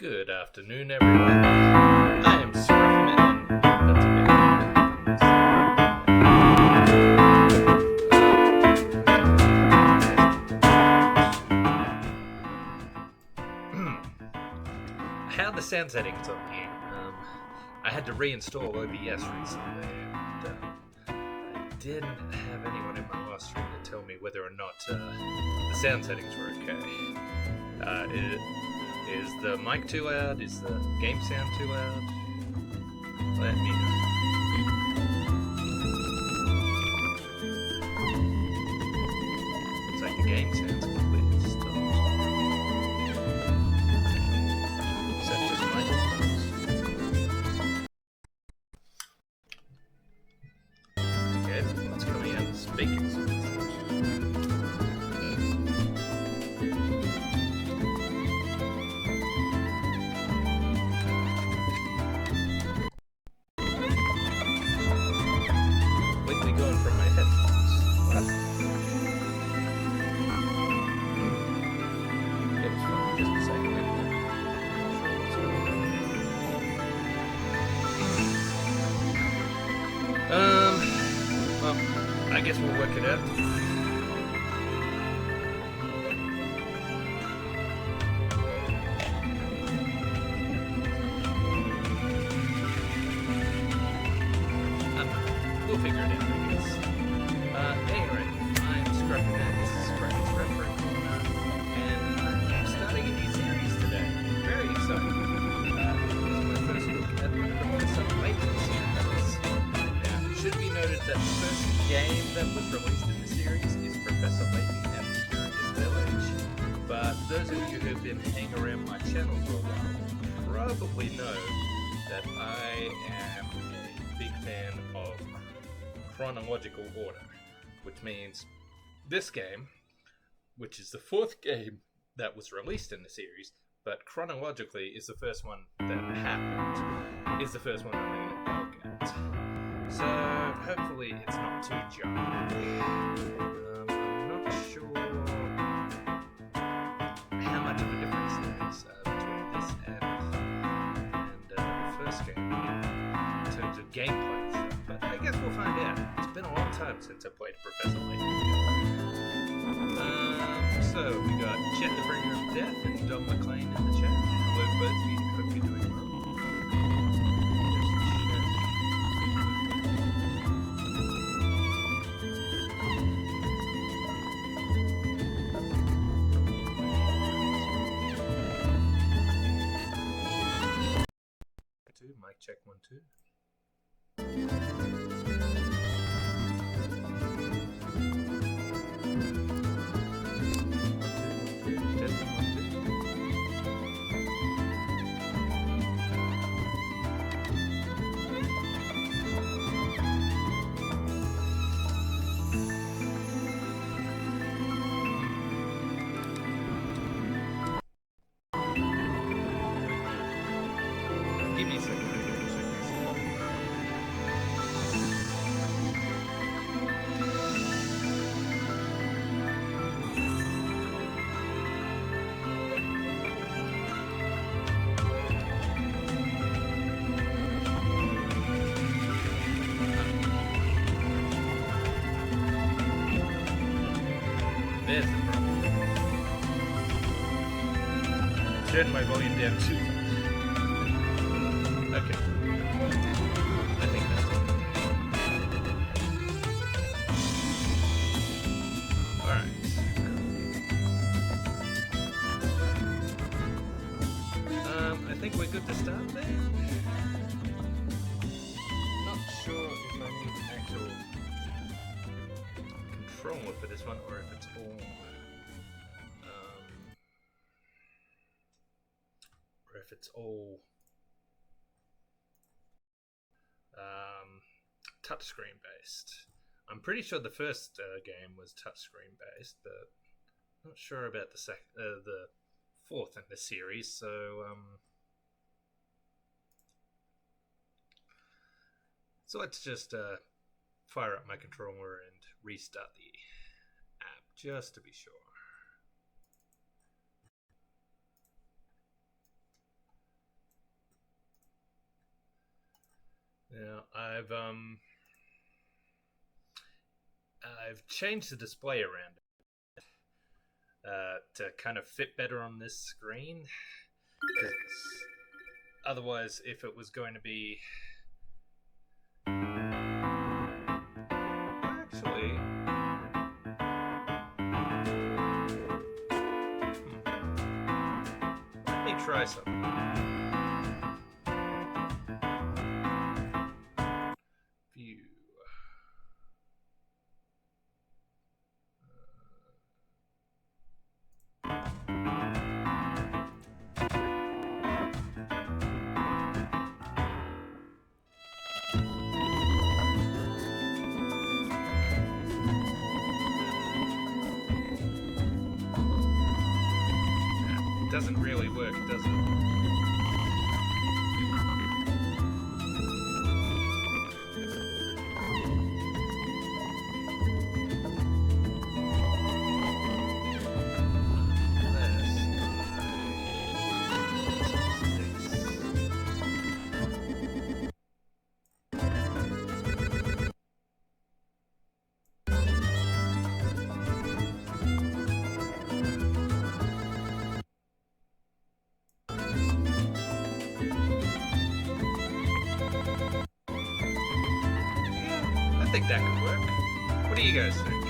Good afternoon, everyone. I am Scruffy, and that's how the sound settings on here. I had to reinstall OBS recently, and I didn't have anyone in my last stream to tell me whether or not the sound settings were okay. Is the mic too loud? Is the game sound too loud? Let me know. It's like the game sounds completely stopped. Is that just my headphones? Okay, what's coming out of the speakers? I guess we'll work it out. We'll figure it out, I guess. Anyway, I'm Scruffy, this is Scruffy's Reference, and I'm starting a new series today. Very exciting. This is my first look at the Professor Layton series. Now, it should be noted that the first game that was released in the series is Professor Layton and the Curious Village. But those of you who have been hanging around my channel for a while probably know that I am a big fan of chronological order, which means this game, which is the fourth game that was released in the series, but chronologically is the first one that happened, is the first one I'm going to look at. So hopefully it's not too jarring. I'm not sure how much of a difference there is between this and the first game in terms of gameplay stuff, but I guess we'll find out. It's been a long time since I played Professor Layton. So we got Chet the Bringer of Death and Don McLean in the chat. Hello both of you, hope you're doing well. Mic check 1 2. Give me a second. There's the problem. Turn my volume down too far. Okay. I think that's it. Alright. I think we're good to start there. Not sure if I need an actual controller for this one or if it's all touchscreen based. I'm pretty sure the first game was touchscreen based, but not sure about the fourth in the series. So let's just fire up my controller and restart the app just to be sure. Yeah, I've changed the display around to kind of fit better on this screen. Because otherwise, if it was going to be actually, let me try something. View. Doesn't really work, does it? I think that could work. What do you guys think?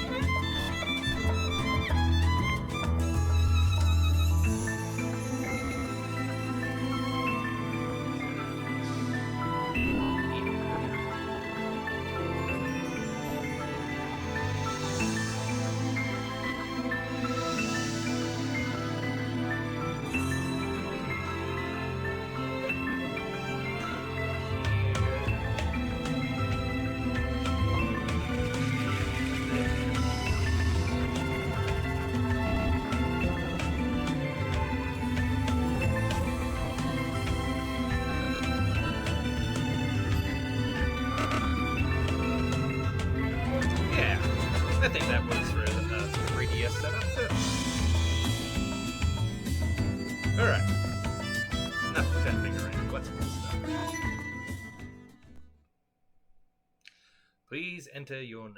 I think that works for a 3DS setup too. Alright. Enough pretending around. Let's get started. Please enter your name.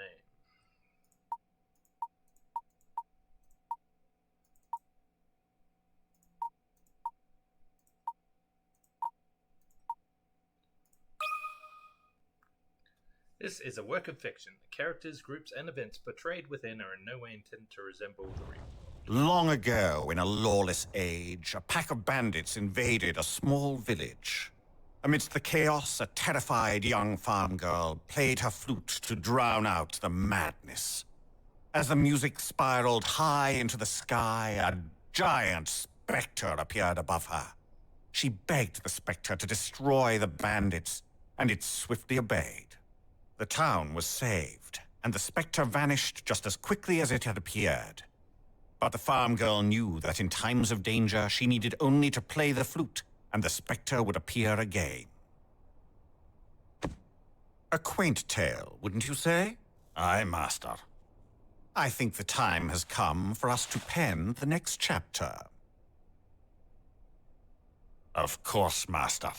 This is a work of fiction. The characters, groups, and events portrayed within are in no way intended to resemble the real world. Long ago, in a lawless age, a pack of bandits invaded a small village. Amidst the chaos, a terrified young farm girl played her flute to drown out the madness. As the music spiraled high into the sky, a giant specter appeared above her. She begged the specter to destroy the bandits, and it swiftly obeyed. The town was saved, and the specter vanished just as quickly as it had appeared. But the farm girl knew that in times of danger, she needed only to play the flute, and the specter would appear again. A quaint tale, wouldn't you say? Aye, master. I think the time has come for us to pen the next chapter. Of course, master.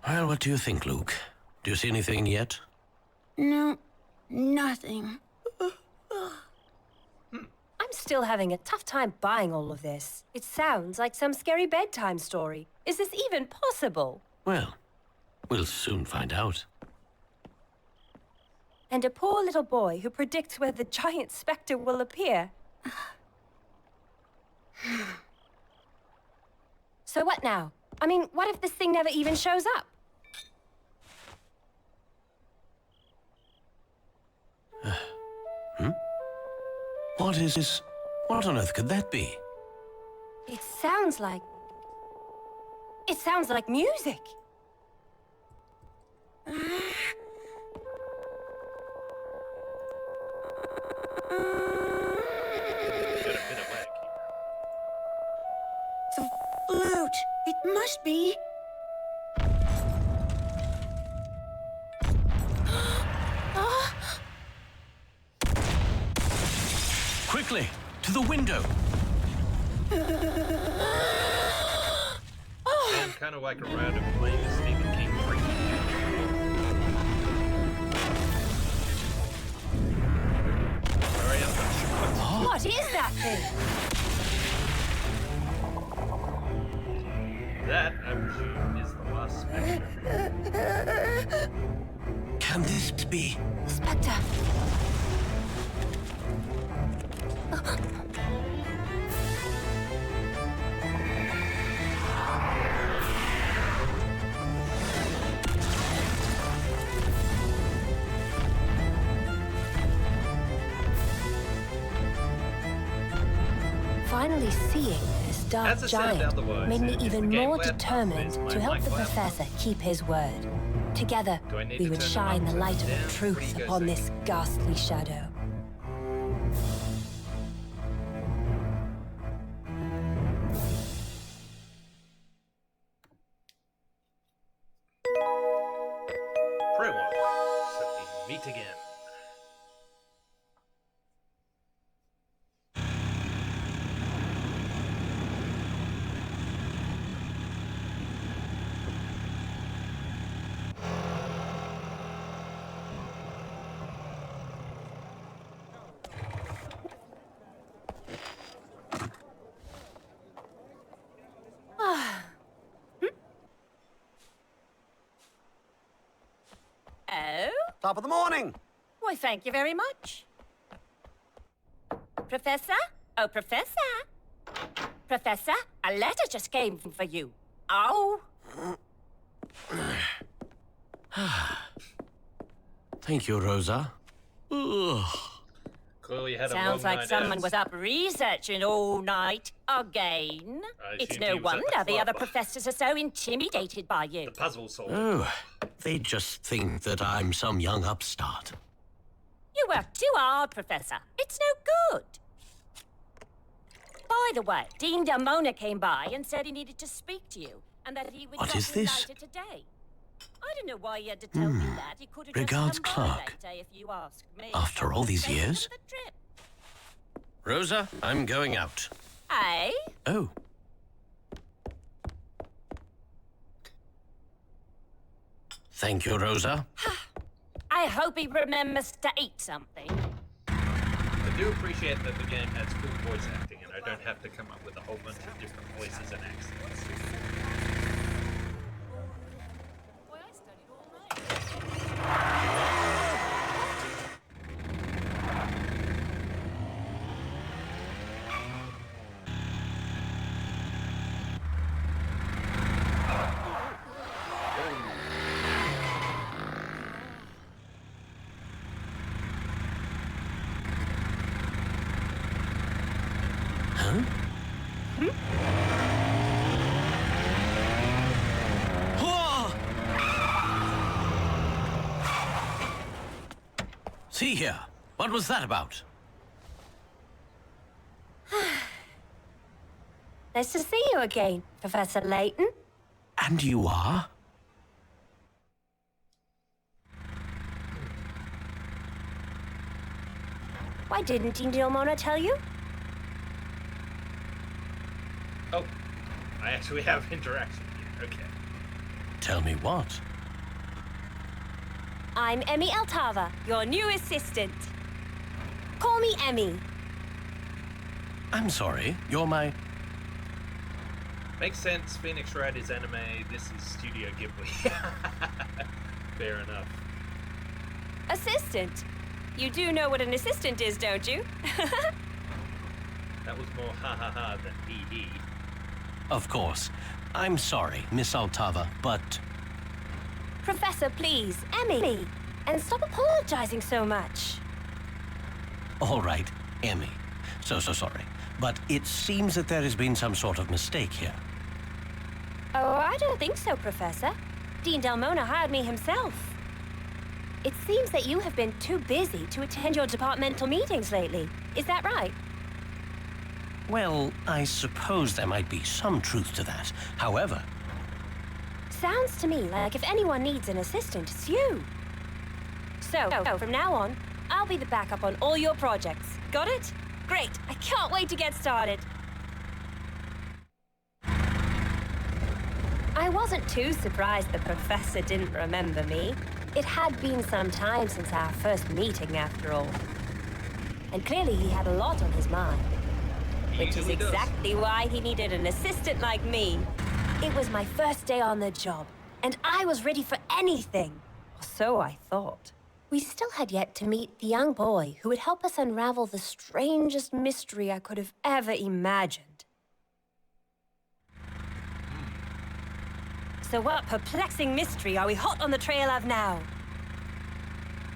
Well, what do you think, Luke? Do you see anything yet? No, nothing. I'm still having a tough time buying all of this. It sounds like some scary bedtime story. Is this even possible? Well, we'll soon find out. And a poor little boy who predicts where the giant specter will appear. So what now? I mean, what if this thing never even shows up? What is this? What on earth could that be? It sounds like music. The flute. It must be. Quickly, to the window. And kind of like a round of playing a Stephen King freak. Hurry up. What is that thing? That, I presume, is the Last Specter. Can this be? Spectre. Finally seeing this dark As I said giant otherwise, made me if even the game more laptop determined is my to help the mic laptop. professor keep his word. Together, Do I need we to would turn shine them the up, light turn of them down? truth What do you guys upon think? this ghastly shadow. Prologue. So we meet again. Oh? Top of the morning. Why, thank you very much. Professor? Oh, Professor? Professor, a letter just came for you. Oh. Thank you, Rosa. Ugh. Clearly had a Sounds long like night someone out. was up researching all night. Again. I It's assumed no he was at wonder the the other club. professors are so intimidated by you. The puzzle solved. Oh, they just think that I'm some young upstart. You work too hard, Professor. It's no good. By the way, Dean Damona came by and said he needed to speak to you, and that he would What drop is in this? later today. I don't know why he had to tell you that. He could have Regards, just come by Clark. later, if you ask me. After all these Thank you years? for the trip. Rosa, I'm going out. Eh? Oh. Thank you, Rosa. I hope he remembers to eat something. I do appreciate that the game has good voice acting, and I don't have to come up with a whole bunch of different voices and accents. See here. What was that about? Nice to see you again, Professor Layton. And you are? Why didn't Dean Damona tell you? Oh, I actually have interaction here. Okay. Tell me what? I'm Emmy Altava, your new assistant. Call me Emmy. I'm sorry. You're my... Makes sense. Phoenix Wright is anime. This is Studio Ghibli. Fair enough. Assistant. You do know what an assistant is, don't you? That was more ha ha ha than hee hee. Of course. I'm sorry, Miss Altava, but... Professor, please, Emmy. And stop apologizing so much. All right, Emmy. So sorry. But it seems that there has been some sort of mistake here. Oh, I don't think so, Professor. Dean Damona hired me himself. It seems that you have been too busy to attend your departmental meetings lately. Is that right? Well, I suppose there might be some truth to that. However... Sounds to me like if anyone needs an assistant, it's you. So, from now on, I'll be the backup on all your projects. Got it? Great! I can't wait to get started. I wasn't too surprised the Professor didn't remember me. It had been some time since our first meeting, after all. And clearly he had a lot on his mind. Which is exactly why he needed an assistant like me. It was my first day on the job, and I was ready for anything. Or so I thought. We still had yet to meet the young boy who would help us unravel the strangest mystery I could have ever imagined. So what perplexing mystery are we hot on the trail of now?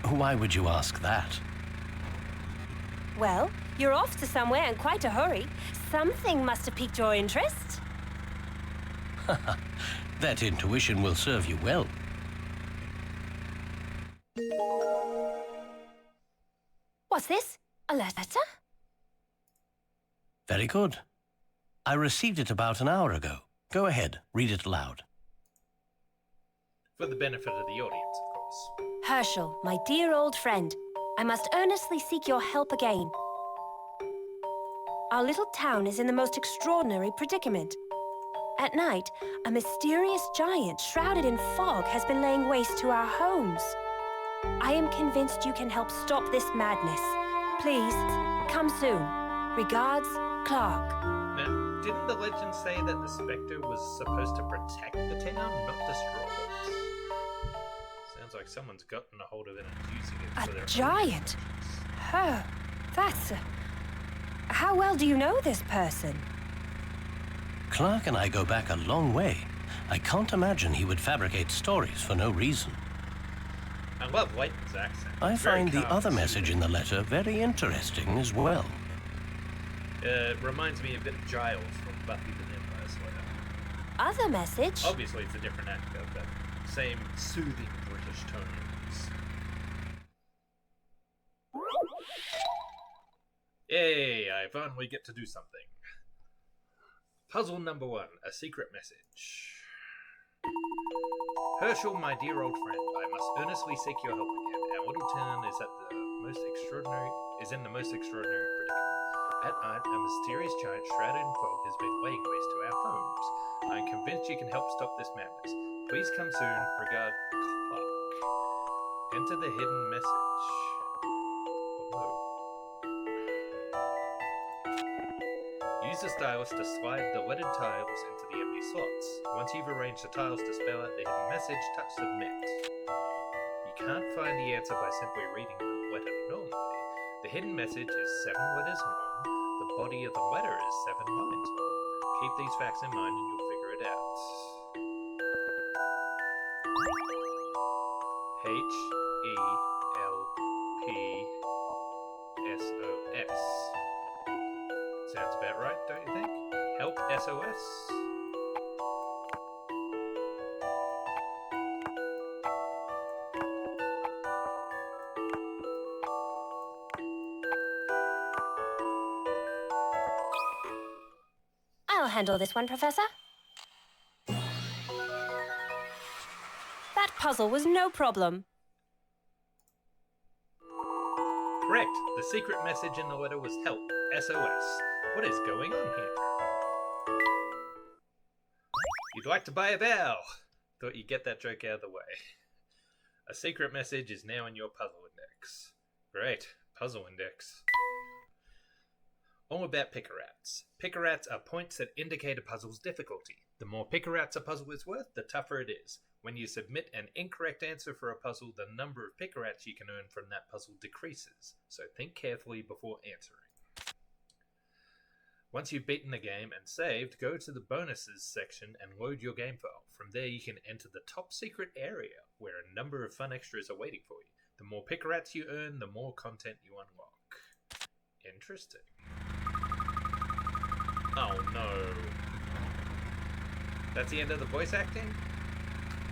Why would you ask that? Well, you're off to somewhere in quite a hurry. Something must have piqued your interest. That intuition will serve you well. What's this? A letter? Very good. I received it about an hour ago. Go ahead, read it aloud. For the benefit of the audience, of course. Herschel, my dear old friend, I must earnestly seek your help again. Our little town is in the most extraordinary predicament. At night, a mysterious giant shrouded in fog has been laying waste to our homes. I am convinced you can help stop this madness. Please, come soon. Regards, Clark. Now, didn't the legend say that the Spectre was supposed to protect the town, not destroy it? Sounds like someone's gotten a hold of it and using it for their A giant? Oh, that's... How well do you know this person? Clark and I go back a long way. I can't imagine he would fabricate stories for no reason. I love Layton's accent. I It's very find the calm other and message soothing. in the letter very interesting as well. It reminds me a bit of Giles from Buffy the Vampire Slayer. Other message? Obviously, it's a different actor, but same soothing British tones. Yay, I finally get to do something. Puzzle number 1, a secret message. Herschel, my dear old friend, I must earnestly seek your help again. Our little town is in the most extraordinary predicament. At night, a mysterious giant shrouded in fog has been laying waste to our homes. I am convinced you can help stop this madness. Please come soon. Regard, Clark. Enter the hidden message below. Use the stylus to slide the leaded tiles into the empty slots. Once you've arranged the tiles to spell out the hidden message, touch submit. You can't find the answer by simply reading the letter normally. The hidden message is 7 letters long. The body of the letter is 7 lines long. Keep these facts in mind and you'll figure it out. HELPSOS. Sounds about right, don't you think? Help SOS? I'll handle this one, Professor. That puzzle was no problem. Correct. The secret message in the letter was help, SOS. What is going on here? You'd like to buy a vowel. Thought you'd get that joke out of the way. A secret message is now in your puzzle index. Great. Puzzle index. All about picker-outs. Picker-outs are points that indicate a puzzle's difficulty. The more picker-outs a puzzle is worth, the tougher it is. When you submit an incorrect answer for a puzzle, the number of picker-outs you can earn from that puzzle decreases. So think carefully before answering. Once you've beaten the game and saved, go to the bonuses section and load your game file. From there you can enter the top secret area, where a number of fun extras are waiting for you. The more picker-outs you earn, the more content you unlock. Interesting. Oh no. That's the end of the voice acting?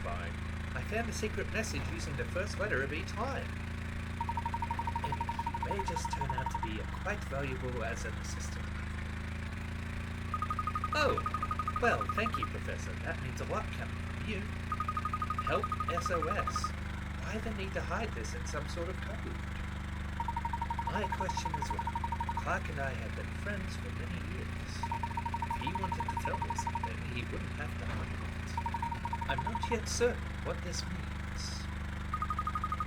Fine. I found a secret message using the first letter of each line. Amy, you may just turn out to be quite valuable as an assistant. Oh, well, thank you, Professor. That means a lot coming from you. Help SOS. Why the need to hide this in some sort of code? My question is well. Clark and I have been friends for many years. If he wanted to tell me something, he wouldn't have to hide it. I'm not yet certain what this means.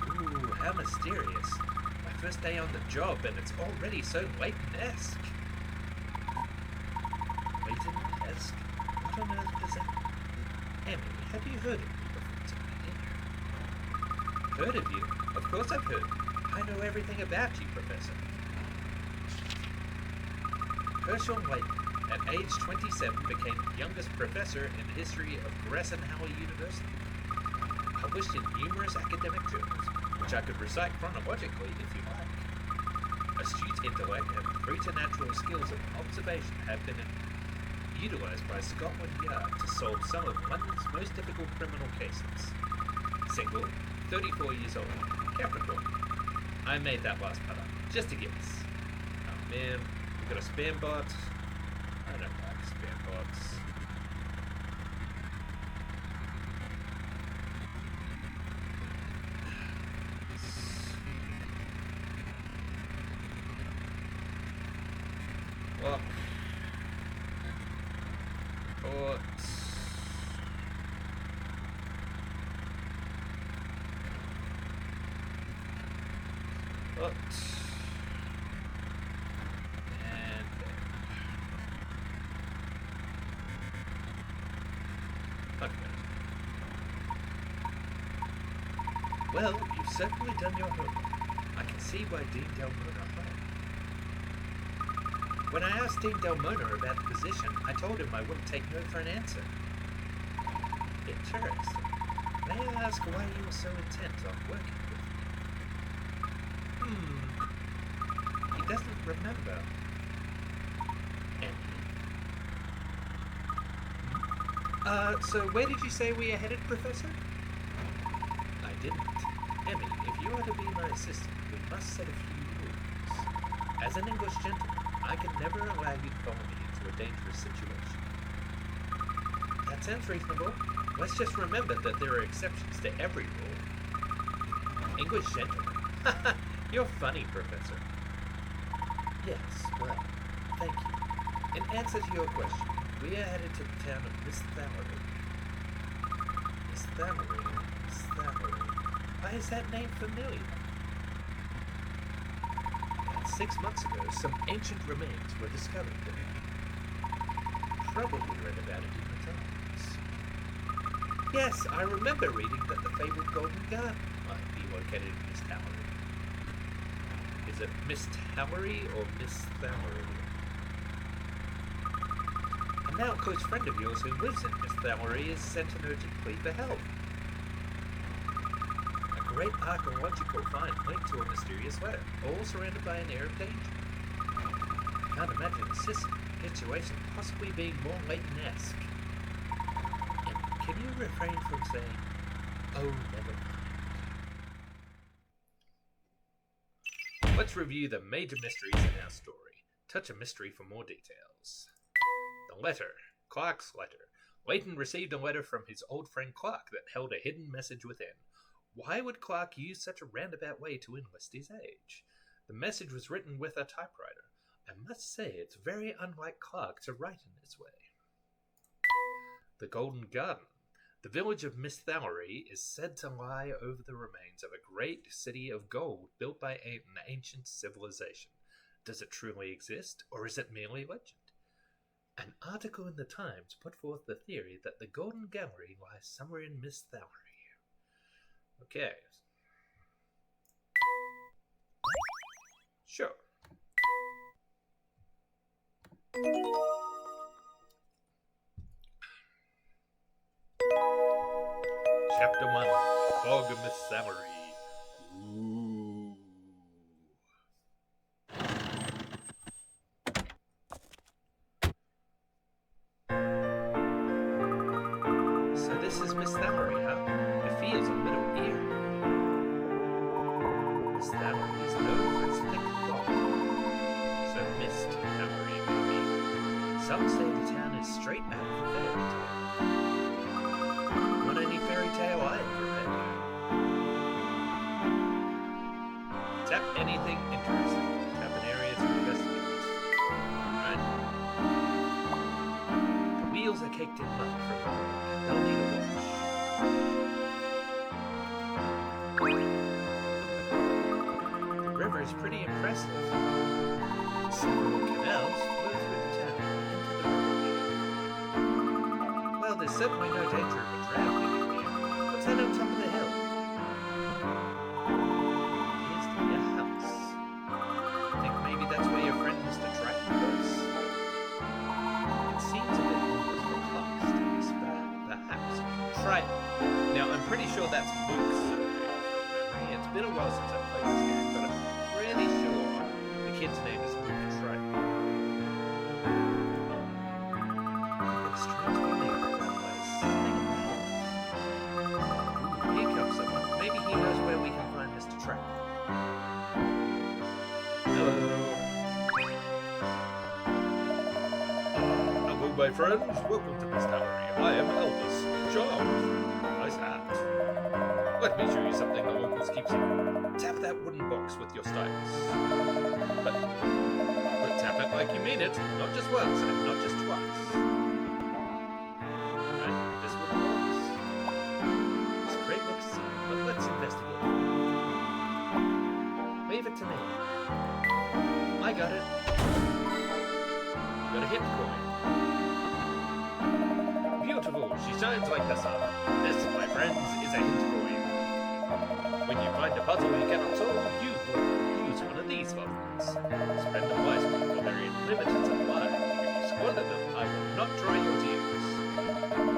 Ooh, how mysterious. My first day on the job, and it's already so Layton-esque. Layton-esque? What on earth does that mean? Emmy, have you heard of me before today? Heard of you? Of course I've heard of you. I know everything about you, Professor. Herschel Layton, at age 27, became the youngest professor in the history of Grassenhauer University. Published in numerous academic journals, which I could recite chronologically if you like. Astute intellect and preternatural skills of observation have been utilized by Scotland Yard to solve some of London's most difficult criminal cases. Single, 34 years old, Capricorn. I made that last part up, just a guess. Oh man, we got a spam bot. I don't like spam bots. What? And okay. Well, you've certainly done your homework. I can see why Dean Delmona hired you. When I asked Dean Delmona about the position, I told him I wouldn't take no for an answer. Interesting. May I ask why you were so intent on working with me? He doesn't remember. Emmy. So where did you say we are headed, Professor? I didn't. Emmy, if you are to be my assistant, we must set a few rules. As an English gentleman, I can never allow you to follow me into a dangerous situation. That sounds reasonable. Let's just remember that there are exceptions to every rule. English gentlemen. You're funny, Professor. Yes, well, thank you. In answer to your question, we are headed to the town of Miss Thallery. Miss Thallery. Why is that name familiar? 6 months ago, some ancient remains were discovered there. Probably read about it in the Times. Yes, I remember reading that the fabled Golden Garden might be located in Miss Thallery. Is it Miss Thallery or Miss Thallery? A now close friend of yours who lives in Miss Thallery is sent an urgent plea for help. A great archaeological find linked to a mysterious letter, all surrounded by an air of danger. I can't imagine a situation possibly being more Layton-esque. And can you refrain from saying, oh, never mind? Let's review the major mysteries in our story. Touch a mystery for more details. The letter. Clark's letter. Layton received a letter from his old friend Clark that held a hidden message within. Why would Clark use such a roundabout way to enlist his age? The message was written with a typewriter. I must say it's very unlike Clark to write in this way. The Golden Garden. The village of Miss Thallery is said to lie over the remains of a great city of gold built by an ancient civilization. Does it truly exist, or is it merely legend? An article in the Times put forth the theory that the Golden Gallery lies somewhere in Miss Thallery. Okay. Sure. Chapter 1. Fog of Miss Thallery. Ooh. So this is Miss Thallery, huh? It feels a little eerie. Miss Thallery is known for its thick fog. So Mist Thallery, maybe. Some say the town is straight out of a fairy tale. Not any fairy tale I ever read. Tap anything interesting. Tap an area to investigate. caked in mud for a week. They'll need a wash. The river is pretty impressive. Several canals flow through the town into the river. Well, there's certainly no danger of a drowning in here. What's that on top of the hill? Here's the house. Think maybe that's where your friend Mr. Triton was? It seems a bit almost for class days, perhaps. Triton. Now, I'm pretty sure that's Luke's surname from memory. It's been a while since I've played this game, but I'm really sure the kid's name is Luke Triton. It's a strange feeling about that place. Think about it. Ooh, here comes someone. Maybe he knows where we can find Mr. Triton. Hello. Hello, my friends. Welcome to this gallery. I am Elvis. Charmed. Nice hat. Let me show you something the locals keep secret. Tap that wooden box with your stylus. But tap it like you mean it. Not just once and not just twice. Alright, this wooden box. This crate looks sealed, but let's investigate. Wave it to me. I got it. You got a hit coin. Beautiful. She shines like the sun. This, my friends, is a hint coin. When you find a puzzle you cannot solve, you use one of these buttons. Spend them wisely, for they're in limited supply. If you squander them, I will not dry your tears.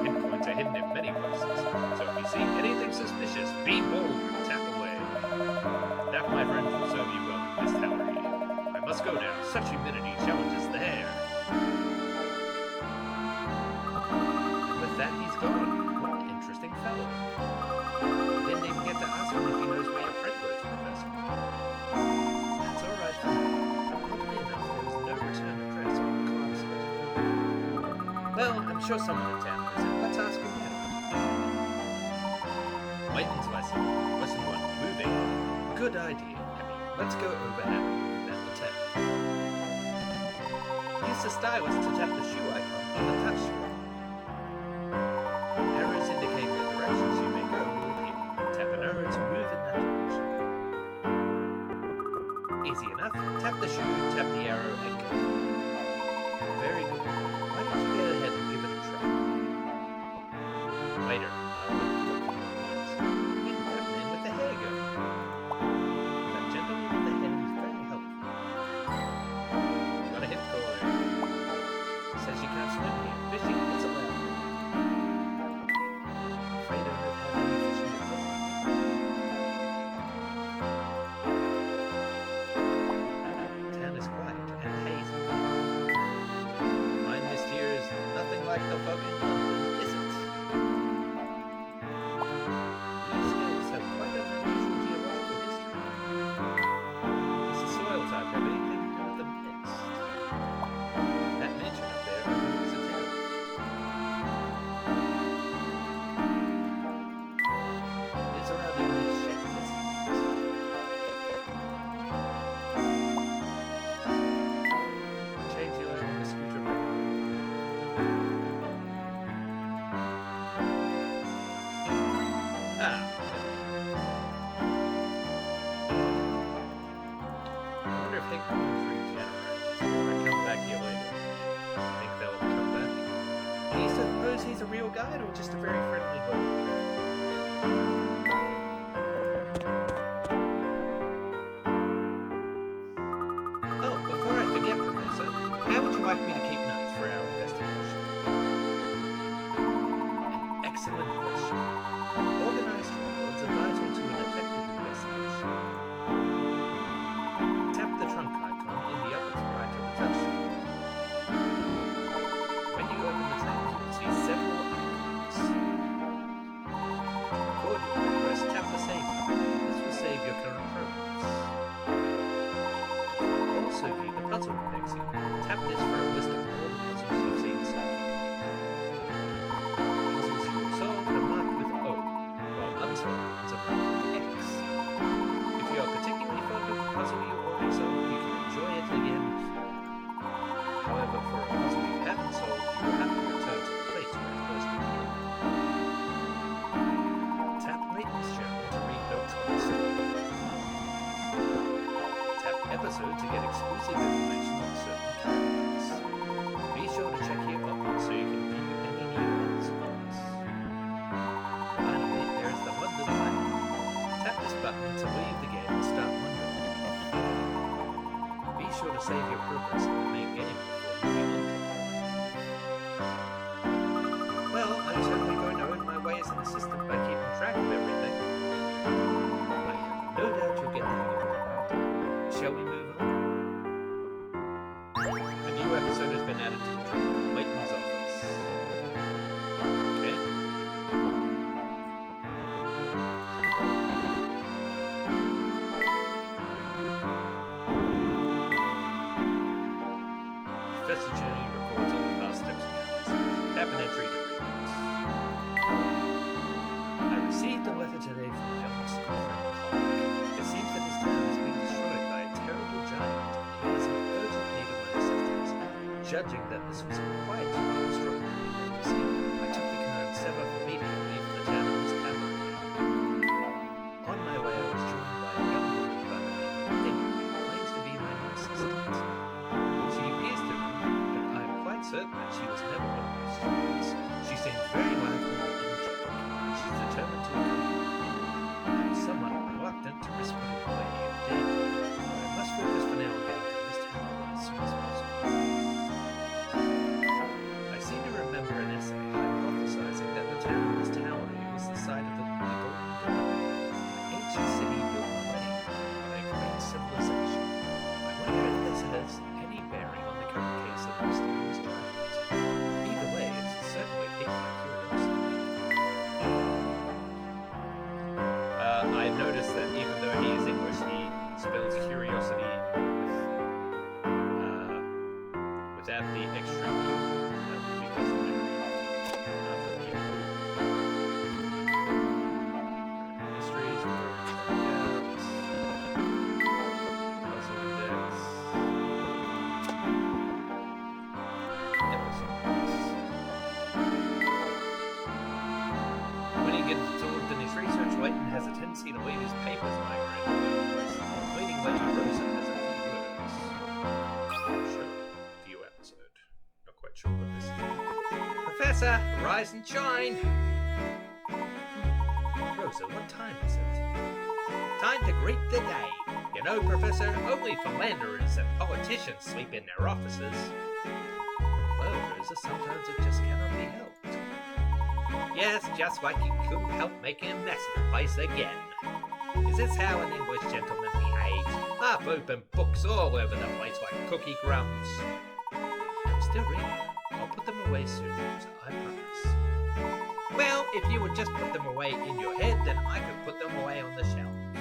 Hint coins are hidden in many places, so if you see anything suspicious, be bold and tap away. That, my friend, will serve you well in this gallery. I must go now. Such humidity challenges the hair. And with that, he's gone. What an interesting fellow. Didn't even get to ask him if he knows where your friend lives, Professor. That's all right for me. Oddly enough, there was no return address on the class list. Well, I'm sure someone in town knows it. Let's ask him now. Layton's lesson. Lesson 1. Moving. Good idea, Emmy. Let's go over now. At the town. Use the stylus to tap the shoe icon on the touch screen. Arrows indicate the directions you may go or here. Tap an arrow to move in that direction. Easy enough. Tap the shoe, tap the arrow, and go. Very good. Why don't you get ahead and give it a try? Later. Where did that man with the hair go? That gentleman with the hair is very helpful. Got a hit coin. Says you can't swim here. Fishing is allowed. Afraid I don't have any fishing equipment. Town is quiet and hazy. Fine mist here is nothing like the fog in London, is it? These hills have quite an unusual geological history. Does the soil type have anything to do with the mist? That mansion up there overlooks a town. It's around the old shape, isn't it? Change the oil on the scooter brake. Ah. I wonder if hate coins regenerate. So when I come back here later, think they'll come back? Do you suppose he's a real guide or just a very friendly host? Oh, before I forget, Professor, how would you like me to keep notes for our investigation? An excellent question. Organized records are vital to an effective investigation. Tap the trunk icon in the upper right of the touchscreen. When you open the trunk, you will see several icons. Record your progress, tap the save button. This will save your current progress. Also view the puzzle indexing. Tap this for a list of all the puzzles you've seen so far. Puzzles you have solved are marked with O, while unsolved ones are marked with X. If you are particularly fond of a puzzle you already solved, you can enjoy it again. However, for a puzzle you haven't solved, you will have to return to the place save your progress in the main game before moving on. Well, I'm certainly going to earn my way as an assistant by keeping track of everything. I have no doubt you'll get the hang of it. Shall we move on? A new episode has been added to the Professor Layton's office. Okay. Professor Jenny records all the past steps and hours. Tap an entry to read. I received a letter today from my old school friend Clark. It seems that his town has been destroyed by a terrible giant, and he is in urgent need of my assistance. Judging that this was quite extraordinary emergency, I took the car and set off immediately for the town of Last Specter. On my way, I was joined by a young woman by the name of Amy, who claims to be my new assistant. She appears to me, but I am quite certain that she was never one of my students. She seemed very lively and energetic, and she's determined to accompany me. I am somewhat reluctant to risk putting the lady in danger, but I must focus for now on getting to this town as soon as possible. I seem to remember an essay hypothesizing that the town of this tower was the site of the Golden Garden, an ancient city built already by a great civilization. I wonder if this has any bearing on the current case of the mysterious giant. Either way, it's certainly piqued my curiosity. I noticed that even though he is English, he spells curiosity without the extra U. That would be customary after the U. Mysteries, words, workouts, puzzle index, episodes. When he gets absorbed in his research, Layton has a tendency to leave his papers migrating all over the place, including Lady Rosa has a few words. Sure. View episode. Not quite sure what this is. Professor, rise and shine! Rosa, what time is it? Time to greet the day. You know, Professor, only philanderers and politicians sleep in their offices. Well, Rosa, sometimes it just cannot be helped. Yes, just like you couldn't help making a mess of the place again. Is this how an English gentleman behaves? Half-open books all over the place like cookie crumbs. I'm still reading. I'll put them away soon, Rosa, I promise. Well, if you would just put them away in your head, then I could put them away on the shelves.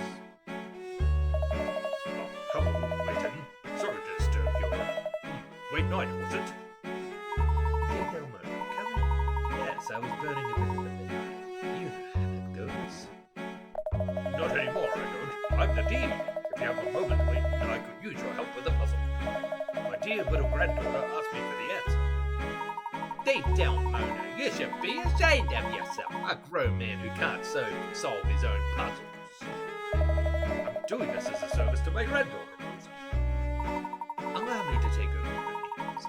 Oh, hello, Layton. Sorry to disturb your late night, was it? Dear Delmo, come in. Yes, I was burning a bit of the midnight. You know how that goes. Not anymore, I don't. I'm the dean. If you have a moment, Layton, I could use your help with a puzzle. My dear little granddaughter asked me for the answer. Deep down, Mona, you should be ashamed of yourself. A grown man who can't solve his own puzzles. I'm doing this as a service to my granddaughter, Rosa. Allow me to take over the meetings.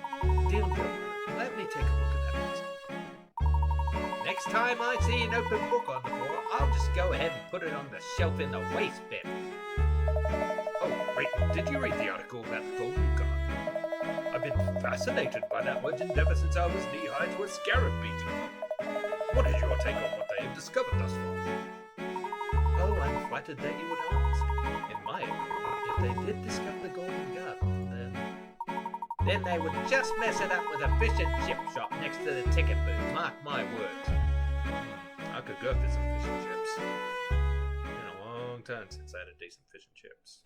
Dear Mona, let me take a look at that puzzle. Next time I see an open book on the floor, I'll just go ahead and put it on the shelf in the waste bin. Oh, wait, did you read the article about the Golden Garden? I've been fascinated by that legend ever since I was knee-high to a scarab beetle. What is your take on what they have discovered thus far? Oh, I'm flattered that you would ask. In my opinion, if they did discover the Golden Garden, then they would just mess it up with a fish and chip shop next to the ticket booth. Mark my words. I could go for some fish and chips. Been a long time since I had a decent fish and chips.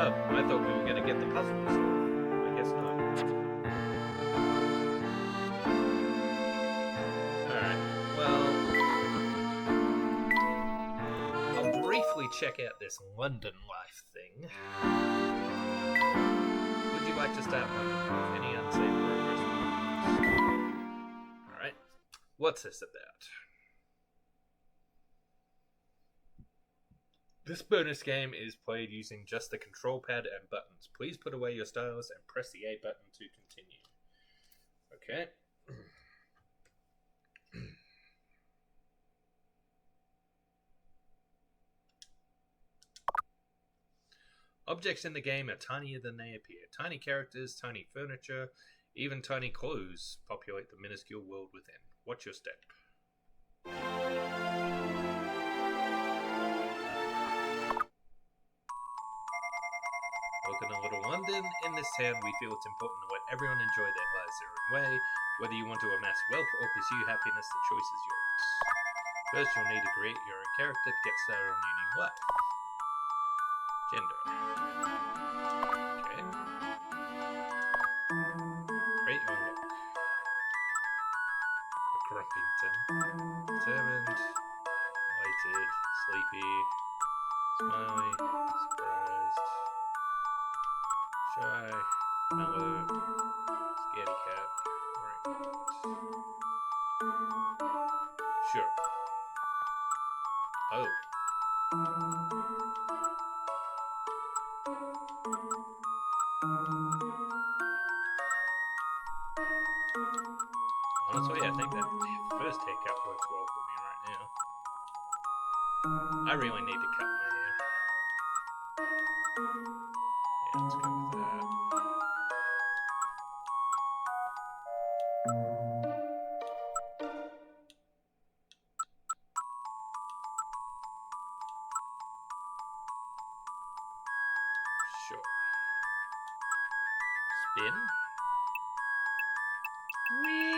Oh, I thought we were going to get the puzzles. I guess not. Alright, well, I'll briefly check out this London life thing. Would you like to start with any unsafe progress? Alright, what's this about? This bonus game is played using just the control pad and buttons. Please put away your stylus and press the A button to continue. Okay. Objects in the game are tinier than they appear. Tiny characters, tiny furniture, even tiny clues populate the minuscule world within. Watch your step. Welcome to Little London. In this town, we feel it's important to let everyone enjoy their lives their own way. Whether you want to amass wealth or pursue happiness, the choice is yours. First, you'll need to create your own character to get started on your new life. Gender. Okay. Create your look. A Grumpington. Determined. Elated. Sleepy. Smiley. Surprised. Shy. Mellow. Scaredy cat. Right. Sure. Oh. Honestly, I think that first haircut works well for me right now. I really need to cut my hair. Yeah, let's go with that. Sure. Spin. Whee!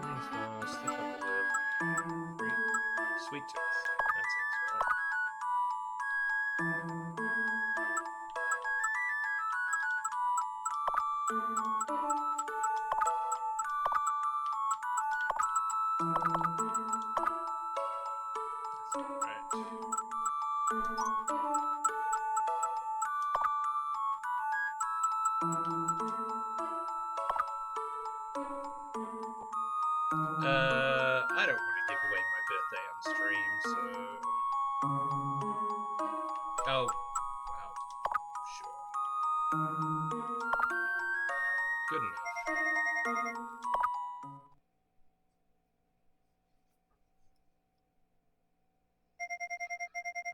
Wings well, stick up a lip. Sweet tooth. That sounds right. That's right. I don't want to give away my birthday on stream, so... Oh, well, sure. Good enough.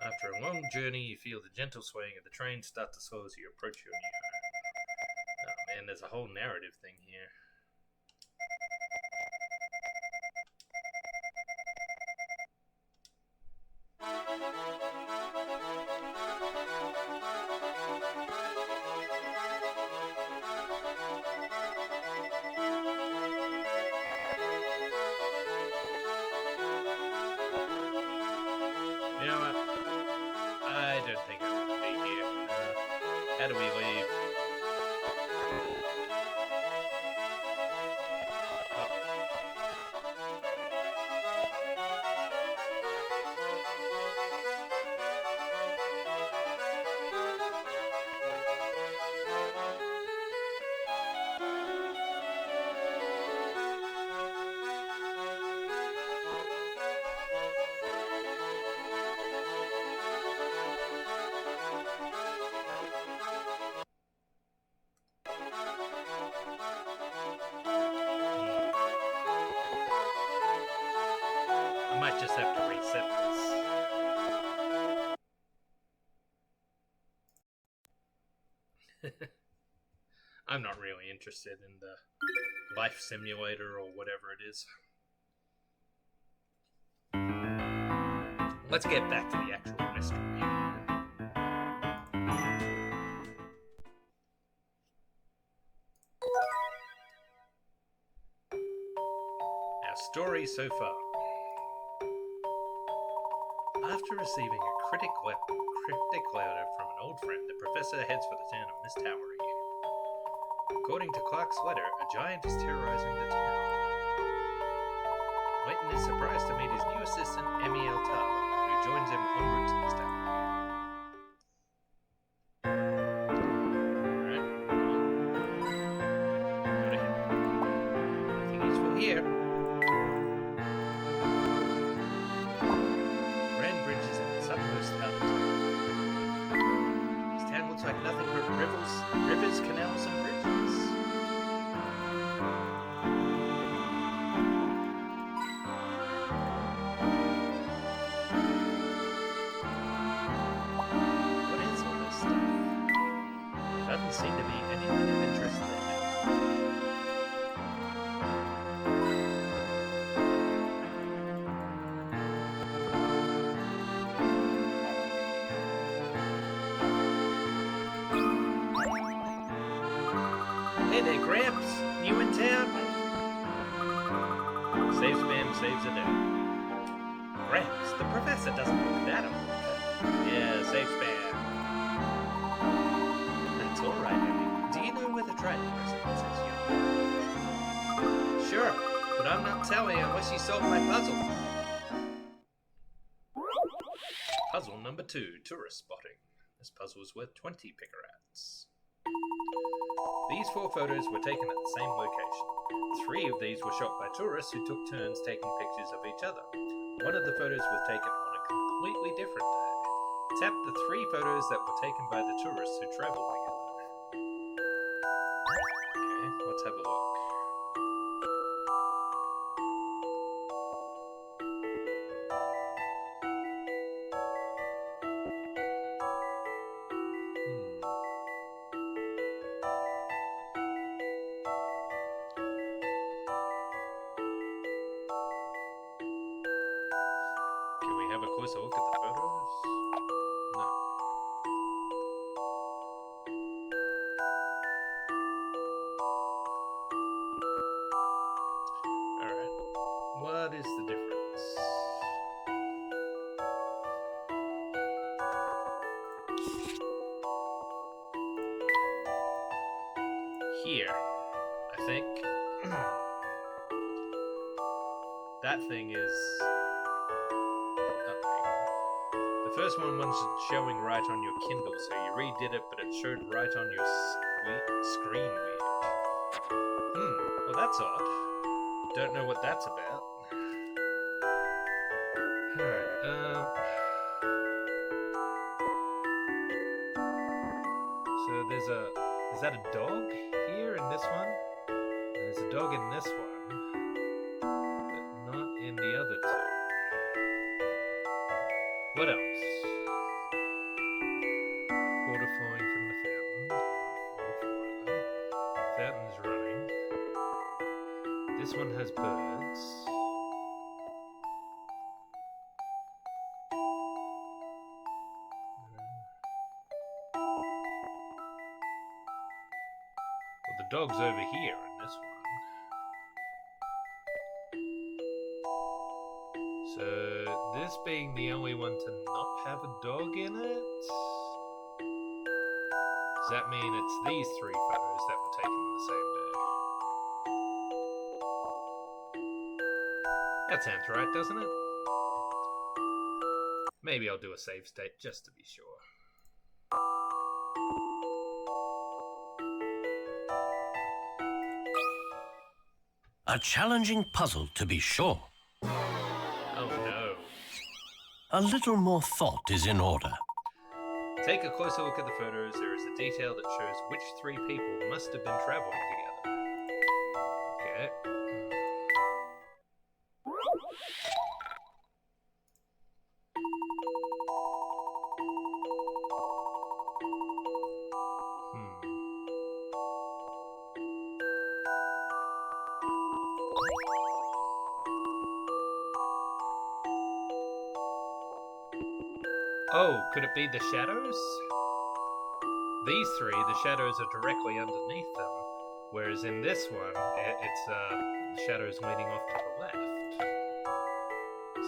After a long journey, you feel the gentle swaying of the train start to slow as you approach your new home. Oh man, there's a whole narrative thing here. You know what? I don't think I want to be here. How do we leave? I might just have to reset this. I'm not really interested in the life simulator or whatever it is. Let's get back to the actual mystery. Our story so far. After receiving a cryptic letter from an old friend, the professor heads for the town of Miss Towery. According to Clark's letter, a giant is terrorizing the town. Layton is surprised to meet his new assistant, Emmy Altaba, who joins him en route to Miss Towery. Alright, go to him. Nothing useful here. Grand Bridge is in its utmost heart. This town looks like nothing but rivers, canals, and bridges. doesn't seem to be anything of interest there. Hey there, Gramps. You in town? Save spam saves a day. Gramps, the professor doesn't look that old. Yeah, save spam. That's all right, Emmy. Do you know where the train residence is, young? Sure, but I'm not telling you unless you solve my puzzle. Puzzle number 2, tourist spotting. This puzzle is worth 20 picarats. These 4 photos were taken at the same location. 3 of these were shot by tourists who took turns taking pictures of each other. One of the photos was taken on a completely different day. Tap the 3 photos that were taken by the tourists who traveled together. Okay, let's have a look. Can we have a closer look at the photos? No. Alright. What is the difference? Here, I think. That thing is... The first one was showing right on your Kindle, so you redid it, but it showed right on your screen weird. Well that's odd. Don't know what that's about. Alright, so there's a... Is that a dog here in this one? And there's a dog in this one, but not in the other 2. What else? Water flowing from the fountain. All 4 of them. Fountain's running. This one has birds. Well, the dog's over here in this one. So, this being the only one to not have a dog in it? Does that mean it's these 3 photos that were taken the same day? That sounds right, doesn't it? Maybe I'll do a save state just to be sure. A challenging puzzle, to be sure. Oh no. A little more thought is in order. Take a closer look at the photos. There is a detail that shows which 3 people must have been traveling together. Okay. Oh, could it be the shadows? These 3, the shadows are directly underneath them, whereas in this one, it's the shadows leaning off to the left.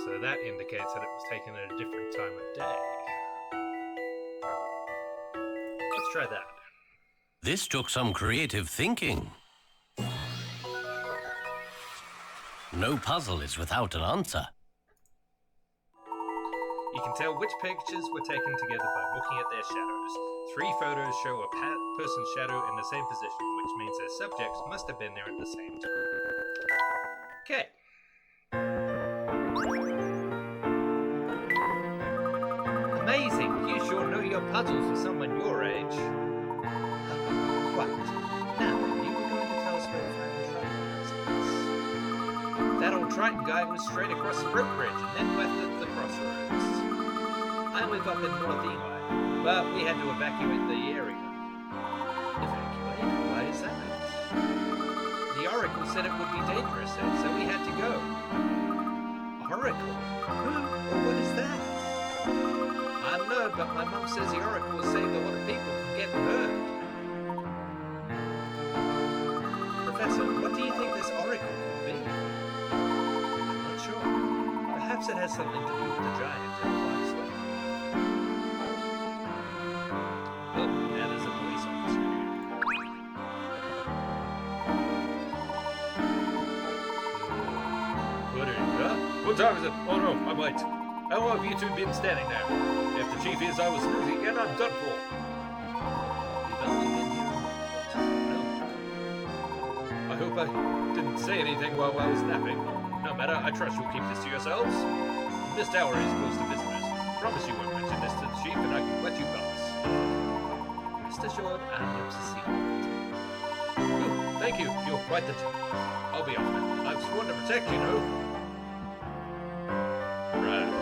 So that indicates that it was taken at a different time of day. Let's try that. This took some creative thinking. No puzzle is without an answer. You can tell which pictures were taken together by looking at their shadows. 3 photos show a person's shadow in the same position, which means their subjects must have been there at the same time. Okay. Amazing! You sure know your puzzles for someone your age. Right. Now, you were going to tell us where the final Triton residence. That old Triton guy was straight across the rope bridge and then left at the crossroads. I live up in North Eli, but we had to evacuate the area. Oracle said it would be dangerous there, so we had to go. Oracle? Who or what is that? I don't know, but my mum says the Oracle has saved a lot of people from getting hurt. Professor, what do you think this Oracle could be? I'm not sure. Perhaps it has something to do with the giant and Clark's life. Oh, now there's a police officer here. What are you, huh? What time is it? Oh no, I'm late. How long have you two been standing there? If the chief is I was snoozing again, I'm done for. We've only been here no. I hope I didn't say anything while I was napping. No matter, I trust you'll keep this to yourselves. This tower is closed to visitors. Promise you won't mention this to the chief and I can let you pass. Rest assured, I'm your secret. Ooh, thank you, you're quite the tip. I'll be off now. I've sworn to protect, you know. Right.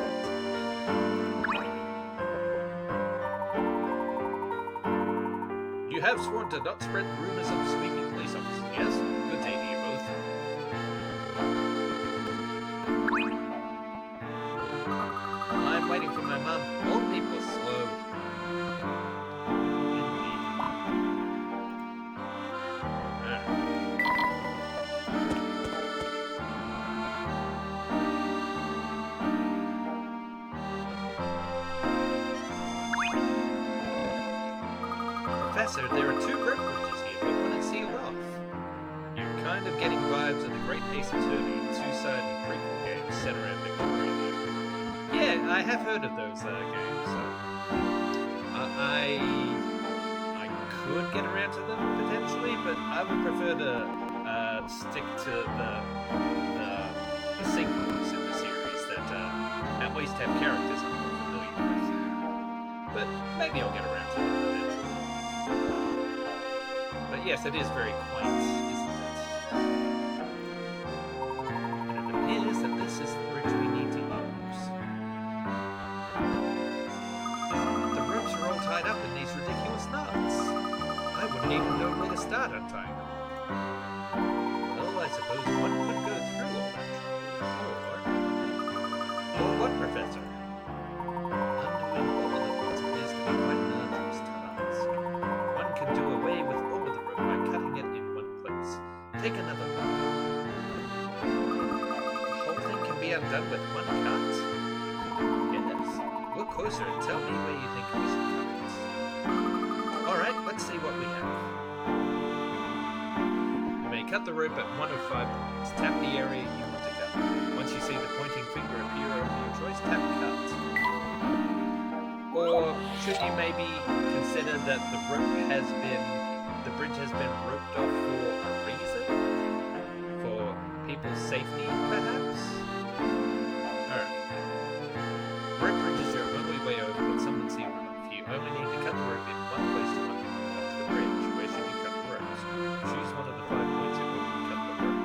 You have sworn to not spread rumors of sweeping police officers, yes? Good day to you both. I'm waiting for my mum. Old people are slow. Indeed. Professor, there are two rope bridges here, but one is sealed off. You're kind of getting vibes of the Great Ace Attorney, two-sided prequel games set around Victoria. Yeah, I have heard of those games. I could get around to them potentially, but I would prefer to stick to the sequels in the series that at least have characters I'm more familiar with. But maybe I'll get around to them eventually. But yes, it is very quaint, isn't it? And it appears that this is the bridge we need to use. The ropes are all tied up in these ridiculous knots. I wouldn't even know where to start untying them. Well, I suppose one could go through all that trouble. Or what, Professor? Undoing all of them appears to be quite an arduous task. One can do away with all of the rope by cutting it in one place. Take another look. The whole thing can be undone with one cut. Yes. Look closer and tell me where you think we should cut it. Alright, let's see what we have. You may cut the rope at 1 of 5 points. Tap the area you want to cut. Once you see the pointing finger appear over your choice, tap cut. Or should you maybe consider that the bridge has been roped off for a reason? For people's safety, perhaps? Alright. Rope bridge is your only way over when someone sees rope. You only need to cut the rope in one place to unlock the bridge. Where should you cut the ropes? Choose one of the 5 points at where you cut the rope.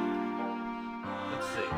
Let's see.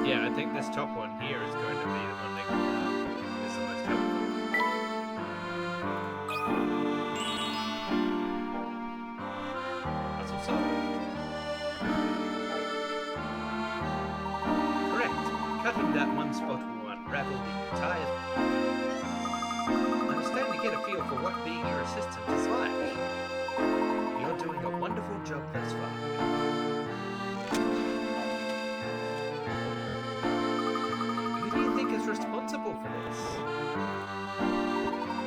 Yeah, I think this top one here is going to be the one that is the most helpful. Puzzle solved. Correct. Cutting that one spot will unravel the entire thing. I'm starting to get a feel for what being your assistant is like. You're doing a wonderful job thus far. Is responsible for this?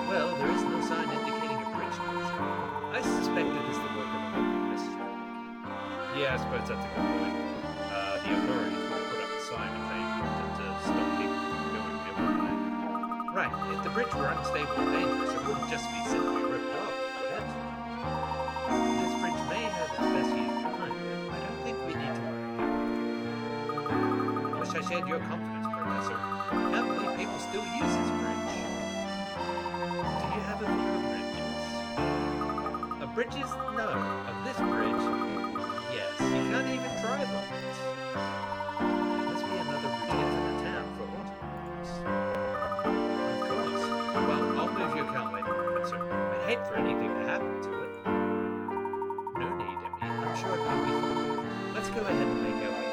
Well, there is no sign indicating a bridge closure. I Yeah, I suppose that's a good point. The authorities would put up a sign if they wanted to stop people from going there, wouldn't they? Right, if the bridge were unstable and dangerous, it wouldn't just be simply ripped off, would it? This bridge may have its best use behind it. I don't think we need to worry about it. I wish I shared your confidence, Professor. I can't believe people still use this bridge. Do you have a fear of bridges? Of bridges? No. Of this bridge? Yes. You can't even drive on it. There must be another route into the town for automobiles. Of course. Well, I'll move your car later, Professor. I'd hate for anything to happen to it. No need, Emmy. I'm sure it will be fine. Let's go ahead and make our way.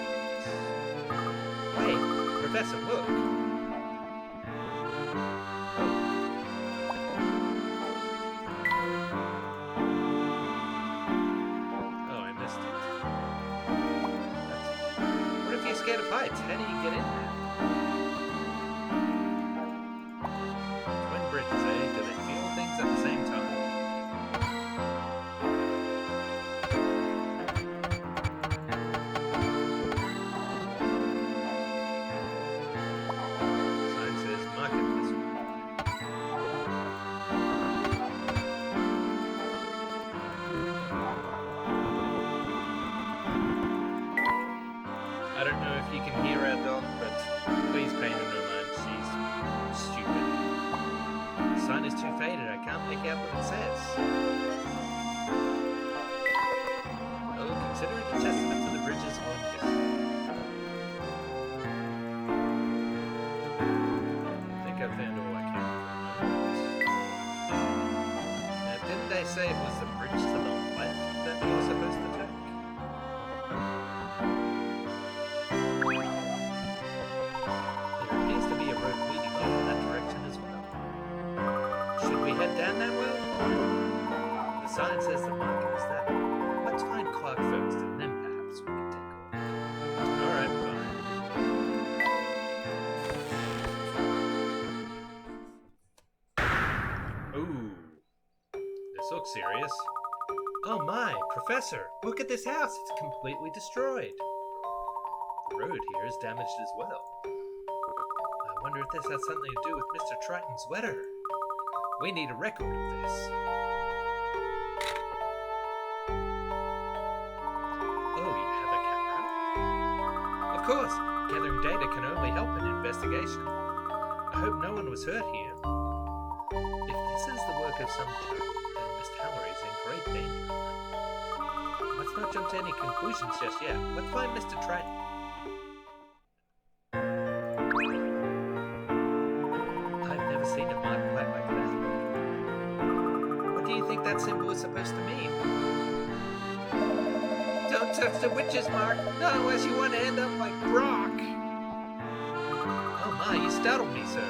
Wait, Professor, look. Oh, I missed it. What if you're scared of heights? How do you get in there? Twin bridges, eh? Do they feel things at the same time? Sign says market this way. I don't know if you can hear our dog, but please pay her no mind. She's stupid. The sign is too faded. I can't make out what it says. Oh, consider it a testament to the bridge's long history. I think I found all I can. Now, didn't they say it was the bridge to the left that we were supposed to take? There appears to be a road leading off in that direction as well. Should we head down that way? The sign says the market is that way. Let's find Clark first, and then perhaps we can take a look. Alright, fine. Ooh. This looks serious. Oh my, Professor, look at this house. It's completely destroyed. The road here is damaged as well. I wonder if this has something to do with Mr. Triton's letter. We need a record of this. Oh, you have a camera? Of course, gathering data can only help in investigation. I hope no one was hurt here. If this is the work of some chap, then Miss Mallory is in great danger. Let's not jump to any conclusions just yet. Let's find Mr. Triton. I've never seen a mark quite like that. What do you think that symbol is supposed to mean? Don't touch the witch's mark, not unless you want to end up like Brock. Oh my, you startled me, sir.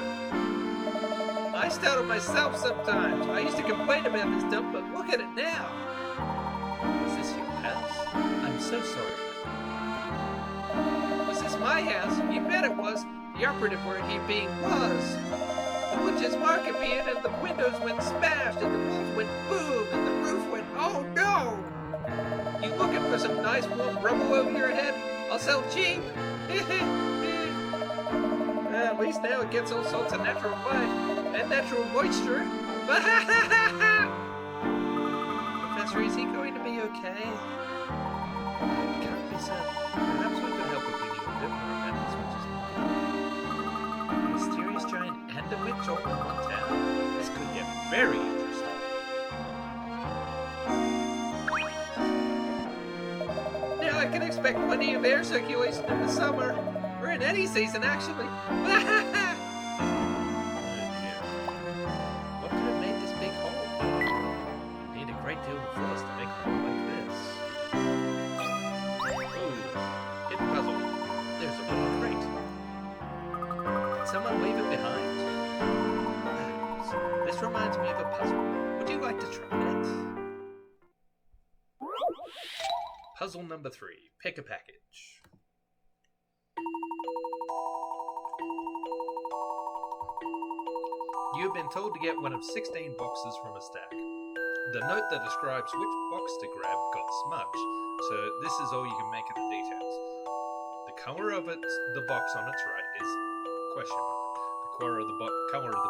I startle myself sometimes. I used to complain about this dump, but look at it now. Was this your house? I'm so sorry. Was this my house? You bet it was. The operative word here being was. The witch's mark appeared and the windows went smashed and the walls went boom and the roof went oh no. You looking for some nice warm rubble over your head? I'll sell cheap. At least now it gets all sorts of natural light and natural moisture. Professor, is he going to be okay? I can't be certain. Perhaps we could help if we knew a bit more about this witch's mark. A mysterious giant and a witch all in one town? This could get very interesting. Now I can expect plenty of air circulation in the summer. Or in any season, actually. Oh dear. What could have made this big hole? You need a great deal of force to make a hole like this. Ooh, hidden puzzle. There's a little crate. Did someone leave it behind? This reminds me of a puzzle. Would you like to try it? Puzzle number 3. Pick a package. You have been told to get one of 16 boxes from a stack. the note that describes which box to grab got smudged, so this is all you can make of the details. The color of the box on its right is question mark. The color of the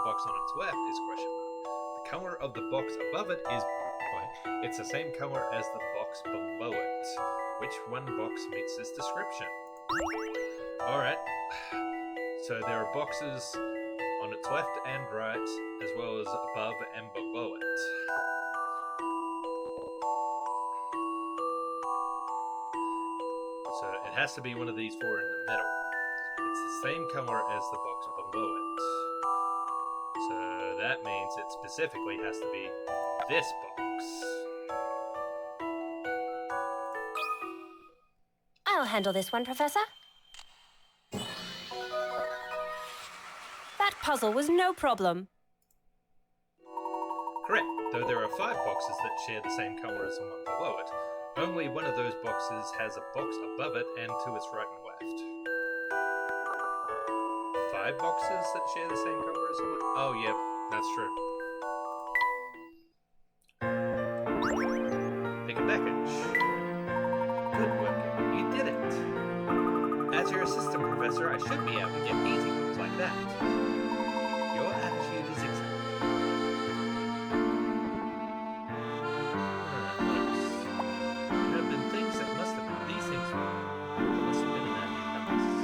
box on its left is question mark. The color of the box above it is it's the same color as the box below it. Which one box meets this description? Alright, so there are boxes on its left and right, as well as above and below it. So it has to be one of these four in the middle. It's the same color as the box below it. So that means it specifically has to be this box. I'll handle this one, Professor. That puzzle was no problem. Correct, though there are 5 boxes that share the same color as the one below it. Only one of those boxes has a box above it and to its right and left. 5 boxes that share the same color as the one? Oh, yeah, that's true. Pick a package. Good work, you did it. As your assistant professor, I should be able to get easy ones like that. Your attitude is excellent. There have been things that must have been these things must have been in that house.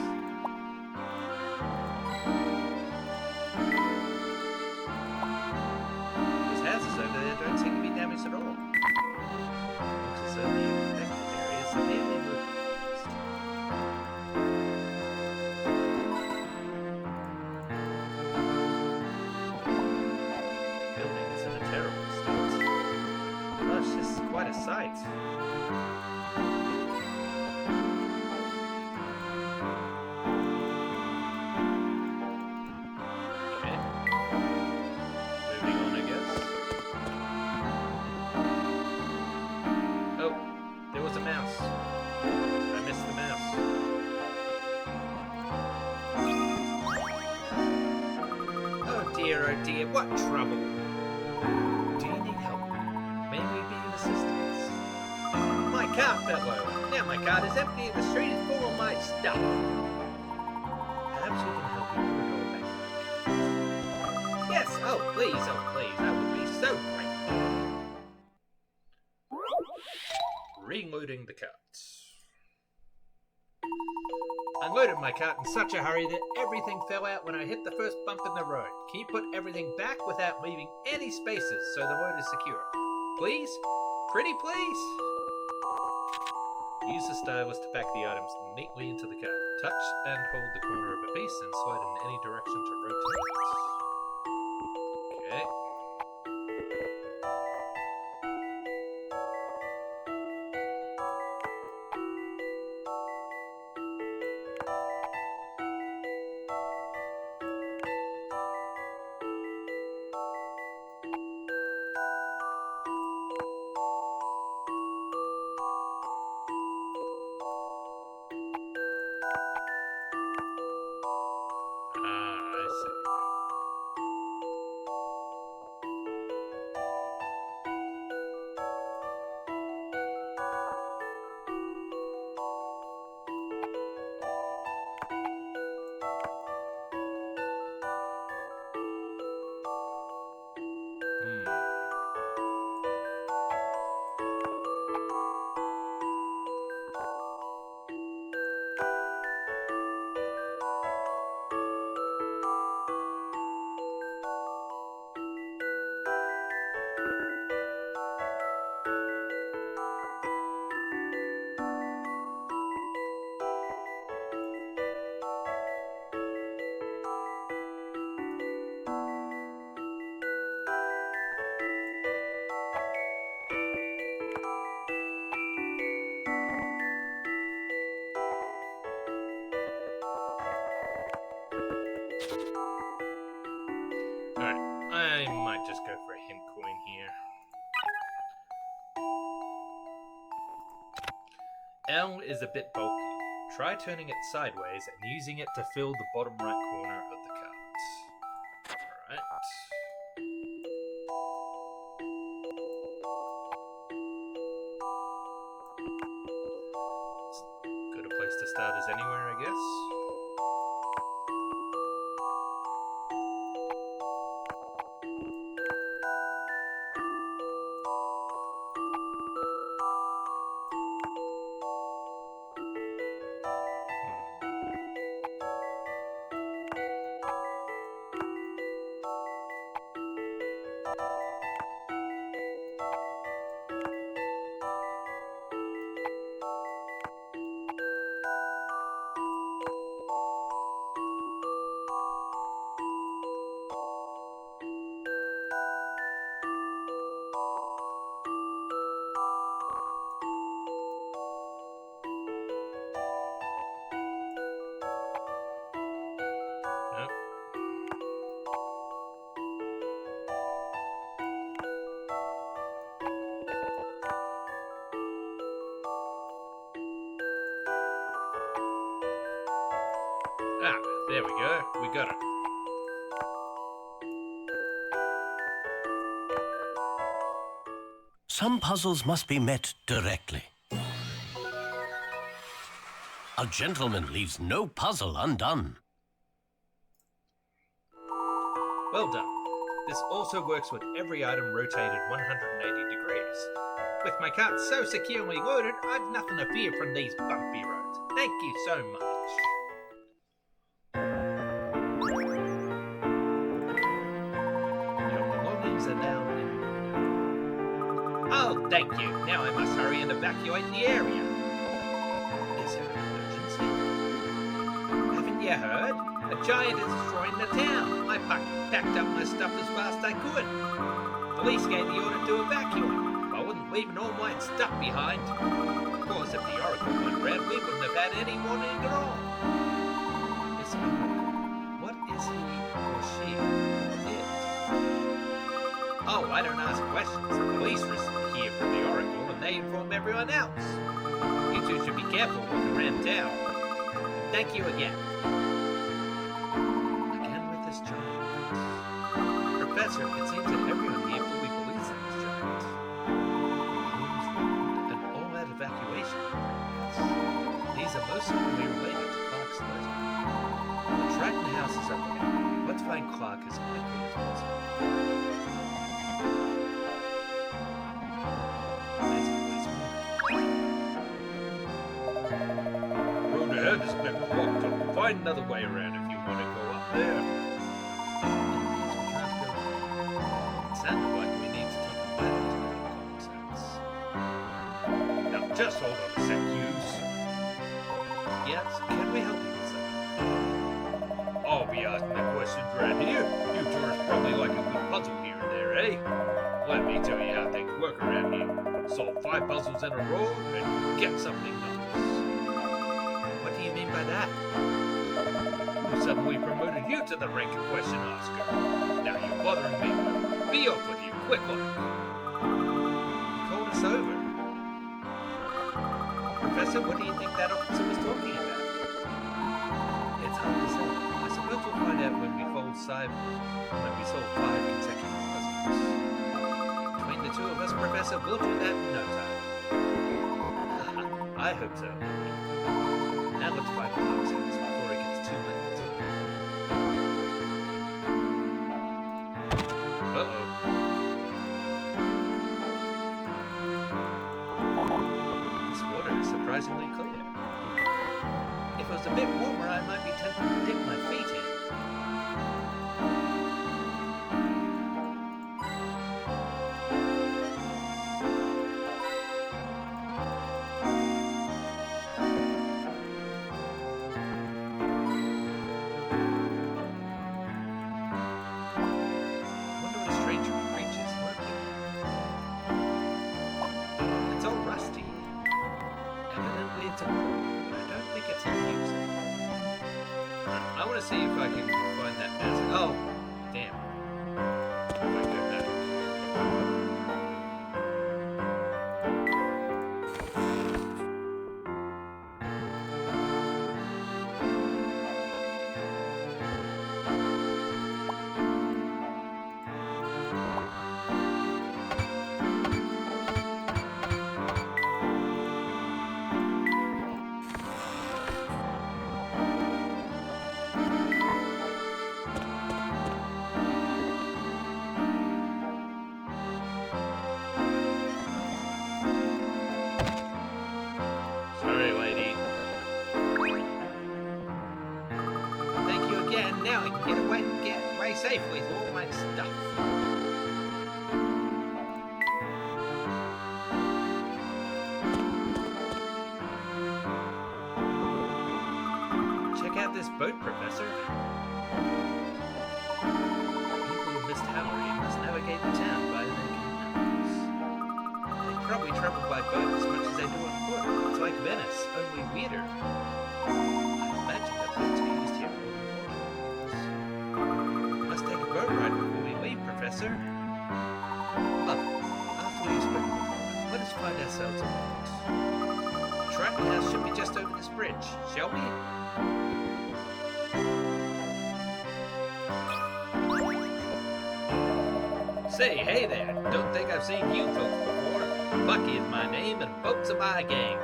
Those houses over there don't seem to be damaged at all. Looks as though the infected area is severely localized. Building is in a terrible state. Gosh, this is quite a sight. Okay. Moving on, I guess. Oh, there was a mouse. I missed the mouse. Oh dear, what trouble? Do you need help? May we be of assistance? My cart fell over. Now my cart is empty and the street is full of my stuff. Perhaps we can help you put it all back. Yes, oh please, that would be so great. Reloading the carts. I loaded my cart in such a hurry that everything fell out when I hit the first bump in the road. Can you put everything back without leaving any spaces so the load is secure? Please? Pretty please? Use the stylus to pack the items neatly into the cart. Touch and hold the corner of a piece and slide in any direction to rotate it. Okay. I see. Alright, I might just go for a hint coin here. L is a bit bulky. Try turning it sideways and using it to fill the bottom right corner of the cart. Alright. others anywhere, I guess. Yep. Ah, there we go. We got it. Some puzzles must be met directly. A gentleman leaves no puzzle undone. Well done. This also works with every item rotated 180 degrees. With my cart so securely loaded, I've nothing to fear from these bumpy roads. Thank you so much. Your belongings are now in. Oh, thank you. Now I must hurry and evacuate the area. Is there an emergency? Haven't you heard? A giant is destroying the town. I packed up my stuff as fast as I could. Police gave the order to evacuate. I wasn't leaving all my stuff behind. Of course, if the Oracle went red, we wouldn't have had any warning at all. This Oracle, what is he or she? It? Oh, I don't ask questions. The police hear from the Oracle and they inform everyone else. You two should be careful walking around town. Thank you again. Again with this giant. Professor, it seems that everyone here fully believes in this giant. Rooms ruined and all-out evacuation. Yes. These are most certainly related to Clark's letter. The Triton house is up there. Let's find Clark as quickly as possible. There's a policeman. Road ahead has been blocked up. Find another way around if you want to go up there. It sounded like we need to take a ladder to make common sense. Now just hold on a sec, Hughes. Yes, can we help you with something? I'll be asking the questions around here. You tourists probably like a good puzzle here and there, eh? Let me tell you how things work around here. Solve 5 puzzles in a row and get something nice. What do you mean by that? We suddenly promoted you to the rank of question asker. Now you're bothering me. Be off with you, quick one. You called us over. Professor, what do you think that officer was talking about? It's hard to say. I suppose we'll find out when we solve 5 consecutive puzzles. Between the two of us, Professor, we'll do that in no time. I hope so. Now let's find Clark's house before it gets too late. Uh-oh. This water is surprisingly clear. If it was a bit warmer, I might be tempted to dip my feet in. I want to see if I can find that mask. Oh, damn. If I go back. darling, get away safe with all my stuff. Check out this boat, Professor. People who missed Hallory must navigate the town by their canals. They probably travel by boat as much as they do on foot. It's like Venice, only weirder. I imagine that boats are used here for water. We must take a boat ride before we leave, Professor. Look, after we've spoken with her, let us find ourselves a boat. The Triton House should be just over this bridge, shall we? Say, hey there, don't think I've seen you folks before. Bucky is my name and boats are my game.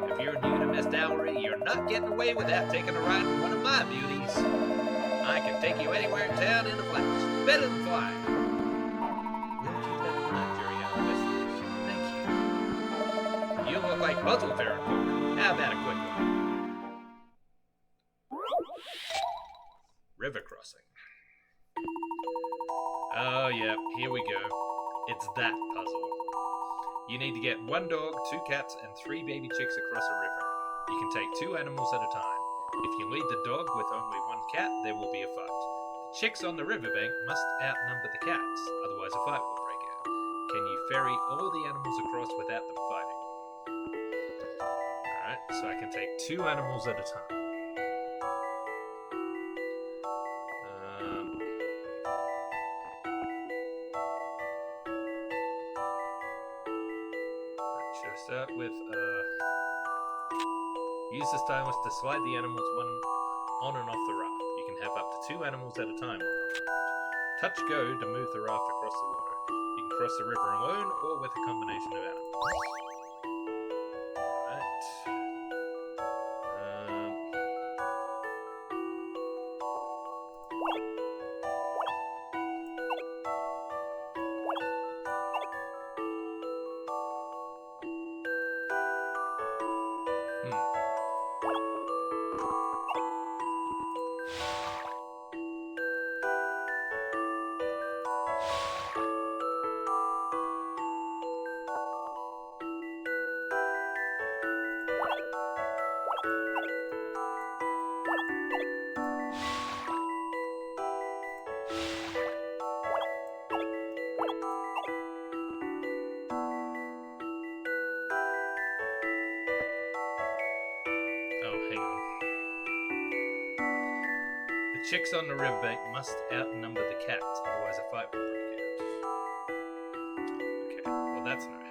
If you're new to Miss Dowry, you're not getting away without taking a ride in one of my beauties. I can take you anywhere in town in a flash, better than flying. We'll keep that in mind during our investigation. Thank you. You look like puzzle territory. How about a quick one? River crossing. Oh, yeah, here we go. It's that puzzle. You need to get 1 dog, 2 cats, and 3 baby chicks across a river. You can take 2 animals at a time. If you lead the dog with only 1 cat, there will be a fight. The chicks on the riverbank must outnumber the cats, otherwise a fight will break out. Can you ferry all the animals across without them fighting? Alright, so I can take 2 animals at a time. Should I start with, use the stylus to slide the animals one on and off the raft. You can have up to 2 animals at a time on the raft. Touch go to move the raft across the water. You can cross the river alone or with a combination of animals. Alright. The chicks on the riverbank must outnumber the cats, otherwise a fight will break out. Okay, well that's not happening.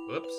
Whoops.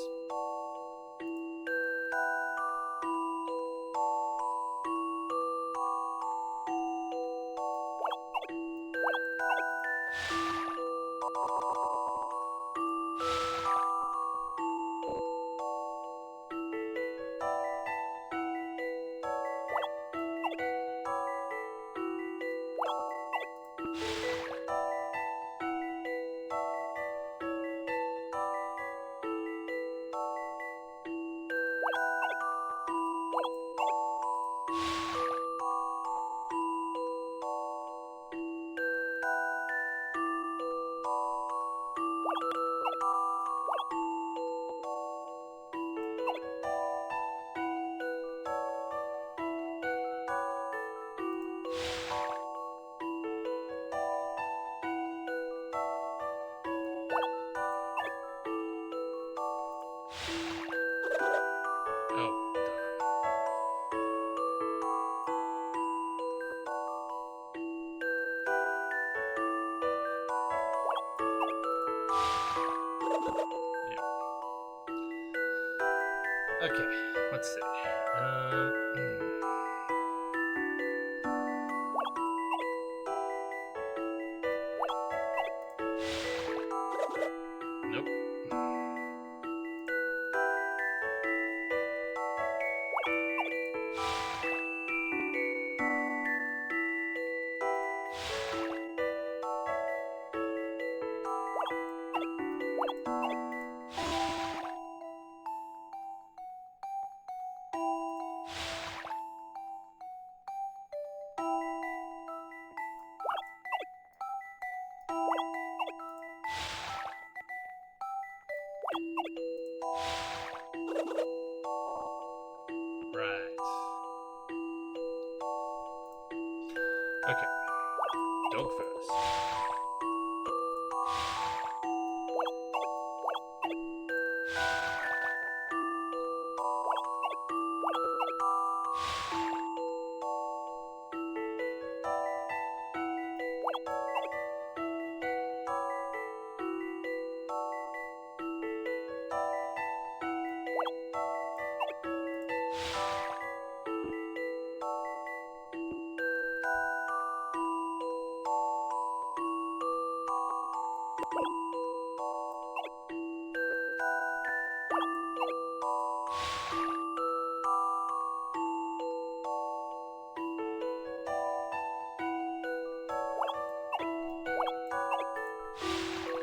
Okay, let's see. Nope. Right. Okay. Dog first.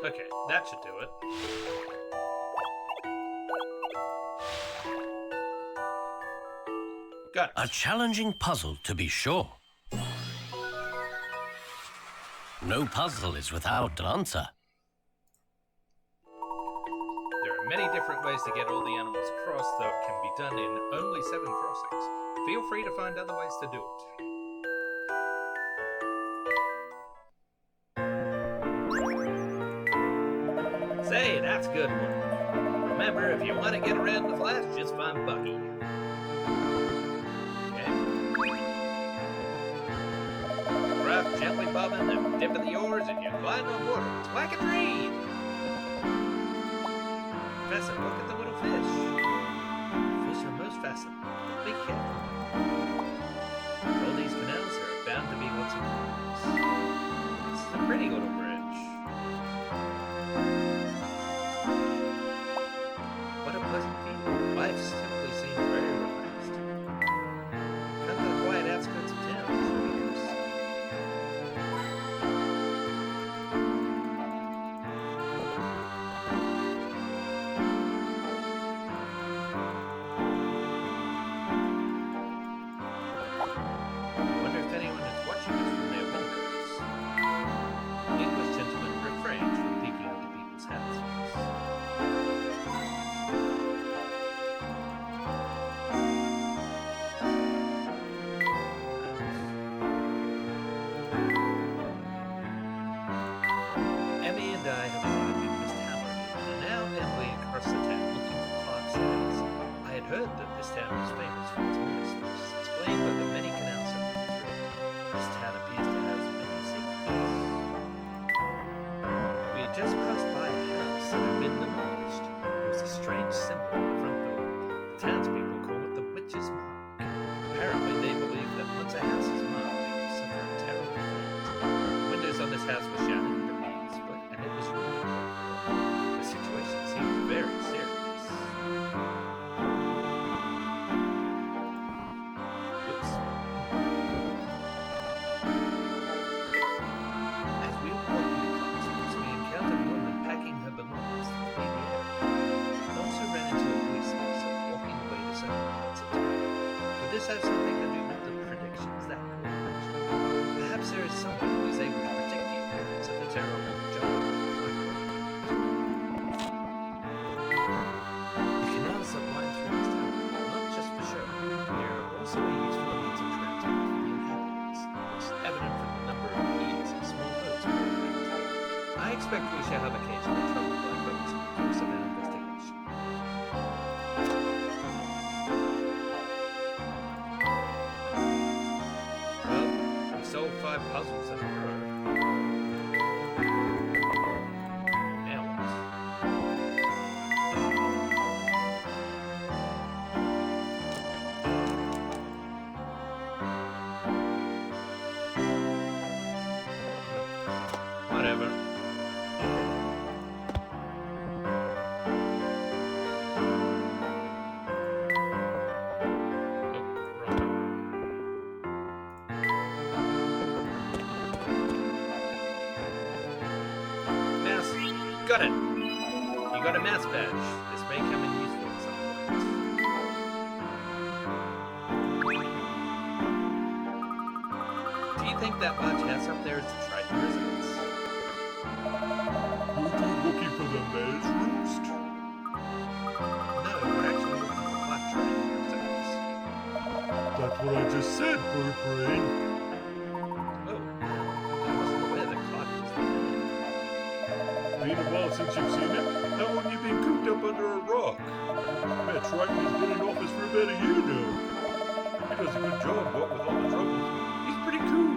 Okay, that should do it. Got A it. challenging puzzle, to be sure. No puzzle is without an answer. There are many different ways to get all the animals across, though it can be done in only 7 crossings. Feel free to find other ways to do it. Say, that's a good one. Remember, if you want to get around the flash, just find Bucky. Okay. Craft gently bobbing and dipping the oars and you glide on water. It's like a dream. Professor, look at the little fish. Fish are most fascinating. Be careful. All these canals are bound to be lots of rooms. This is a pretty little bridge. What a pleasant feeling. Life simply seems very relaxed. Come to the quiet outskirts of town for 3 years. I wonder if anyone is watching us from their windows. English gentlemen refrain from peeking into people's houses. Emmy and I have arrived in Miss Tower and are now ambling across the town looking for Clark's house. I had heard that this town was famous for its monsters, explained by the many canals that run through it. This town appears to have many secrets. We had just passed by a house that had been demolished. There was a strange symbol on the front door. The townspeople call it the Witch's Mark. Apparently they believe that once a house is marked, it will suffer a terrible fate. The windows on this house were shattered. And it was ruined. The situation seemed very serious. Oops. As we were walking to Clarkson's, we encountered a woman packing her belongings to the baby area. We also ran into a police officer walking away to certain parts of town. Could this have something to do with the predictions that were made? Perhaps there is someone who is able to predict the appearance of the terrible giant. The canals that wind through this town are not just for show. They are also a useful means of transport for the inhabitants, which is evident from the number of piers and small boats moored around. I expect we shall have occasional trouble by boats in the course of our investigation. Well, we solved 5 puzzles in a row. Now what? Whatever. Oh, wrong. Mouse. Got it. You got a mouse badge. This may come in useful at some point. Do you think that large house up there is the Triton residence? You'll be looking for the mayor's roost? what I just said, bird brain. Oh, I wasn't aware the clock was there. Been a while since you've seen him. How long you been cooped up under a rock? Man, Triton's been in office for about a year now. He does a good job, what with all the troubles. He's pretty cool.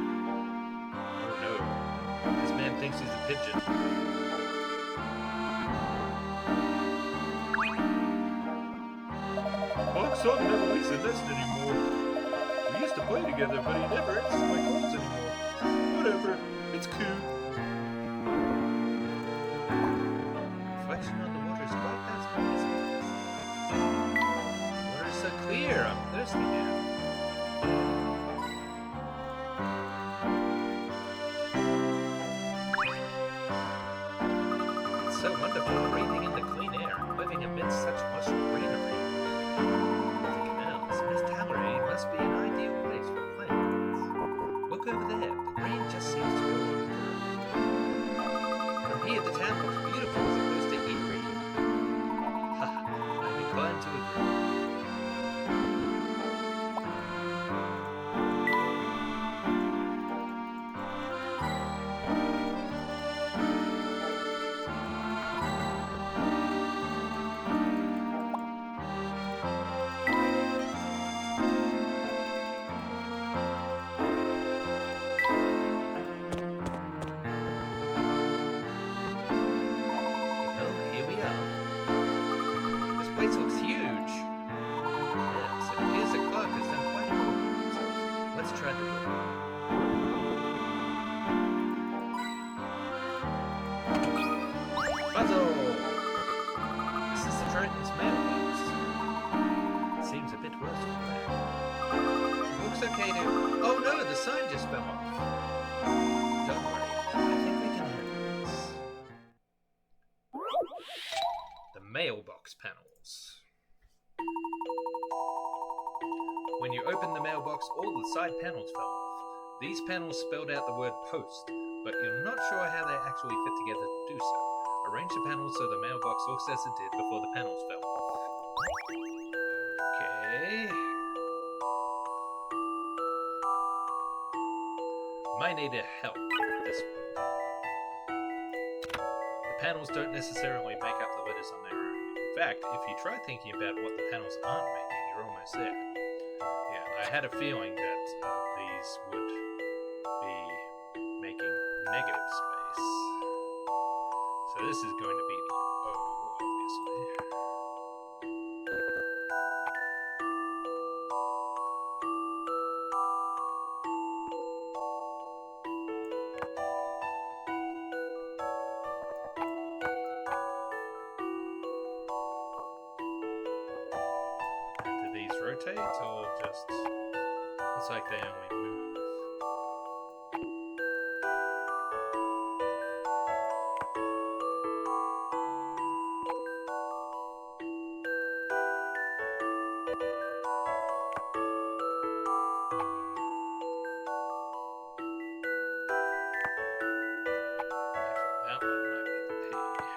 Oh no, this man thinks he's a pigeon. Mark's son never leaves the nest anymore. We used to play together, but he never answers my calls anymore. Whatever, it's cool. Reflection on the water is quite fascinating, isn't it? The water is so clear, I'm thirsty now. It's so wonderful breathing in the clean air and living amidst such lush greenery. The canals, Miss Tallery must be an ideal place for plants. Look over there, the green just seems to go on forever. From here, the town looks beautiful as opposed to eerie. Ha, I'm inclined to agree. Well, here we are. This place looks huge. Yes, it appears the clock has done quite a bit. Let's try the door. Puzzle! This is the Triton's mailbox. It seems a bit worse than that. It looks okay to... Oh no, the sign just fell off. Don't worry, I think we can handle this. The mailbox panels. When you open the mailbox, all the side panels fell off. These panels spelled out the word post, but you're not sure how they actually fit together to do so. Arrange the panels so the mailbox looks as it did before the panels fell off. Okay. Might need a help with this one. The panels don't necessarily make up the letters on their own. In fact, if you try thinking about what the panels aren't making, you're almost there. Yeah, I had a feeling that these would be making negative space. So this is going to be the O, obviously. Do these rotate or just... Looks like they only move. That one might be the P.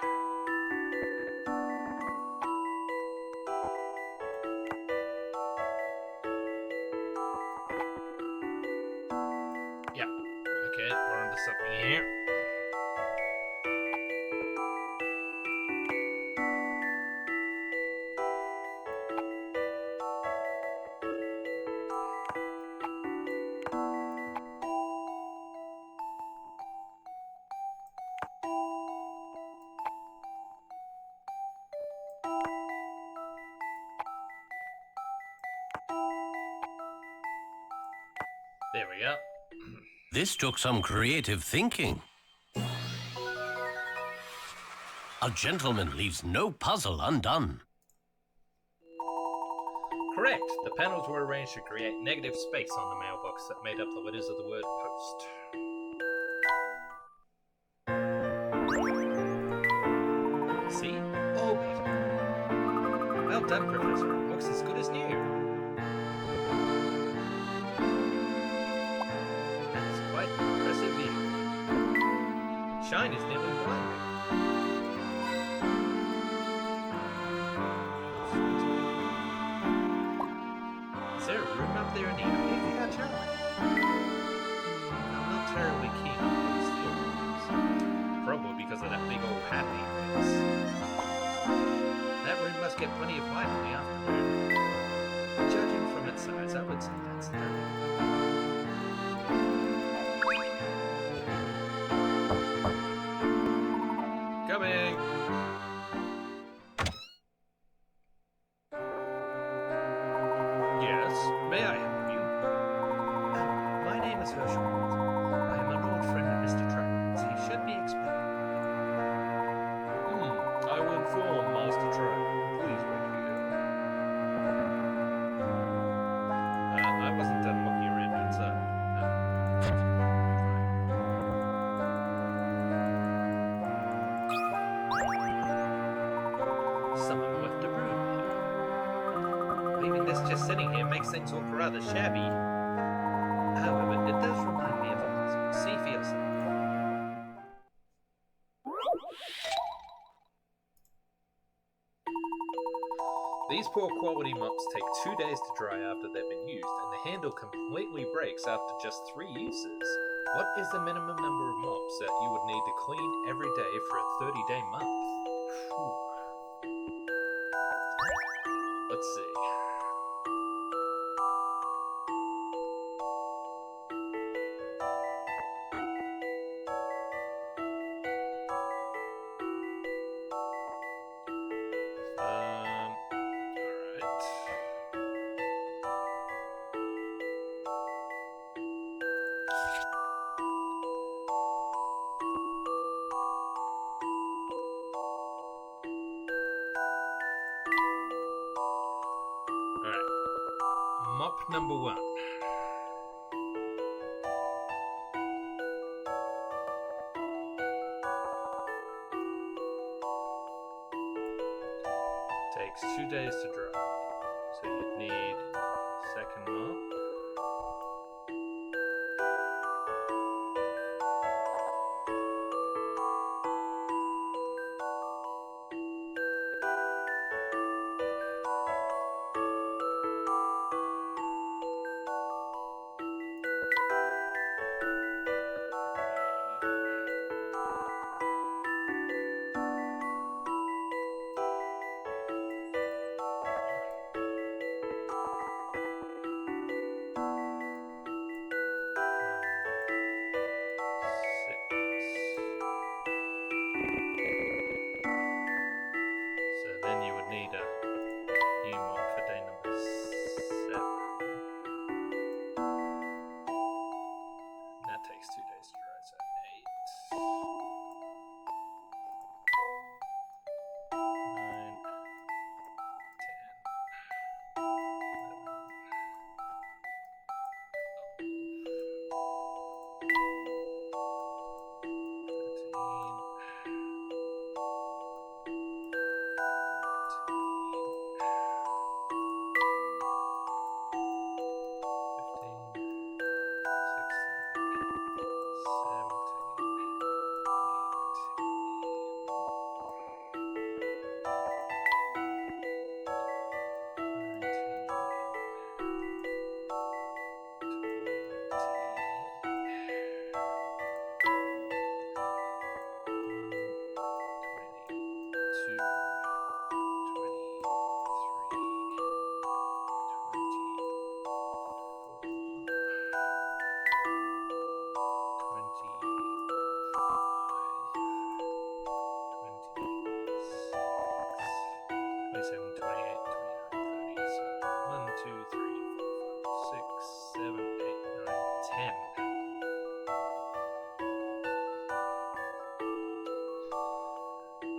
Yeah. Okay, we're onto something here. There we go. This took some creative thinking. A gentleman leaves no puzzle undone. Correct. The panels were arranged to create negative space on the mailbox that made up the letters of the word post. See? All better. Well done, Professor. It looks as good as new. That's quite an impressive view. Shine is nearly blind me. Is there a room up there in the attic? mops get plenty of light in the afternoon. Judging from its size, I would say that's the coming! Yes, may I help you? My name is Herschel. I am an old friend of Mr. Travis. He should be expecting. I will inform Master Travis. Please wait here. I wasn't done looking around outside. Someone left a room here. Leaving this just sitting here makes things look rather shabby. However, it does remind me of a husband. See for yourself. These poor quality mops take 2 days to dry after they've been used, and the handle completely breaks after just 3 uses. What is the minimum number of mops that you would need to clean every day for a 30-day month? Whew. Let's see. Alright. Mop number 1. Takes 2 days to dry. So you'd need second mop. So then you would need a new mop for day number 7. And that takes 2 days to dry, so 8. 9, 10, 27, 28, 29, 30. So 1, 2, 3, 4, 5, 6, 7, 8, 9, 10.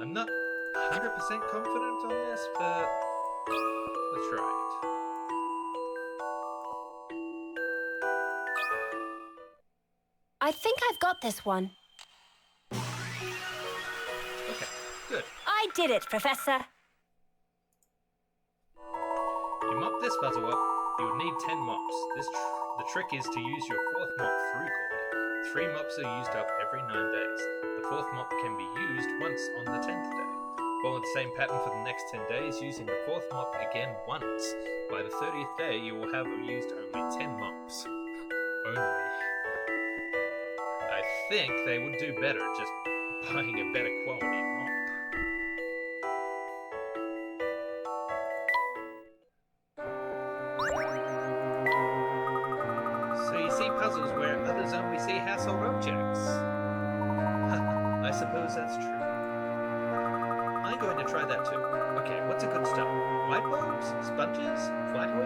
I'm not 100% confident on this, but let's try it. I think I've got this one. Okay, good. I did it, Professor. You mop this puzzle up, you would need 10 mops. The trick is to use your 4th mop frugally. 3 mops are used up every 9 days. The 4th mop can be used once on the 10th day. Follow the same pattern for the next 10 days, using the 4th mop again once. By the 30th day, you will have used only 10 mops. Only. I think they would do better just buying a better quality mop. Amazon, we see household objects. I suppose that's true. I'm going to try that too. Okay, what's a good start? Light bulbs? Sponges? Flatware?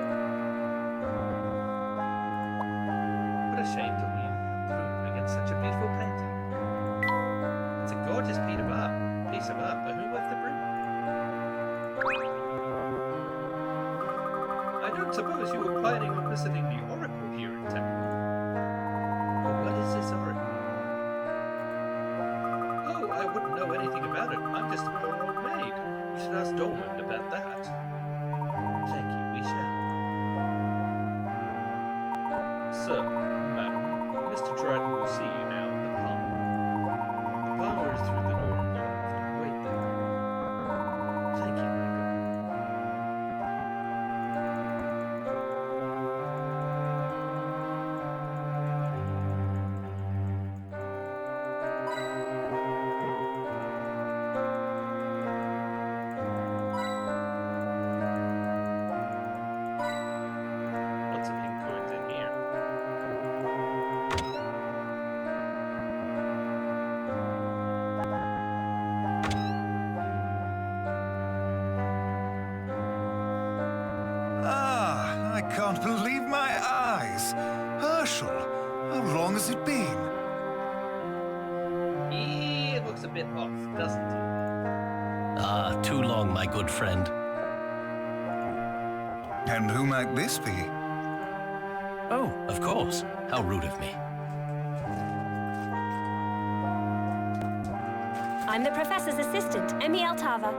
What a shame to leave room against such a beautiful painting. It's a gorgeous piece of art, but who left the broom? I don't suppose you were planning on visiting the Oracle here in town. But what is this Oracle? Oh, I wouldn't know anything about it. I'm just a poor old maid. You should ask Dolman about that. Thank you, we shall. Sir, madam, Mr. Triton will see you now in the parlor. The parlor is through the door. Wait there. Thank you, my girl. Lots of pink coins in here. Ah, I can't believe my eyes. Herschel, how long has it been? It looks a bit off, doesn't it? Ah, too long, my good friend. And who might this be? Oh, of course. How rude of me. I'm the professor's assistant, Emmy Altava.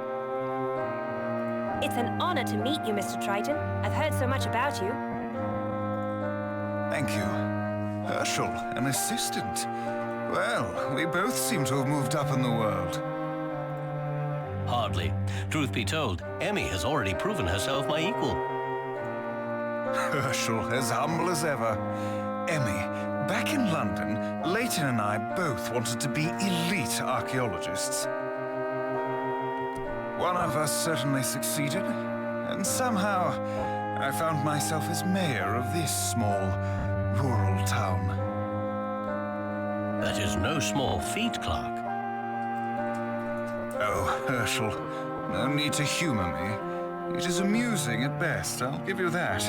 It's an honor to meet you, Mr. Triton. I've heard so much about you. Thank you. Herschel, an assistant. Well, we both seem to have moved up in the world. Hardly. Truth be told, Emmy has already proven herself my equal. Herschel, as humble as ever. Emmy, back in London, Layton and I both wanted to be elite archaeologists. One of us certainly succeeded, and somehow I found myself as mayor of this small, rural town. That is no small feat, Clark. Oh, Herschel, no need to humor me. It is amusing at best, I'll give you that.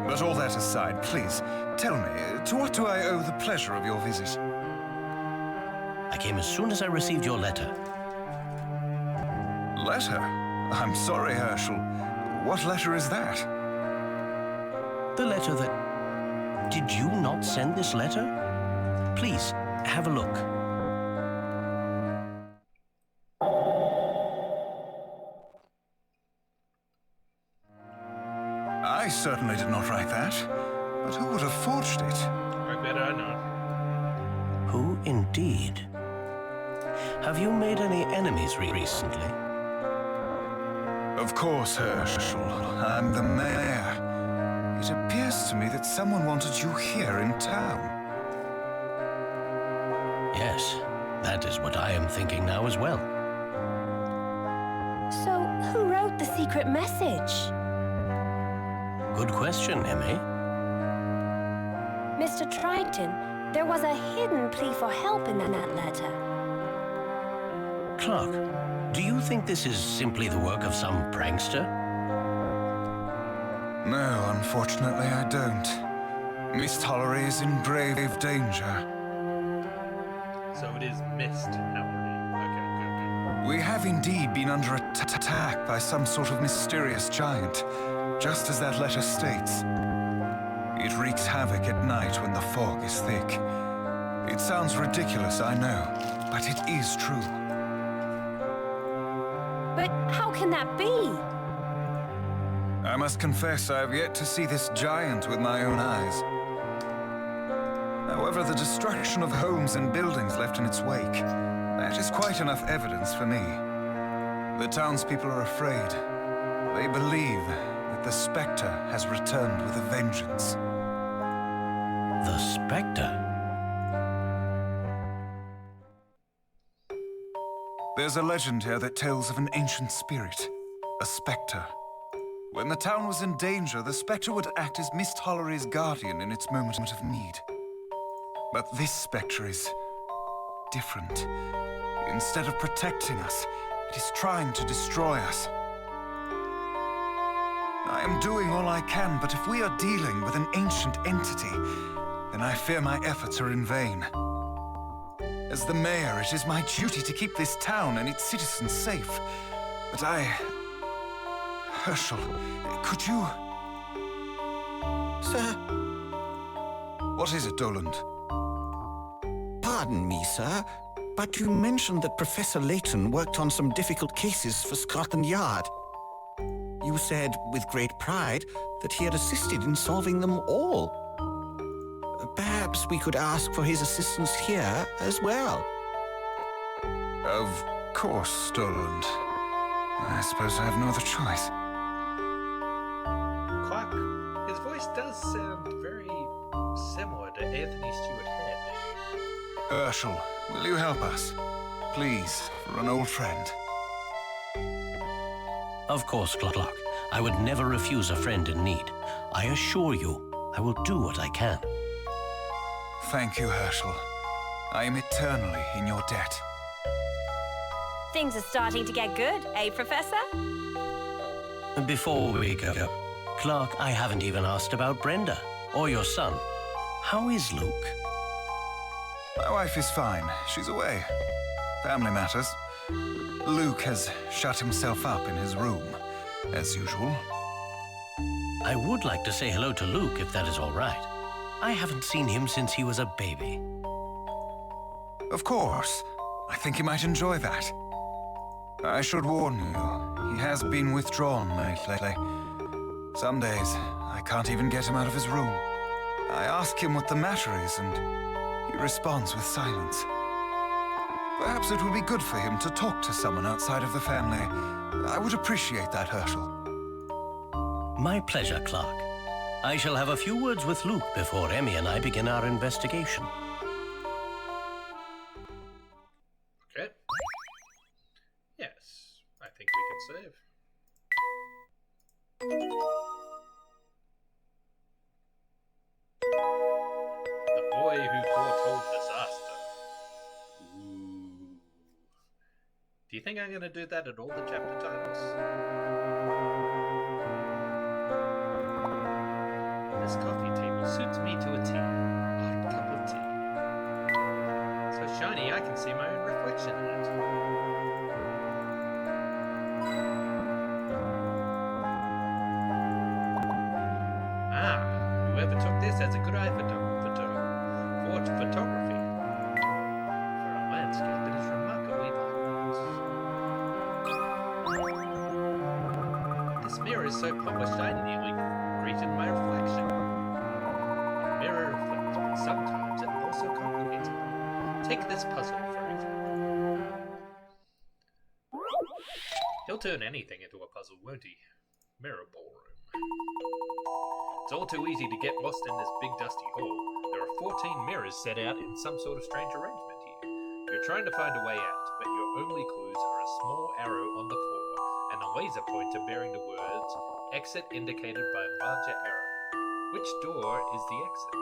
But all that aside, please, tell me, to what do I owe the pleasure of your visit? I came as soon as I received your letter. Letter? I'm sorry, Herschel. What letter is that? The letter that... Did you not send this letter? Please, have a look. I certainly did not write that. But who would have forged it? I bet I know. Who indeed? Have you made any enemies recently? Of course, Herschel. I'm the mayor. It appears to me that someone wanted you here in town. Yes, that is what I am thinking now as well. So, who wrote the secret message? Good question, Emmy. Mr. Triton, there was a hidden plea for help in that letter. Clark, do you think this is simply the work of some prankster? No, unfortunately I don't. Miss Tollery is in grave danger. So it is Mist Howlery. Okay. We have indeed been under attack by some sort of mysterious giant, just as that letter states. It wreaks havoc at night when the fog is thick. It sounds ridiculous, I know, but it is true. But how can that be? I must confess I have yet to see this giant with my own eyes. However, the destruction of homes and buildings left in its wake, that is quite enough evidence for me. The townspeople are afraid. They believe that the Spectre has returned with a vengeance. The Spectre? There's a legend here that tells of an ancient spirit, a Spectre. When the town was in danger, the Spectre would act as Miss Tollery's guardian in its moment of need. But this spectre is different. Instead of protecting us, it is trying to destroy us. I am doing all I can, but if we are dealing with an ancient entity, then I fear my efforts are in vain. As the mayor, it is my duty to keep this town and its citizens safe. But Herschel, could you... Sir, What is it, Doland? pardon me, sir, but you mentioned that Professor Layton worked on some difficult cases for Scotland Yard. You said, with great pride, that he had assisted in solving them all. Perhaps we could ask for his assistance here as well. Of course, Doland. I suppose I have no other choice. Clark, his voice does sound very similar to Anthony Stewart Head. Herschel, will you help us? Please, for an old friend. Of course, Clark. I would never refuse a friend in need. I assure you, I will do what I can. Thank you, Herschel. I am eternally in your debt. Things are starting to get good, eh, Professor? Before we go, Clark, I haven't even asked about Brenda or your son. How is Luke? My wife is fine. She's away. Family matters. Luke has shut himself up in his room, as usual. I would like to say hello to Luke, if that is all right. I haven't seen him since he was a baby. Of course. I think you might enjoy that. I should warn you, he has been withdrawn lately. Some days, I can't even get him out of his room. I ask him what the matter is, and he responds with silence. Perhaps it would be good for him to talk to someone outside of the family. I would appreciate that, Herschel. My pleasure, Clark. I shall have a few words with Luke before Emmy and I begin our investigation. Okay. Yes, I think we can save. The boy who foretold disaster. Ooh. Do you think I'm going to do that at all the chapter titles? This coffee table suits me to a T. Hot cup of tea. So shiny I can see my own reflection in it. Ah, whoever took this has a good eye for photography. For a landscape, it is remarkably vibrant. This mirror is so polished I nearly greeted my reflection. A mirror reflects, but sometimes it also complicates it. Take this puzzle, for example. He'll turn anything into a puzzle, won't he? Mirror ballroom. It's all too easy to get lost in this big dusty hall. There are 14 mirrors set out in some sort of strange arrangement here. You're trying to find a way out, but your only clues are a small arrow on the floor and a laser pointer bearing the words exit indicated by a larger arrow. Which door is the exit?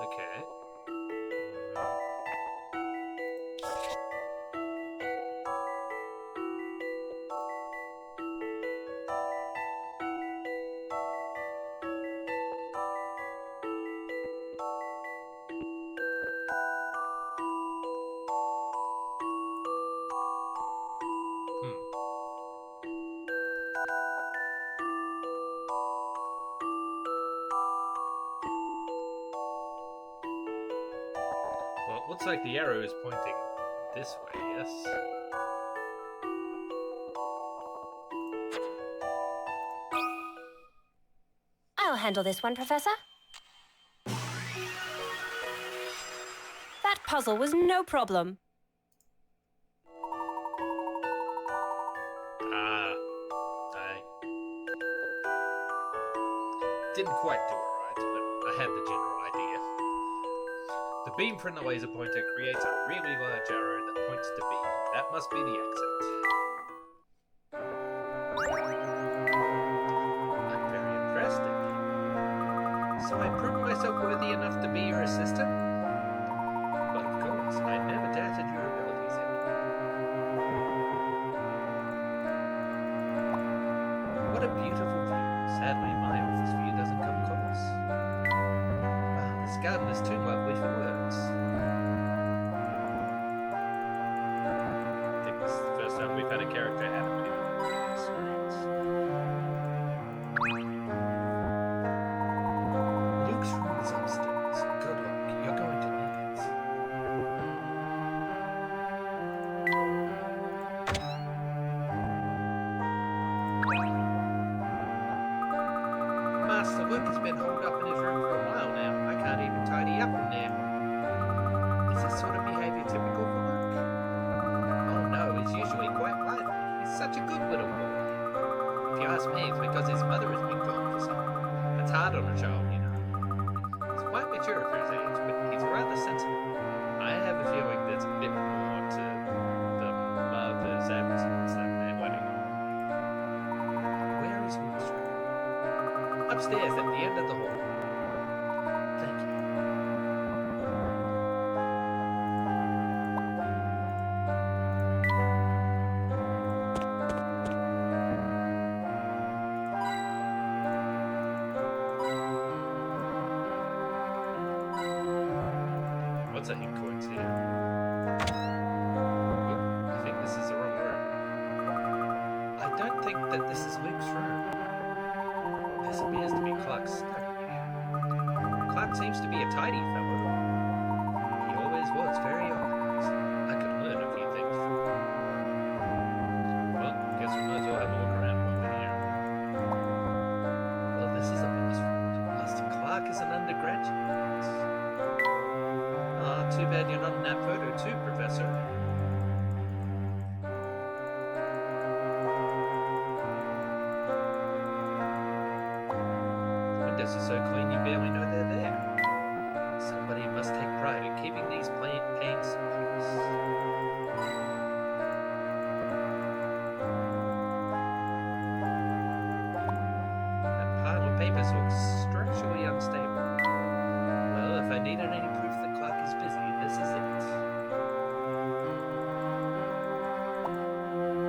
Okay. Well, it looks like the arrow is pointing this way, yes? I'll handle this one, Professor. That puzzle was no problem. I didn't quite do it right, but I had the general idea. The beam from the laser pointer creates a really large arrow that points to B. That must be the exit. I'm very impressed. So I proved myself worthy enough to be your assistant? But of course, I never doubted your abilities, Emmy. What a beautiful view. Sadly, my office view doesn't come close. Wow, this garden is too lovely for words. I think this is the first time we've had a character animated on screens. Luke's room is upstairs. Good luck. You're going to need it. Master Luke has been holed up in his room for a while now. I can't even tidy up in there. Is this sort of behavior typical for Luke? Oh no, he's usually quite lively. He's such a good little boy. If you ask me, it's because his mother has been gone for some. It's hard on a child, you know. He's quite mature for his age, but he's rather sensitive. I have a feeling there's a bit more to the mother's absence than their wedding. Where is Luke's room? Upstairs at the end of the hall. Thank you. What's that incoins here? Oh, I think this is the wrong room. I don't think that this is Luke's room. This appears to be Clark's study. Clark seems to be a tidy fellow. He always was very organized. I could learn a few things from him. Well, guess we might as well have a look around while we're here. Well, this is a boss front. Master Clark is an undergraduate. Too bad you're not in that photo too, Professor. The windows are so clean you barely know they're there. Somebody must take pride in keeping these panes spotless. That pile of papers looks structurally unstable. Well, if I needed any proof that Clark is busy, this is it.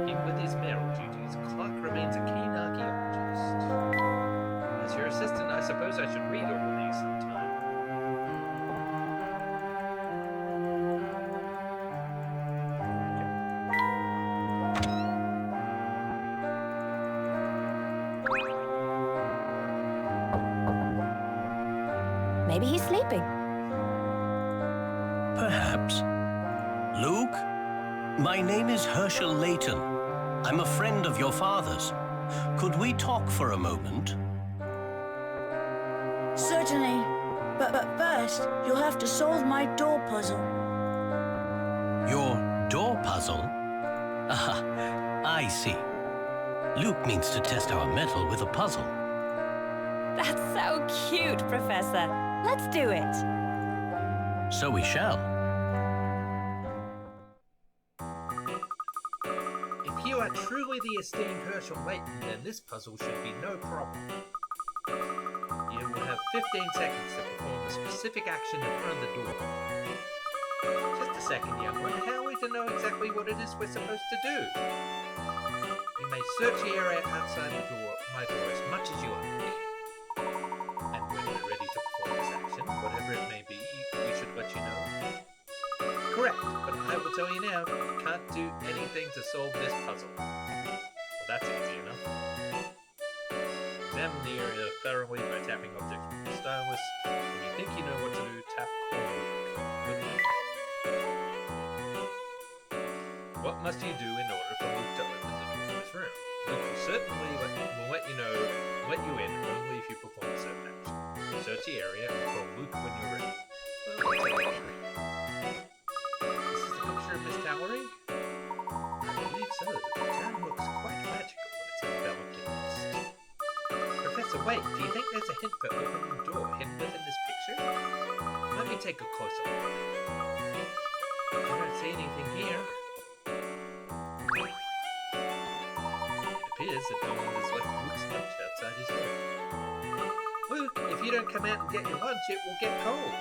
Even with his mayoral duties, Clark remains a keen archaeologist. As your assistant, I suppose I should read all of these sometime. Maybe he's sleeping. Perhaps. Luke, my name is Professor Layton. I'm a friend of your father's. Could we talk for a moment? Certainly. But first, you'll have to solve my door puzzle. Your door puzzle? Ah, I see. Luke means to test our mettle with a puzzle. That's so cute, Professor. Let's do it. So we shall. If you are truly the esteemed Herschel Layton, then this puzzle should be no problem. You will have 15 seconds to perform a specific action in front of the door. Just a second, young one. How are we to know exactly what it is we're supposed to do? You may search the area outside my door as much as you like. And when you're ready to perform this action, whatever it may be, we should let you know. Correct, but I will tell you now, you can't do anything to solve this puzzle. Well, that's easy enough. Examine the area thoroughly by tapping objects with the stylus. When you think you know what to do, tap or look. Good luck. What must you do in order for Luke to open the door to his room? Luke will certainly will let you in only if you perform a certain action. Search the area and call Luke when you're ready. Well, this is the picture of Miss Towery? I believe so. The town looks quite magical when it's enveloped in mist. Professor, wait, do you think there's a hint for opening the door hidden within this picture? Let me take a closer look. I don't see anything here. It appears that no one has left Luke's lunch outside his door. Luke, if you don't come out and get your lunch, it will get cold.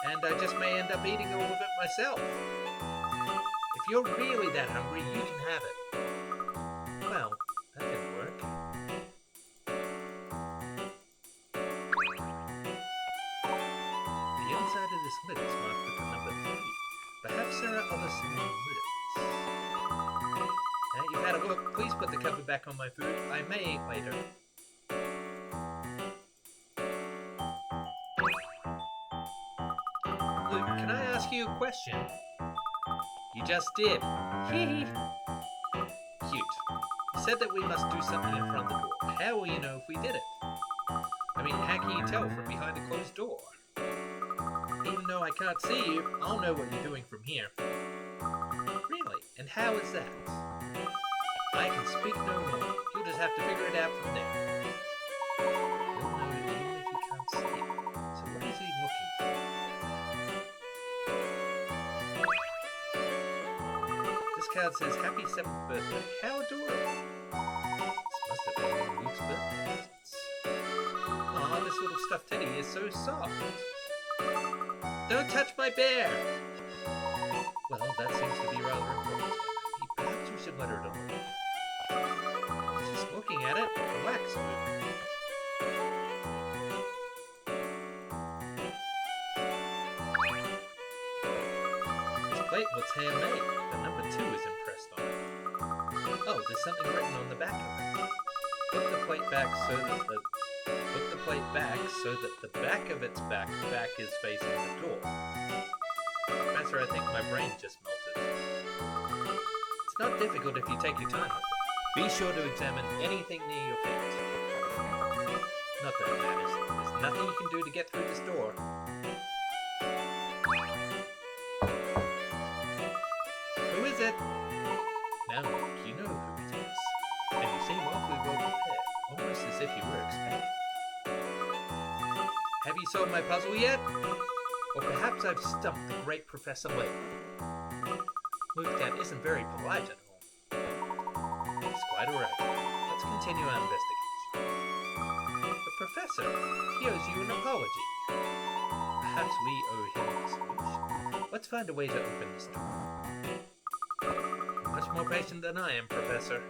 And I just may end up eating all of it myself. If you're really that hungry, you can have it. Well, that didn't work. The inside of this lid is marked with the number 3. Perhaps there are other similar lids. Now you've had a look. Please put the cover back on my food. I may eat later. Luke, can I ask you a question? You just did. Hee. Cute. You said that we must do something in front of the door. How will you know if we did it? I mean, how can you tell from behind a closed door? Even though I can't see you, I'll know what you're doing from here. Really? And how is that? I can speak no more. You'll just have to figure it out from there. You'll know it even if you can't see it. So what is he looking for? This card says, Happy 7th birthday. How adorable. This must have been one of Luke's birthday presents. Aw, this little stuffed teddy is so soft. Don't touch my bear! Well, that seems to be rather important. Perhaps we should let her alone. Just looking at it, relax, Luke. This plate looks handmade. The number 2 is impressed on it. Oh, there's something written on the back of it. Put the plate back so that the back of its back is facing the door. Professor, I think my brain just melted. It's not difficult if you take your time with it. Be sure to examine anything near your feet. Not that it matters. There's nothing you can do to get through this door. Who is it? Now, look, you know who it is. And you seem awfully well prepared, almost as if you were expecting. Have you solved my puzzle yet? Or perhaps I've stumped the great Professor Layton. Luke, that isn't very polite at all. It's quite alright. Let's continue our investigation. The Professor, he owes you an apology. Perhaps we owe him a solution. Let's find a way to open this door. Much more patient than I am, Professor.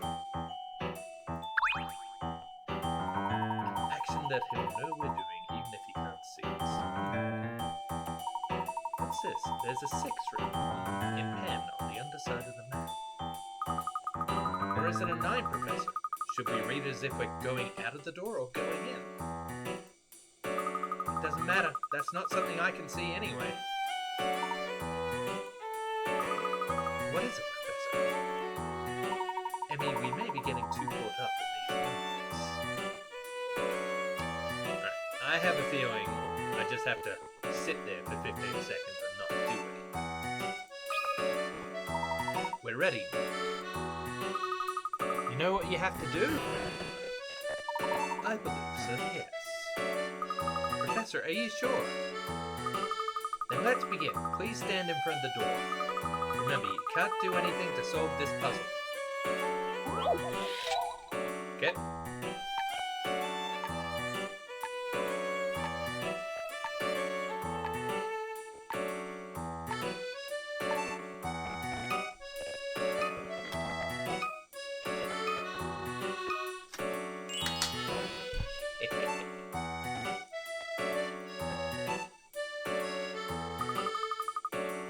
Action that he'll know we're doing even if he can't see us. What's this? There's a 6 written in pen on the underside of the map. Or is it a 9, Professor? Should we read it as if we're going out of the door or going in? It doesn't matter. That's not something I can see anyway. What is it, Professor? I mean, we may be getting too caught up in these numbers. Right. I have a feeling I just have to sit there for 15 seconds and not do anything. We're ready. You know what you have to do? I believe so, yes. Professor, are you sure? Then let's begin. Please stand in front of the door. Remember, you can't do anything to solve this puzzle. Okay.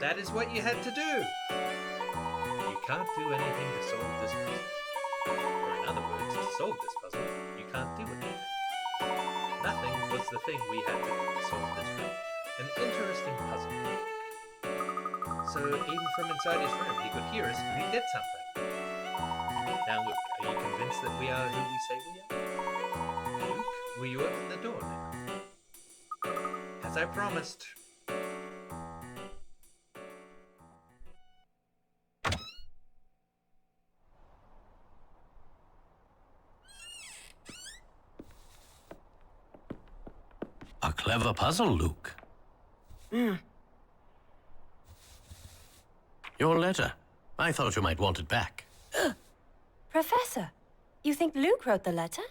That is what you had to do. You can't do anything to solve this puzzle. Or in other words, to solve this puzzle, you can't do anything. Nothing was the thing we had to do to solve this room. An interesting puzzle. So even from inside his room, he could hear us and he did something. Now look, are you convinced that we are who we say we are? Luke, will you open the door now? As I promised. A clever puzzle, Luke. Your letter. I thought you might want it back. Professor, you think Luke wrote the letter?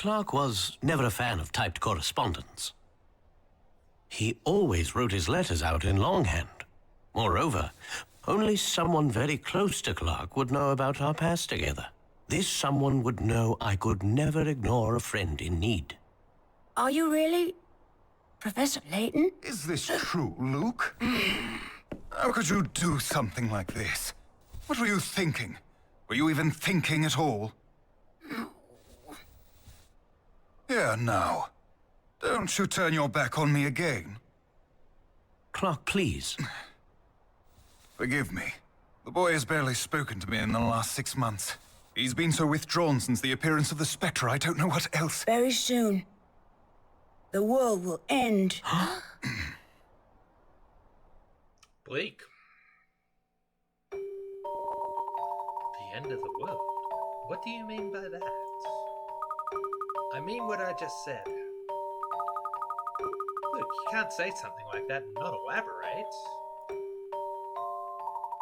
Clark was never a fan of typed correspondence. He always wrote his letters out in longhand. Moreover, only someone very close to Clark would know about our past together. This someone would know I could never ignore a friend in need. Are you really Professor Layton? Is this true, Luke? How could you do something like this? What were you thinking? Were you even thinking at all? Here now. Don't you turn your back on me again. Clark, please. Forgive me. The boy has barely spoken to me in the last 6 months. He's been so withdrawn since the appearance of the Spectre, I don't know what else. Very soon, the world will end. Blake. The end of the world? What do you mean by that? I mean what I just said. Look, you can't say something like that and not elaborate.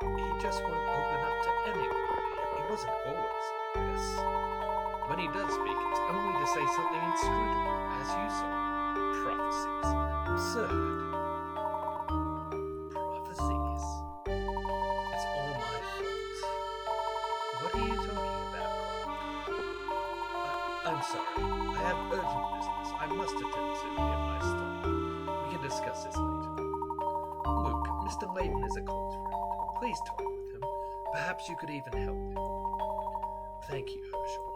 He just won't open up to anyone. He wasn't always like this. When he does speak, it's only to say something inscrutable, as you saw. Prophecies. Absurd. Prophecies. It's all my fault. What are you talking about, Clark? I'm sorry. I have urgent business. I must attend to in my study. We can discuss this later. Luke, Mr. Layton is a close friend. Please talk with him. Perhaps you could even help him. Thank you, Herschel.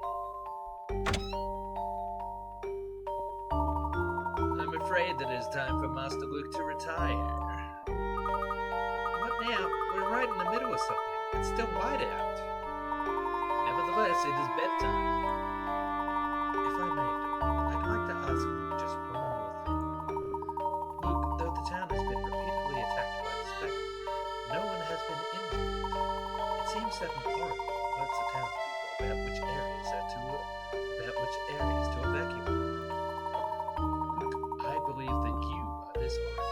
I'm afraid that it is time for Master Luke to retire. What now? We're right in the middle of something. It's still light out. Nevertheless, it is bedtime. If I may, I'd like to ask Luke just one more thing. Luke, though the town has been repeatedly attacked by the Spectre, no one has been injured. It seems that an oracle alerts the townspeople about which areas to evacuate. Luke, I believe that you are this oracle.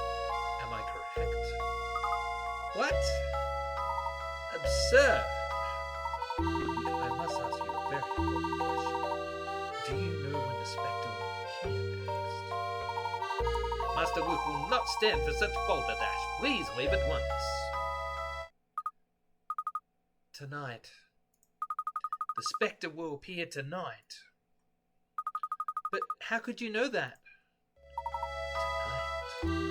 Am I correct? What? Absurd! Luke, I must ask you a very important question. Do you know when the Spectre will appear next? Master Luke will not stand for such balderdash. Please leave at once. Tonight. The Spectre will appear tonight. But how could you know that? Tonight.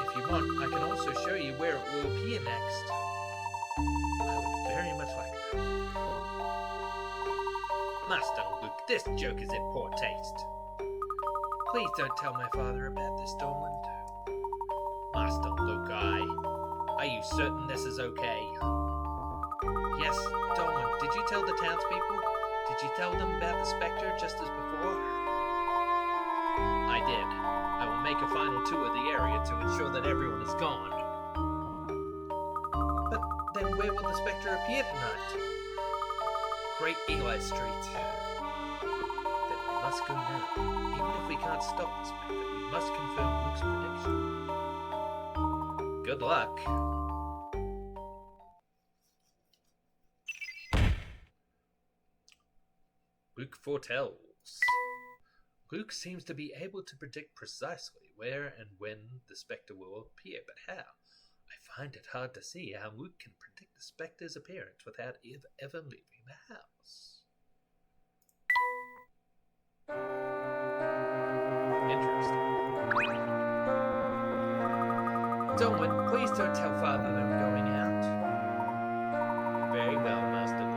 If you want, I can also show you where it will appear next. I would very much like that. Master Luke, this joke is in poor taste. Please don't tell my father about this, Dorland. Master Luke, are you certain this is okay? Yes, Dorland, did you tell the townspeople? Did you tell them about the Spectre just as before? I did. I will make a final tour of the area to ensure that everyone is gone. But then where will the Spectre appear tonight? Great Eli Street. Then we must go now. Even if we can't stop the Spectre, we must confirm Luke's prediction. Good luck. Luke foretells. Luke seems to be able to predict precisely where and when the Spectre will appear, but how? I find it hard to see how Luke can predict the Spectre's appearance without ever leaving the house. Interesting. Dolman, please don't tell Father that I'm going out. Very well, Master Luke.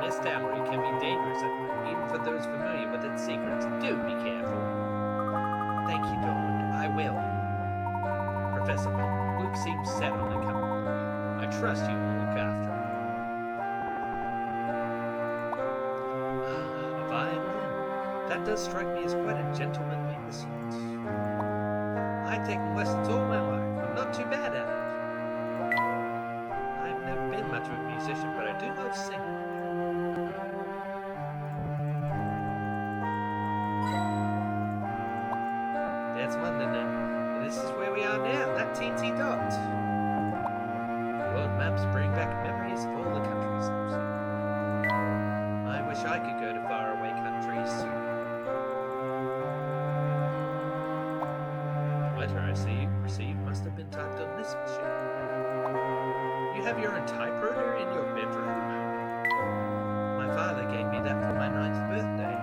Miss Amory can be dangerous at night, even for those familiar with its secrets. Do be careful. Thank you, Dolman. I will. Professor Layton, Luke seems set on accompanying you. I trust you will look after him. A violin. That does strike me as quite a gentlemanly instrument. I've taken lessons all my life. I'm not too bad at it. I've never been much of a musician, but I do love singing. That's London now. This is where we are now, that teensy dot. World maps bring back memories of all the countries I've seen. I wish I could go to faraway countries. have your own typewriter in your bedroom? My father gave me that for my 9th birthday.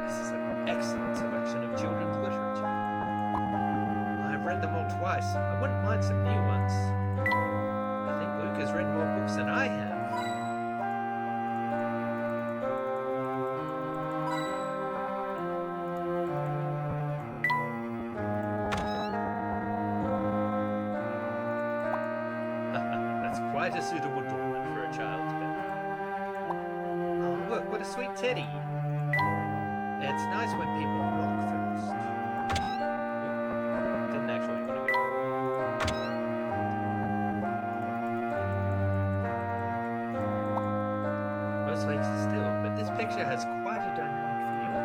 This is an excellent selection of children's literature. I've read them all twice. I wouldn't mind some new ones. I think Luke has read more books than I have. That's quite a suitable doormat for a child's bedroom. Oh, look, what a sweet teddy. It's nice when people knock first. Didn't actually want to go. Most lakes are still, but this picture has quite a dynamic feel.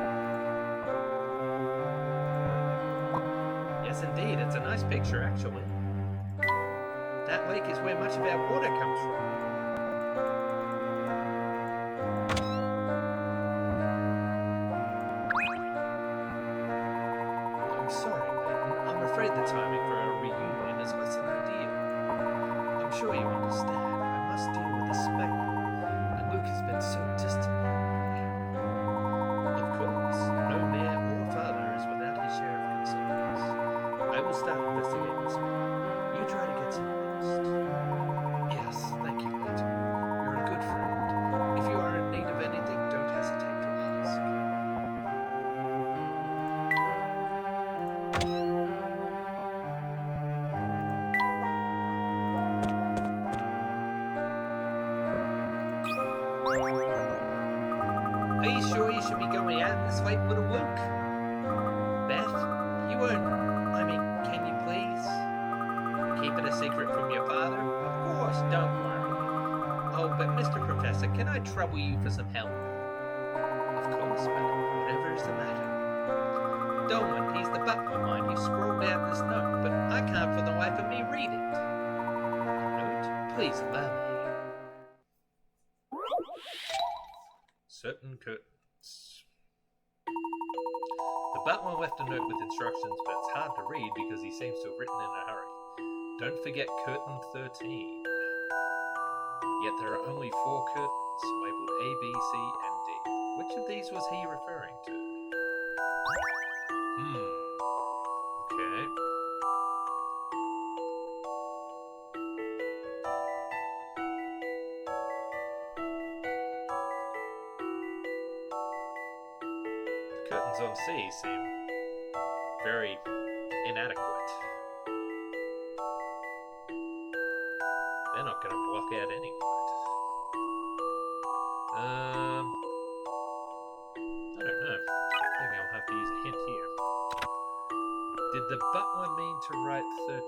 Yes, indeed, it's a nice picture, actually. That lake is where much of our water comes from. I'm sorry, Layton. I'm afraid the timing for our reunion is less than ideal. I'm sure you understand. I must deal with the Specter, and Luke has been so distant lately. Of course, no mayor or father is without his share of concerns. I will start investigating this matter. You try to get some rest. Yes, thank you, Layton. You're a good friend. If you are in need of anything, don't hesitate to ask. Are you sure you should be going out this late, little Luke? Beth, you won't... can you please? Keep it a secret from your father? Of course, don't worry. Oh, but Mr. Professor, can I trouble you for some help? Of course, madam. Whatever is the matter. Dolan, he's the butler, mind you, scrawled out this note, but I can't for the life of me read it. Note? Please allow me. Certain curtains. The butler left a note with instructions, but it's hard to read because he seems to have written in a hurry. Don't forget curtain 13. Yet there are only 4 curtains, labelled A, B, C, and D. Which of these was he referring to? Okay. The curtains on C seem very inadequate. They're not going to block out any light. I don't know. I think I'll have to use a hint here. Did the butler mean to write 13?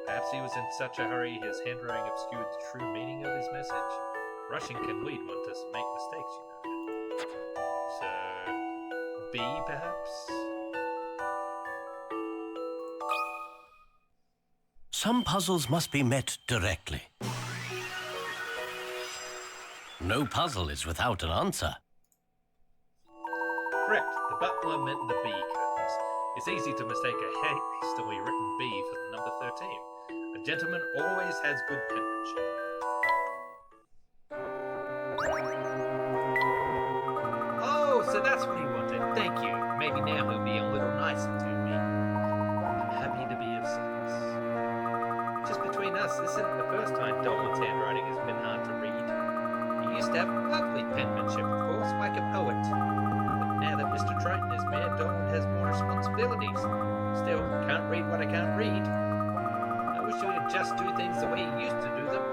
Perhaps he was in such a hurry his handwriting obscured the true meaning of his message. Rushing can lead one to make mistakes, you know. So, B, perhaps? Some puzzles must be met directly. No puzzle is without an answer. Correct. The butler meant the B curtains. It's easy to mistake a hastily written B for the number 13. A gentleman always has good penmanship. Oh, so that's what he wanted. Thank you. Maybe now he'll be a little nicer to me. I'm happy to be of service. Just between us, this isn't the first time Dolan's handwriting has been hard to read. He used to have lovely penmanship, of course, like a poet. But now that Mr. Triton is mayor, Dolan has more responsibilities. Still, can't read what I can't read. I wish he would just do things the way he used to do them.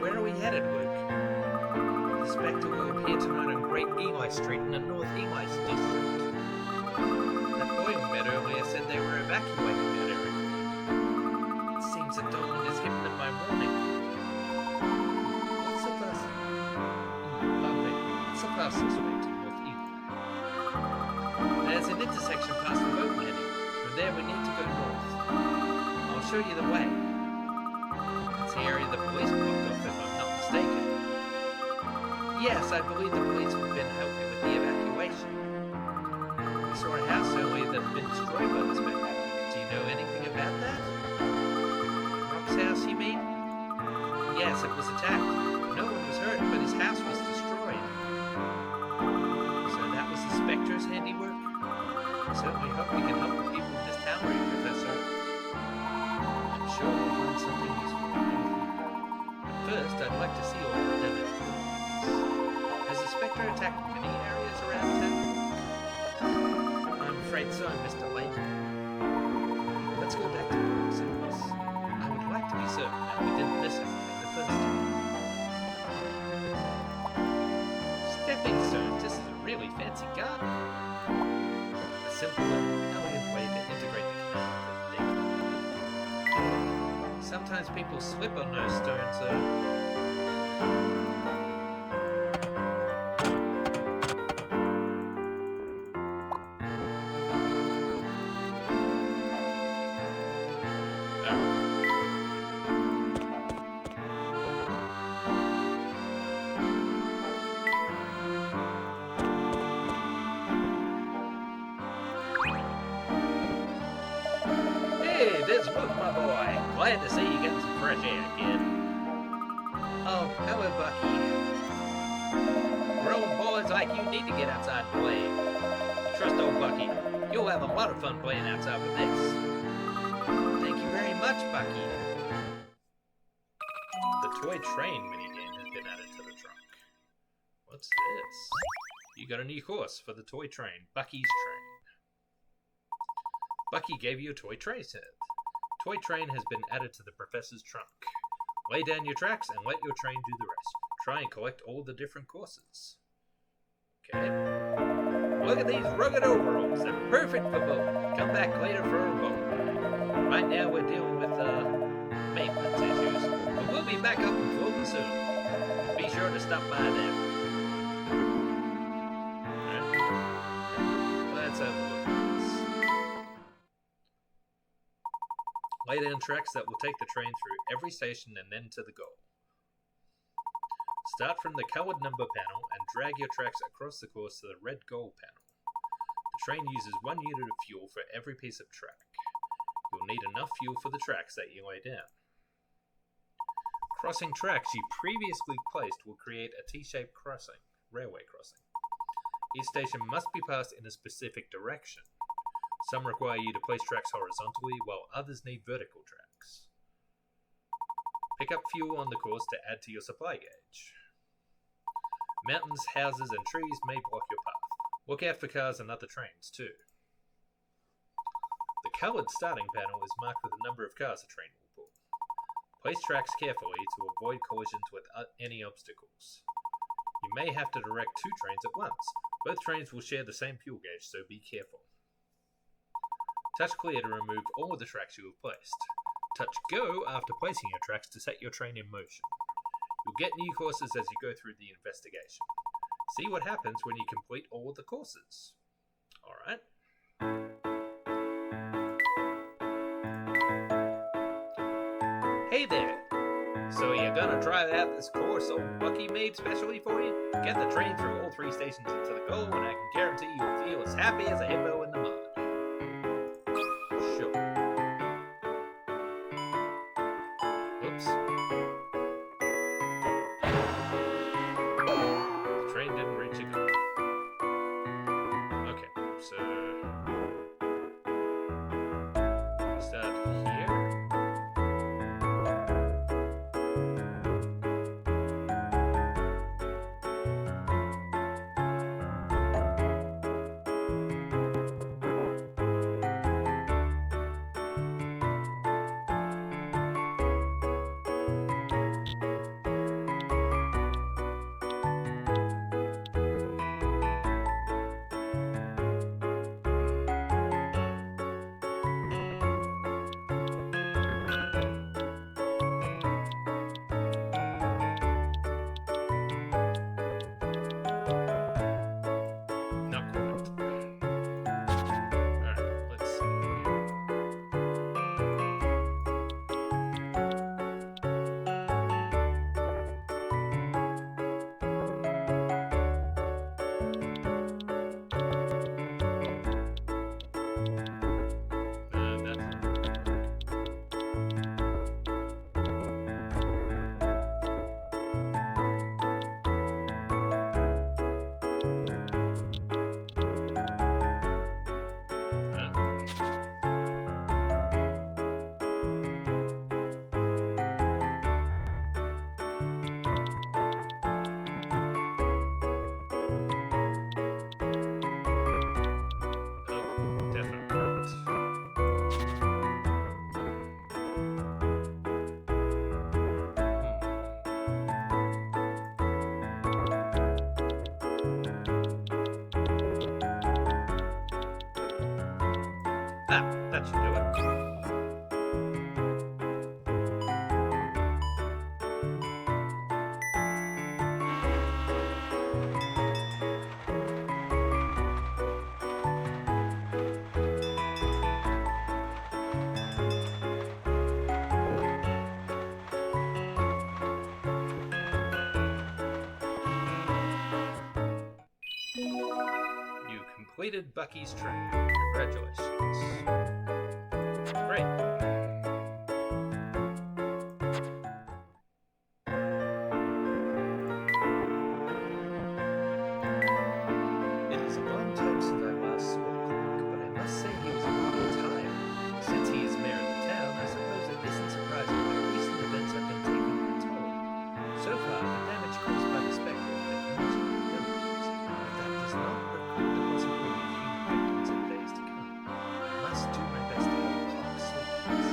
Where are we headed, Luke? The Spectre will appear tonight on Great Eli Street in the North Eli district. That boy we met earlier said they were evacuating that area. It seems that Dolan has given them my warning. What's the bus? Lovely. What's the fastest way to North Eli? There's an intersection past the boat landing. From there, we need to go north. I'll show you the way. It's the area the police blocked off, if I'm not mistaken. Yes, I believe the police have been helping with the evacuation. We saw a house earlier that had been destroyed by the Spectre. Do you know anything about that? Rock's house, you mean? Yes, it was attacked. No one was hurt, but his house was destroyed. So that was the Spectre's handiwork? I certainly hope we can help the people in this town, Professor. I'm sure we'll find something useful. But first, I'd like to see all the damage. Has the Spectre attacked many areas around town? I'm afraid so, Mr. Layton. Let's go back to Brooks Service. I would like to be certain that we didn't miss anything the first time. Stepping stones, this is a really fancy garden. A simple and elegant way to integrate the canal into the day. Sometimes people slip on those stones, though. Hey, there's Luke, my boy. Glad to see you getting some fresh air, kid. Oh, hello, Bucky. Grown boys like you need to get outside and play. Trust old Bucky. You'll have a lot of fun playing outside with this. Thank you very much, Bucky. The toy train minigame has been added to the trunk. What's this? You got a new course for the toy train, Bucky's Train. Bucky gave you a toy train set. Toy train has been added to the professor's trunk. Lay down your tracks and let your train do the rest. Try and collect all the different courses. Okay. Look at these rugged overalls. They're perfect for boating. Come back later for a boat. Right now we're dealing with maintenance issues, but we'll be back up and floating soon. Be sure to stop by there. Alright. Let's have a look at this. Lay down tracks that will take the train through every station and then to the goal. Start from the colored number panel and drag your tracks across the course to the red goal panel. The train uses 1 unit of fuel for every piece of track. You'll need enough fuel for the tracks that you lay down. Crossing tracks you previously placed will create a T-shaped crossing, railway crossing. Each station must be passed in a specific direction. Some require you to place tracks horizontally, while others need vertical tracks. Pick up fuel on the course to add to your supply gauge. Mountains, houses, and trees may block your path. Look out for cars and other trains, too. The coloured starting panel is marked with the number of cars a train will pull. Place tracks carefully to avoid collisions with any obstacles. You may have to direct 2 trains at once. Both trains will share the same fuel gauge, so be careful. Touch clear to remove all of the tracks you have placed. Touch go after placing your tracks to set your train in motion. You'll get new courses as you go through the investigation. See what happens when you complete all of the courses. Alright. Hey there! So you're gonna try out this course old Bucky made specially for you? Get the train through all 3 stations until the goal, and I can guarantee you'll feel as happy as a hippo in the mud. Sure. Oops. The train didn't reach a goal. Okay, so we start here. Ah, that should do it. You completed Bucky's training. Congratulations. Great. It is a long time since I last saw Clark, but I must say he was a little tired. Since he is mayor of the town, I suppose it isn't surprising that recent events have been taking their toll. So far, the damage caused by the Spectre has been limited to villains, but that does not preclude the possibility of human victims in days to come. I must do my best to help Clark solve this.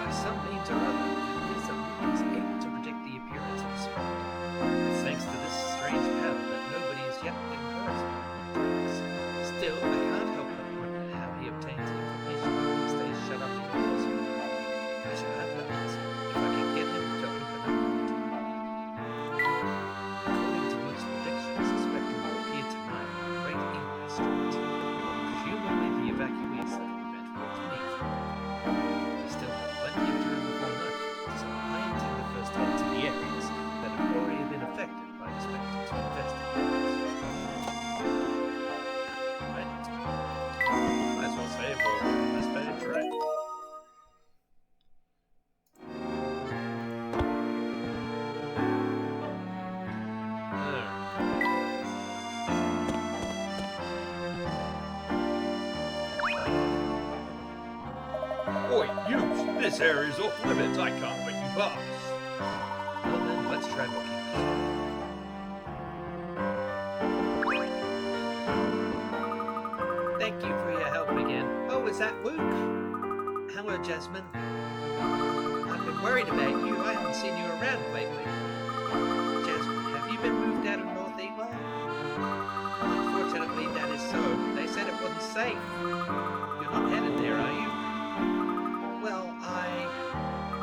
By some means or other, it is that Luke is able to predict the appearance of the Spectre. It's thanks to this strange power that nobody has yet been hurt by it. Still, I can't help but wonder how he obtains information when he stays shut up in the closet. I shall have to ask him if I can get him to open up. According to Luke's predictions, the Spectre will appear tonight on the Great Inquest Street. Presumably the evacuees that event will meet. We still have plenty of time before night, so I intend to first head to the areas that have already been affected by the Spectre to investigate. Right? Might as well save for this page, right? Oi, you! This area's off limits. I can't let you pass. Well then, let's try looking. Thank you for your help again. Oh, is that Luke? Hello, Jasmine. I've been worried about you. I haven't seen you around lately. Jasmine, have you been moved out of North Eli? Unfortunately, that is so. They said it wasn't safe. You're not headed there, are you? Well,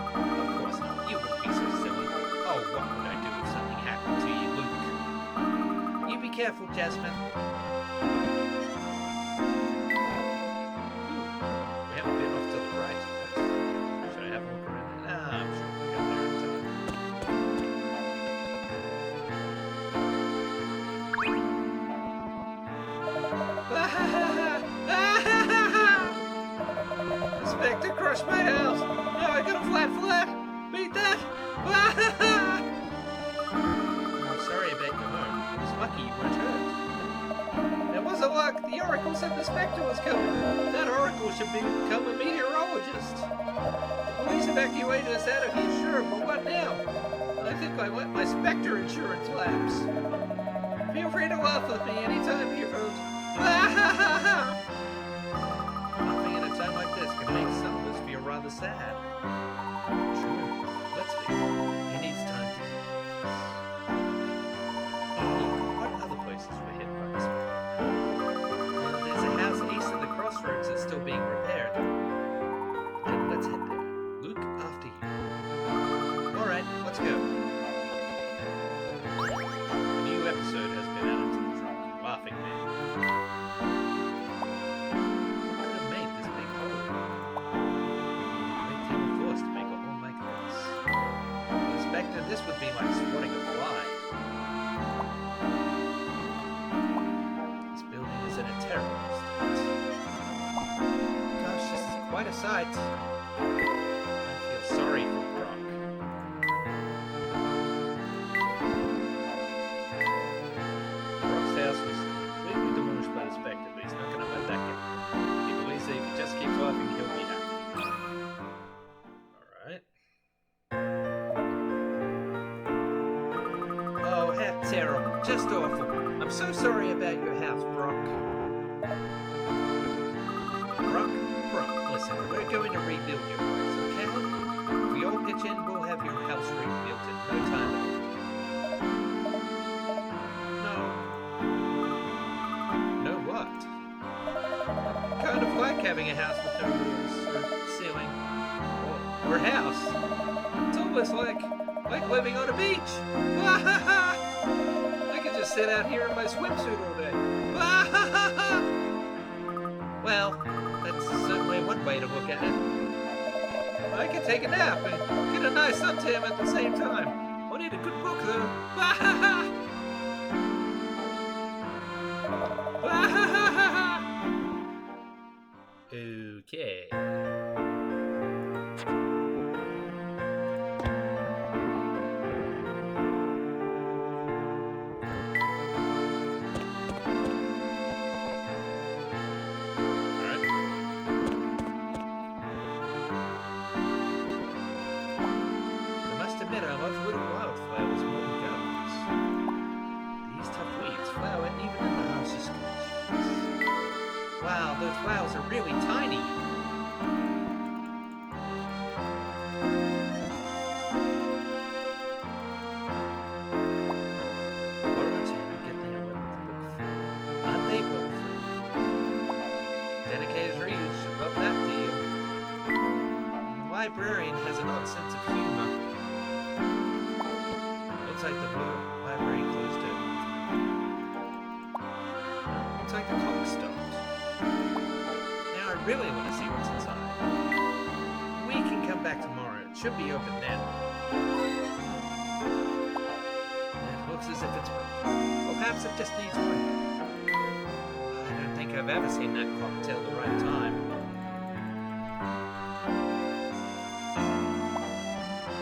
Of course not. You wouldn't be so silly. Oh, what would I do if something happened to you, Luke? You be careful, Jasmine. We haven't been off to the right. Should I have a look around? I'm sure we'll get there in time. Spectre crushed my house. Now I got a flat. Beat that. I'm sorry about your home. It was lucky you weren't hurt. It wasn't luck. The Oracle said the Spectre was coming. That Oracle should become a meteorologist. The police evacuated us out of here, sure, but what now? I think I let my Spectre insurance lapse. Feel free to laugh with me anytime you vote. Laughing at a time like this can make some of us feel rather sad. Sure, let's be. He needs time to do this. What other places were hit by this? There's a house east of the crossroads that's still being repaired. And let's head there. Luke, after you. Alright, let's go. A new episode has been added to the Drunk Laughing Man. This would be like swatting a fly. This building is in a terrible state. Gosh, this is quite a sight. I feel sorry for Brock. Brock's house was completely demolished by the Spectre, but he's not going to let that get him. He believes that if he just keeps laughing, he'll be happy. Alright. Terrible. Just awful. I'm so sorry about your house, Brock. Brock, listen, we're going to rebuild your place, okay? If we all pitch in, we'll have your house rebuilt in no time at all. No. No what? Kind of like having a house with no walls or ceiling or a house. It's almost like living on a beach. I could just sit out here in my swimsuit all day. Well, that's certainly one way to look at it. I could take a nap and get a nice suntan at the same time. I'll need a good book though. Okay. Those flowers are really tiny. Borrowed and get the 11th book. Aren't they both? Dedicated readers should love that deal. The librarian has an odd sense of humor. Looks like the blue library closed it. Looks like the clock stopped. I really want to see what's inside. We can come back tomorrow. It should be open then. It looks as if it's broken. Or perhaps it just needs work. I don't think I've ever seen that clock tell the right time.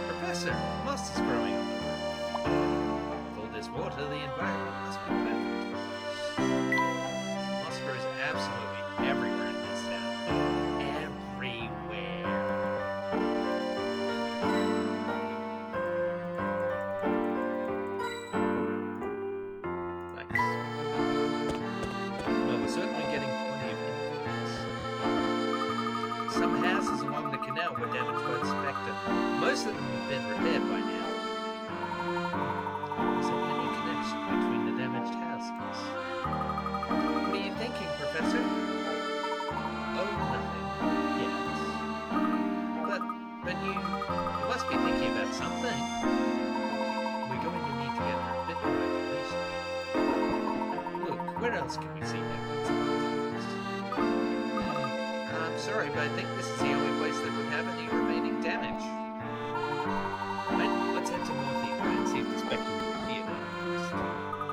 Professor, moss is growing on the roof. With all this water, the environment must be perfect. Moss grows absolutely everywhere. Some houses along the canal were damaged by the Specter. Most of them have been repaired by now. Is there any connection between the damaged houses? What are you thinking, Professor? Oh, nothing. Yes. But you must be thinking about something. We're going to need to get a bit more information. Look, where else can we see evidence of this? I'm sorry, but I think this is the only place that would have any remaining damage. Right, let's head to North Ely and see if the Spectre will appear there first.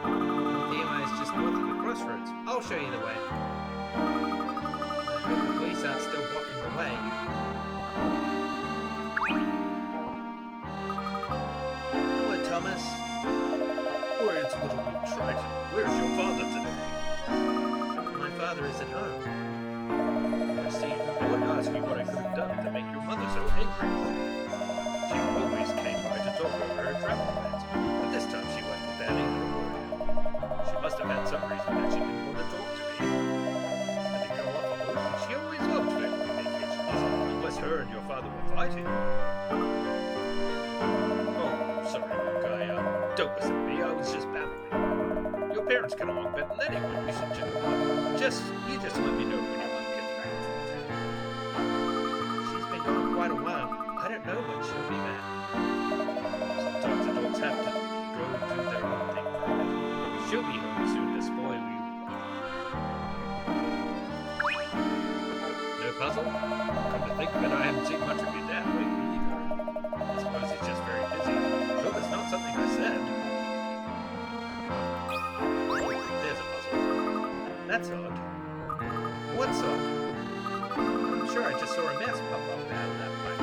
North Ely is just north of the crossroads. I'll show you the way. I hope the police aren't still blocking the way. Hello, Thomas. Boy, it's little Luke Triton. Where's your father today? My father is at home. See, I would ask you what I could have done to make your mother so angry. She always came by to talk over her travel plans, but this time she went without even a word. She must have had some reason that she didn't want to talk to me. And to go off alone, she always loved family vacations, unless her and your father were fighting. Oh, sorry, Luke, don't listen to me, I was just babbling. Your parents get along better than anyone, we should check them out. You just let me know when your mother gets back. She's been gone quite a while. I don't know when she'll be back. Sometimes adults have to go do their own thing. She'll be home soon to spoil you. No puzzle? Come to think of it, I haven't seen much of your dad lately either. I suppose he's just very busy. Though it's not something I said. There's a puzzle. That's odd. What's odd? I'm sure I just saw a mouse pop up out of that pipe.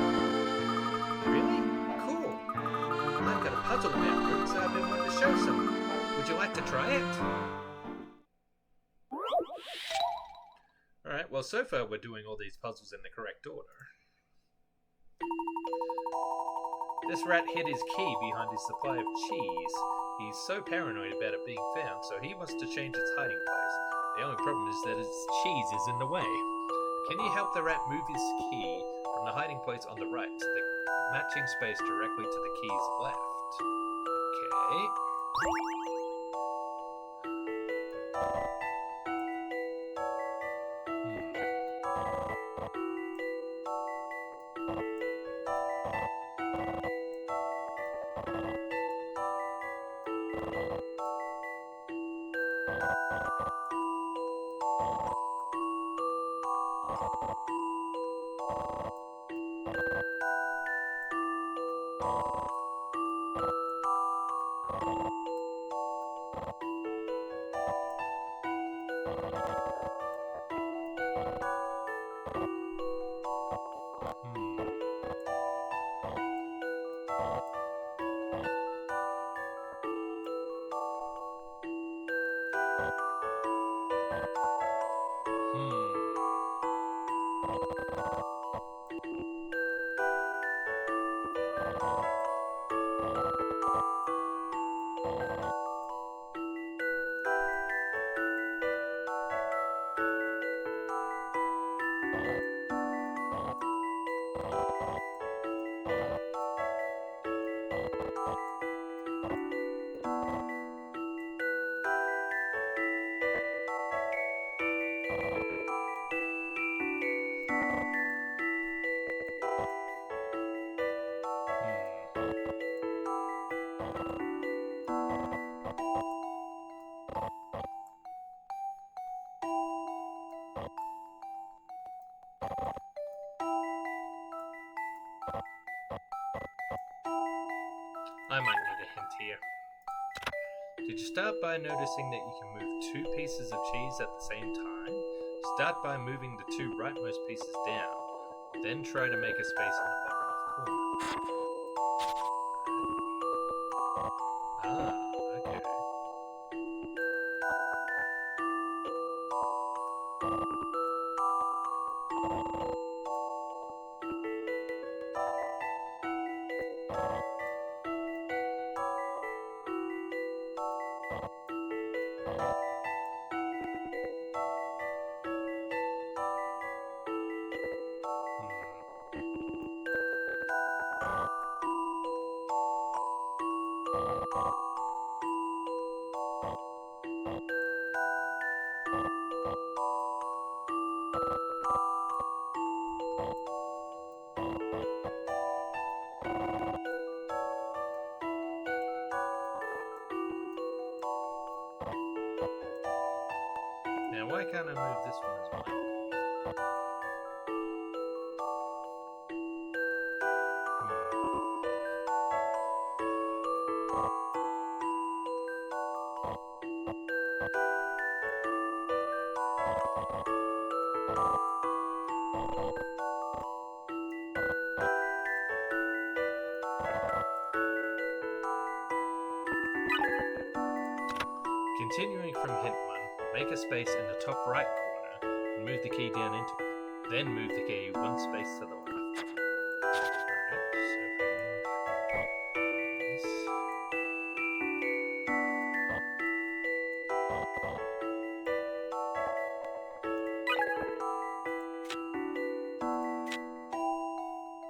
Really? Cool. I've got a puzzle about it, so I've been wanting to show someone. Would you like to try it? Alright, well so far we're doing all these puzzles in the correct order. This rat hid his key behind his supply of cheese. He's so paranoid about it being found, so he wants to change its hiding place. The only problem is that its cheese is in the way. Can you help the rat move his key from the hiding place on the right to the matching space directly to the key's left? Okay. I might need a hint here. Did you start by noticing that you can move two pieces of cheese at the same time? Start by moving the two rightmost pieces down, then try to make a space in the bottom left corner. Ah, okay. Now, why can't I move this one as well? Continuing from hint 1, make a space in the top right corner and move the key down into it. Then move the key one space to the left. Alright, so if we move this.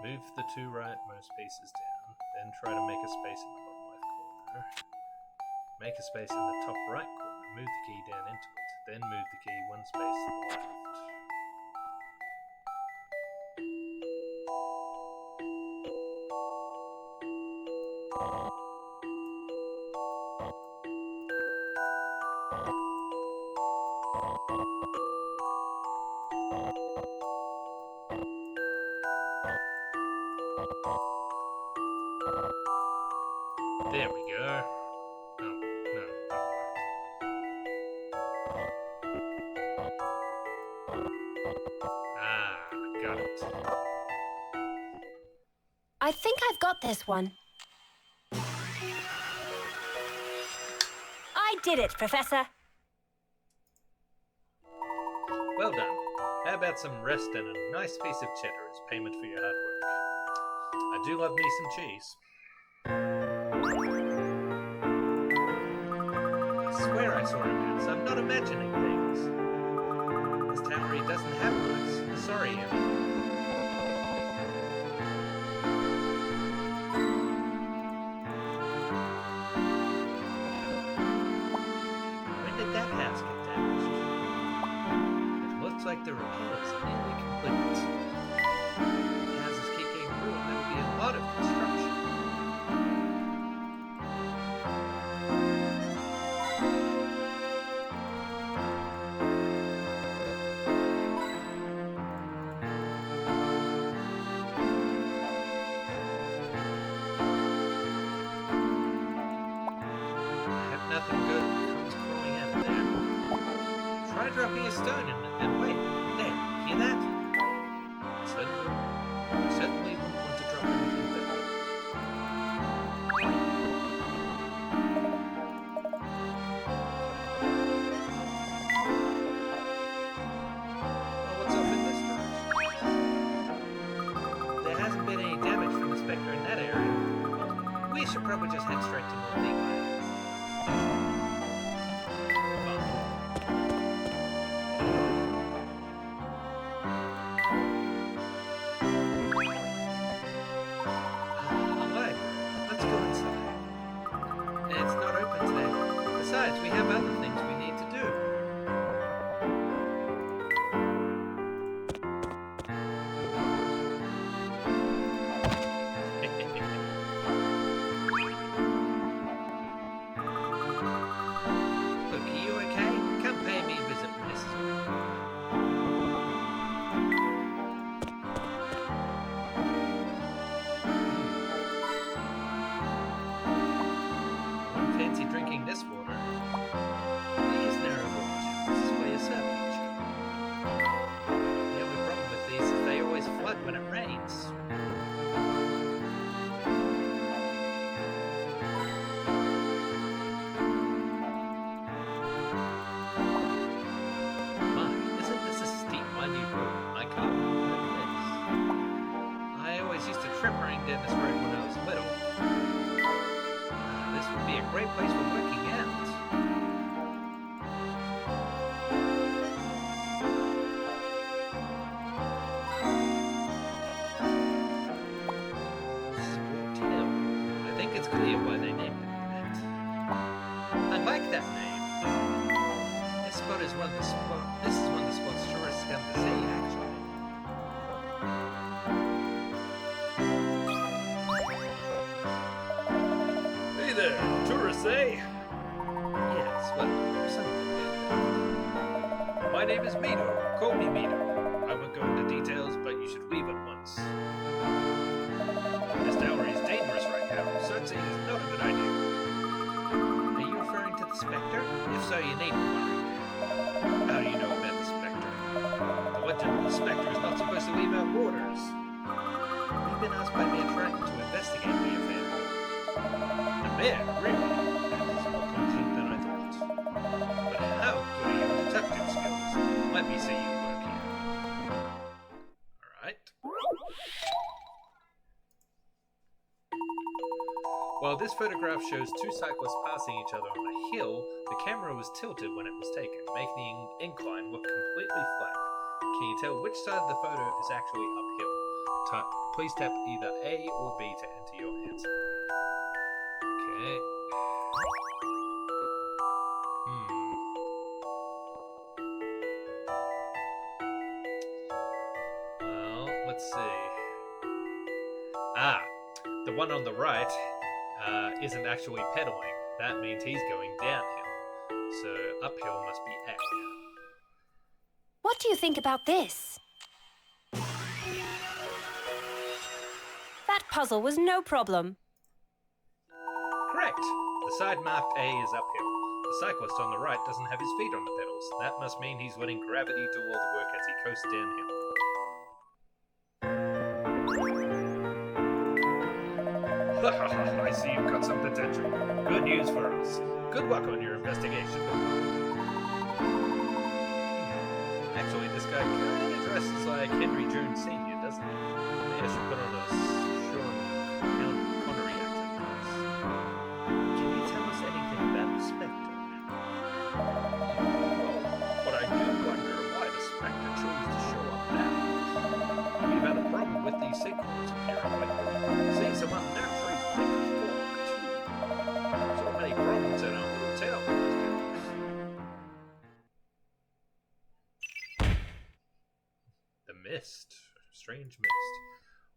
Move the two rightmost pieces down, then try to make a space in the bottom left corner. Make a space in the top right corner, move the key down into it, then move the key one space to the left. There we go. Oh, no, not quite. Ah, got it. I think I've got this one. I did it, Professor. Well done. How about some rest and a nice piece of cheddar as payment for your hard work? I do love me some cheese. I swear I saw a mouse. I'm not imagining things. This towery doesn't have mice. Sorry, Emma. When did that house get damaged? It looks like the repairs are nearly complete. If the houses keep getting ruined, there will be a lot of construction. drop me a stone and wait. There, hear that? Certainly wouldn't want to drop anything there. Well, what's off in this direction? There hasn't been any damage from the Spectre in that area. We should probably just head straight to North Eagle. Besides, we have other things we need to do. Look, are you okay? Come pay me a visit with Mrs. Wouldn't fancy drinking this water. When it rains. My, isn't this a steep, windy road? I can't walk like this. I always used to trip running down this road when I was little. This would be a great place for working out. Why they named it that. I like that name. This is one of the spots tourists come to see, actually. Hey there, tourists, eh? Yes, well, something like that. My name is Mito. Call me Mito. I won't go into details, but you should leave at once. This tower is dangerous right now. Sightseeing is not a good idea. Are you referring to the Spectre? If so, you needn't worry. How do you know about the Spectre? The legend of the Spectre is not supposed to leave out orders. We've been asked by Mayor Triton to investigate the affair. The Mayor? Really? That is more confident than I thought. But how good are your detective skills? Let me see you work here. Alright. While this photograph shows two cyclists passing each other on a hill, the camera was tilted when it was taken, making the incline look completely flat. Can you tell which side of the photo is actually uphill? Please tap either A or B to enter your answer. Okay. Well, let's see. The one on the right isn't actually pedaling. That means he's going downhill. So uphill must be A. What do you think about this? That puzzle was no problem. Correct. The side marked A is uphill. The cyclist on the right doesn't have his feet on the pedals. That must mean he's letting gravity do all the work as he coasts downhill. I see you've got some potential. Good news for us. Good luck on your investigation. Actually, this guy kind of dresses like Henry Jones Sr., doesn't he? Maybe I should put on a Sean Connery accent for us. Can you tell us anything about the Spectre? Well, but I do wonder why the Spectre chose to show up now. We've had a problem with these signals, apparently. See some unnatural thick fog, too. So many problems in our little town these days. The mist. Strange mist.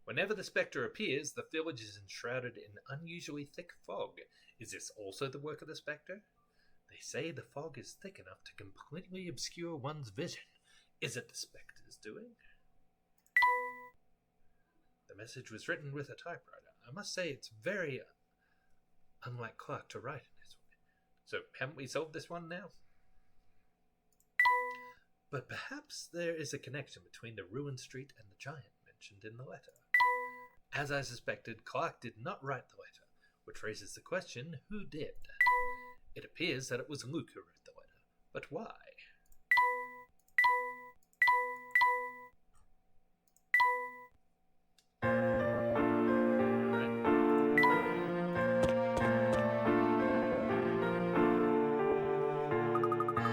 Whenever the Spectre appears, the village is enshrouded in unusually thick fog. Is this also the work of the Spectre? They say the fog is thick enough to completely obscure one's vision. Is it the Spectre's doing? The message was written with a typewriter. I must say it's very unlike Clark to write in this way. So, haven't we solved this one now? But perhaps there is a connection between the ruined street and the giant mentioned in the letter. As I suspected, Clark did not write the letter, which raises the question, who did? It appears that it was Luke who wrote the letter, but why?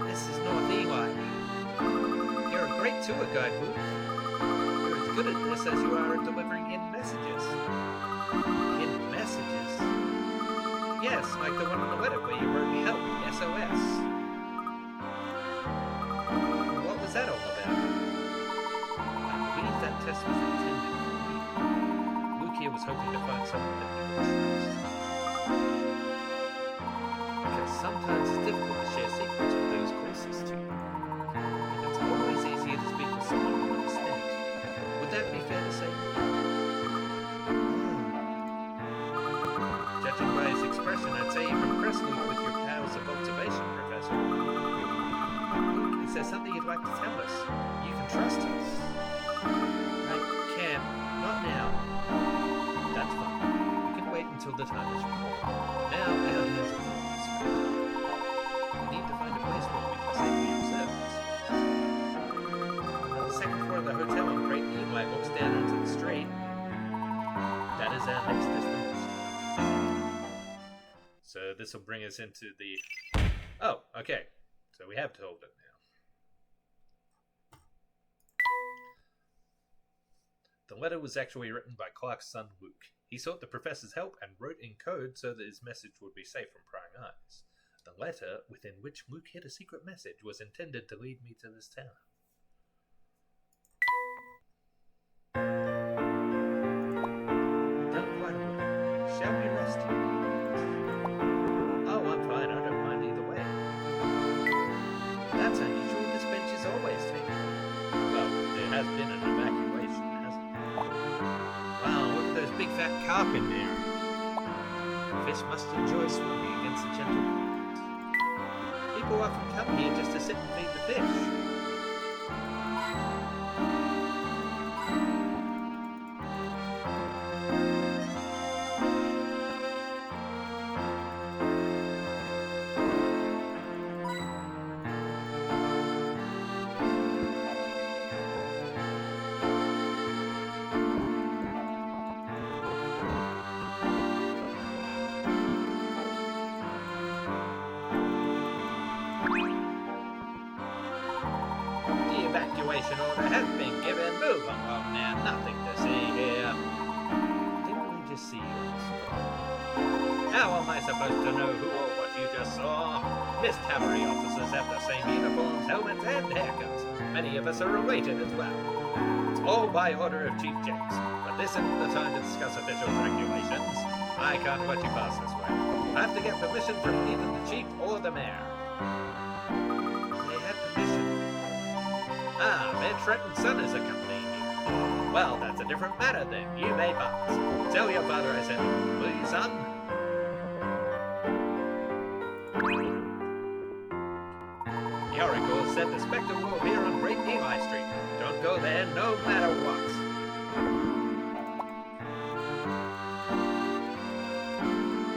This is North Eli. You're a great tour guide, Luke. You're as good at this as you are at delivering hidden messages. Hidden messages? Yes, like the one on the letter where you wrote help, SOS. What was that all about? I believe that test was intended for me. Luke here was hoping to find someone that he could trust. Because sometimes it's difficult to share secrets with those closest to you. And it's always easier to speak with someone who understands you. Would that be fair to say? Judging by his expression, I'd say you've impressed Luke with your powers of observation, Professor. Luke, is there something you'd like to tell us? You can trust us. I can't. Not now. That's fine. We can wait until the time is right. Now, our hands are full of this matter. We need to find a place where we can safely observe this. The second floor of the hotel on Great Eli looks down onto the street. That is our next destination. So this will bring us into the... Oh, okay. So we have told it now. The letter was actually written by Clark's son Luke. He sought the professor's help and wrote in code so that his message would be safe from prying eyes. The letter, within which Luke hid a secret message, was intended to lead me to this tower. Don't quite awake. Shall we rest here? Oh, I'm fine. I don't mind either way. That's unusual. This bench is always taken. Well, there has been an evacuation, hasn't there? Wow, look at those big fat carp in there. Fish must enjoy swimming against the gentle current. People often come here just to sit and feed the fish. Evacuation order has been given. Move along now. Nothing to see here. Didn't we just see you? How am I supposed to know who or what you just saw? Mist cavalry officers have the same uniforms, helmets, and haircuts. Many of us are related as well. It's all by order of Chief Jakes. But this isn't the time to discuss official regulations. I can't let you pass this way. I have to get permission from either the chief or the mayor. They had permission. Ah, Mayor Trenton's son is accompanying you. Well, that's a different matter then. You may pass. Tell your father I said, please, son. The Oracle said the Spectre will appear on Great Eli Street. Don't go there, no matter what.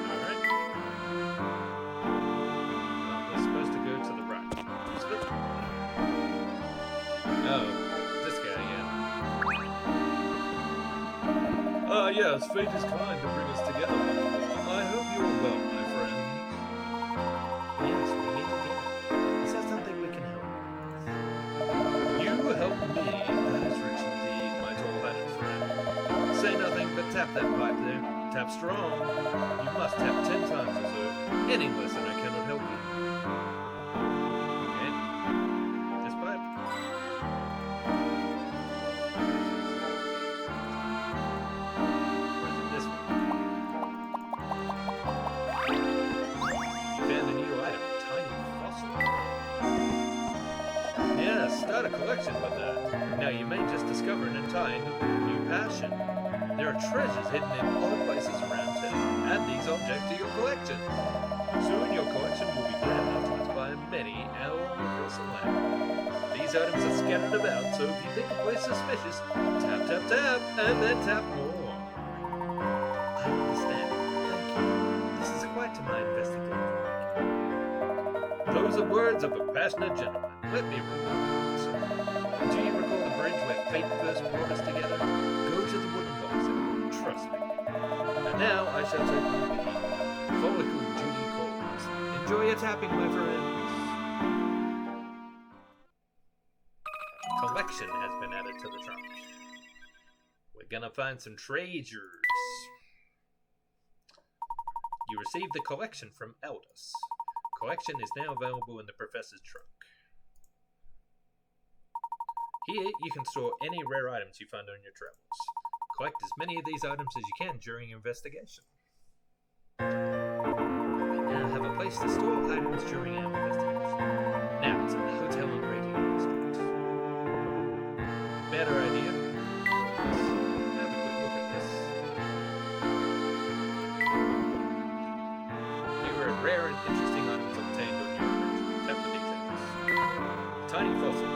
Alright. Well, we're supposed to go to the right. Oh, this guy again. Ah, yes, fate is kind to bring us together. I hope you are well, my friends. Yes, we meet again. Is that something we can help with? You help me. That is rich indeed, my tall-hatted friend. Say nothing, but tap that pipe there. Tap strong. You must tap 10 times or so. Any less and I cannot help you. Okay. This pipe. Start a collection with that. Now you may just discover an entirely new passion. There are treasures hidden in all places around town. Add these objects to your collection. Soon your collection will be grand enough to inspire many all across the land. The these items are scattered about, so if you think a place suspicious, tap, tap, tap, and then tap more. I understand. Thank you. This is quite to my investigative work. Those are words of a passionate gentleman. Let me remember. Do you recall the bridge where fate first brought us together? Go to the wooden box, everyone. Trust me. And now I shall take my leave. Follicle duty calls. Enjoy your tapping, my friends. Collection has been added to the trunk. We're gonna find some treasures. You received the collection from Eldus. Collection is now available in the Professor's trunk. Here, you can store any rare items you find on your travels. Collect as many of these items as you can during your investigation. We now have a place to store items during our investigation. Now it's at the hotel on Radio Street. Better idea? Let's have a quick look at this. Here are rare and interesting items obtained on your route. Tap the details. Tiny fossil.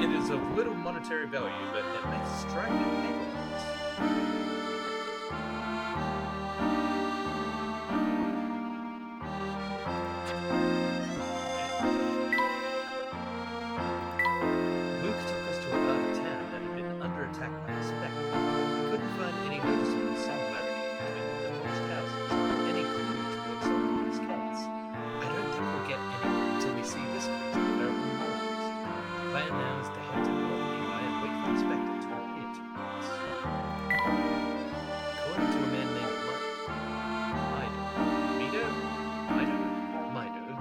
It is of little monetary value, but it makes striking paper parts. Luke took us to a part of town that had been under attack by a specter. We couldn't find any noticeable similarity between the demolished houses or any clue towards someone's case. I don't think we'll get anywhere until we see this creature with our own eyes. The plan now is to head to North Eli and wait for the specter to appear to us. According to a man named Mido,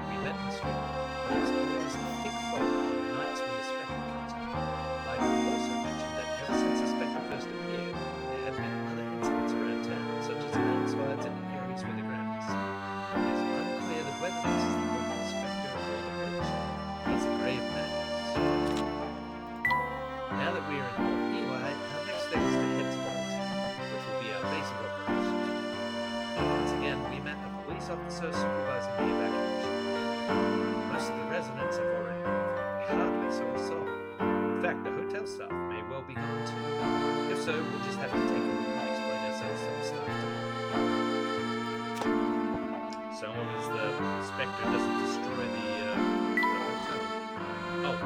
we met in the street. There was always a thick fog on the nights when the specter comes out. Mido also mentioned that ever since the specter first appeared, there have been other incidents around town, such as landslides in the areas where the ground is. It is unclear whether this is the local specter or the bridge. These are grave matters. Now that we are in North Eli, our next step is to head to the hotel, which will be our base of operations. Once again, we met a police officer supervising the evacuation. Most of the residents have already left. We hardly saw a soul. In fact, the hotel staff may well be gone too. If so, we'll just have to take a look and explain ourselves to the staff tomorrow. So long as the spectre doesn't destroy the hotel. Oh, no.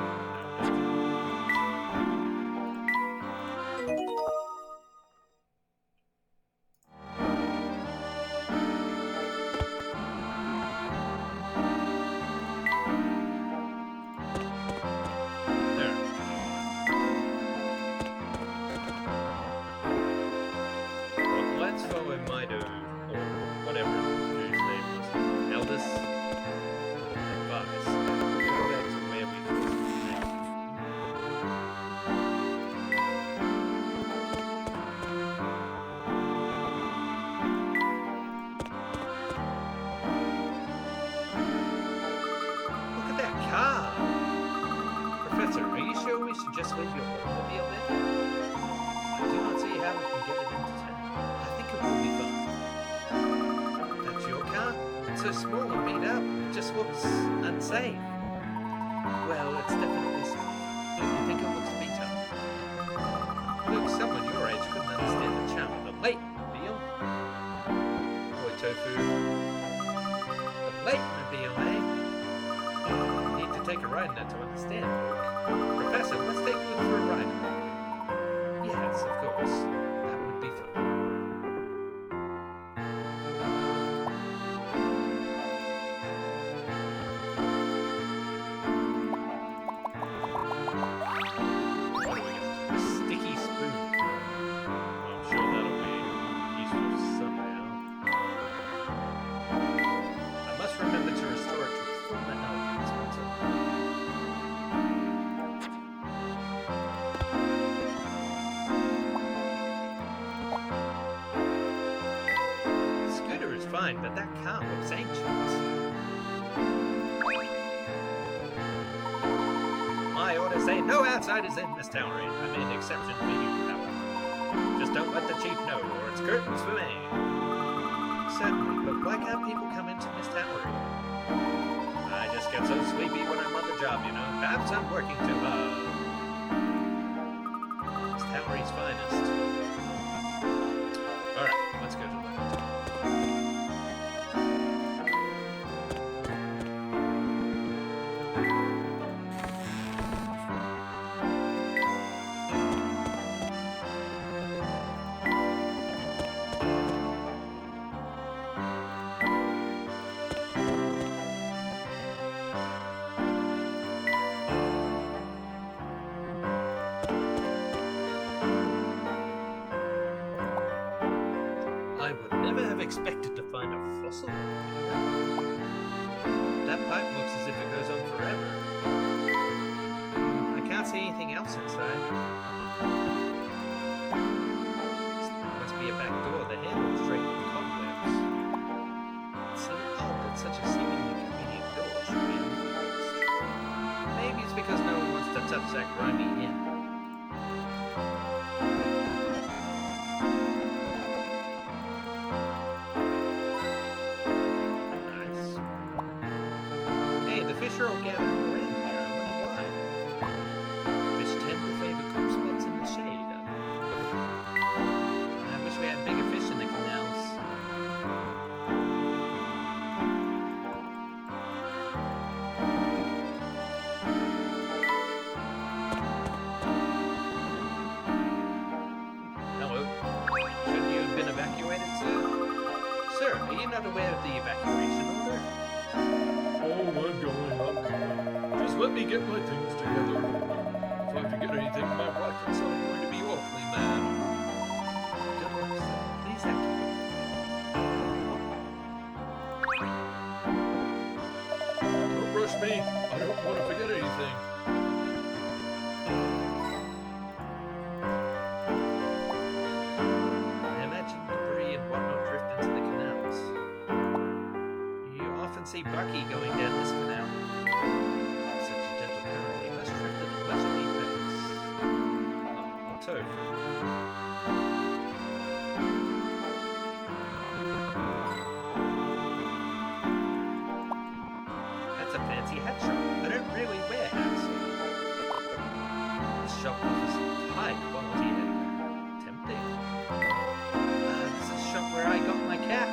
Let's follow Mido, or whatever his name was, Eldus, advice, and go back to where we first met. Look at that car! Professor, are you sure we should just leave your automobile there? I do not see how we can get it into town. I think it will be fun. That's your car? It's so small and beat up, it just looks unsafe. Well, it's definitely safe. Don't you think it looks beat up? Look, someone your age couldn't understand the charm of the Layton mobile. Boy, Tofu. The Layton mobile, eh? Need to take a ride in that to understand, Luke. Professor, let's take Luke for a ride. Yes, of course. That would be fun. What do we got? A sticky spoon. I'm sure that'll be useful somehow. I must remember to restore it to its former elegance. Scooter is fine, but that car looks ancient. My orders say no outsiders in this towery. I made an exception for you, however. Just don't let the chief know, or it's curtains for me. Certainly, but why can't people come into this towery? I I just get so sleepy when I'm on the job, you know. Perhaps I'm working too hard. It's Towery's finest. Alright, let's go to that. I would never have expected to find a fossil. That pipe looks as if it goes on forever. I can't see anything else inside. Must be a back door. The handle is draped with cobwebs. It's so odd that such a seemingly convenient door should be unclosed. Maybe it's because no one wants to touch that grimy inn. Fish are all gathered around here. I wonder why. Fish tend to favor cool spots in the shade. I wish we had bigger fish in the canals. Hello. Shouldn't you have been evacuated, sir? Sir, are you not aware of the evacuation order? Oh, I'm going. Just let me get my things together. If I forget anything, my wife and son are going to be awfully mad. Good luck, sir. Please act quickly. Don't rush me. I don't want to forget anything. I imagine debris and whatnot drift into the canals. You often see Bucky going down this canal. Such a gentle current, he must drift at a leisurely pace. Or toad. That's a fancy hat shop. They don't really wear hats. This shop offers high quality and tempting. This is a shop where I got my cap.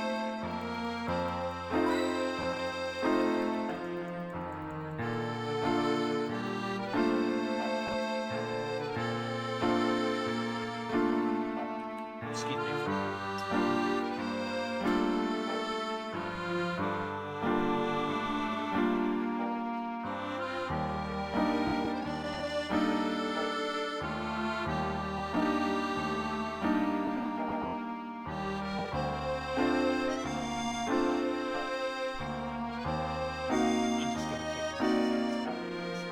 Excuse me. I'm just gonna take this.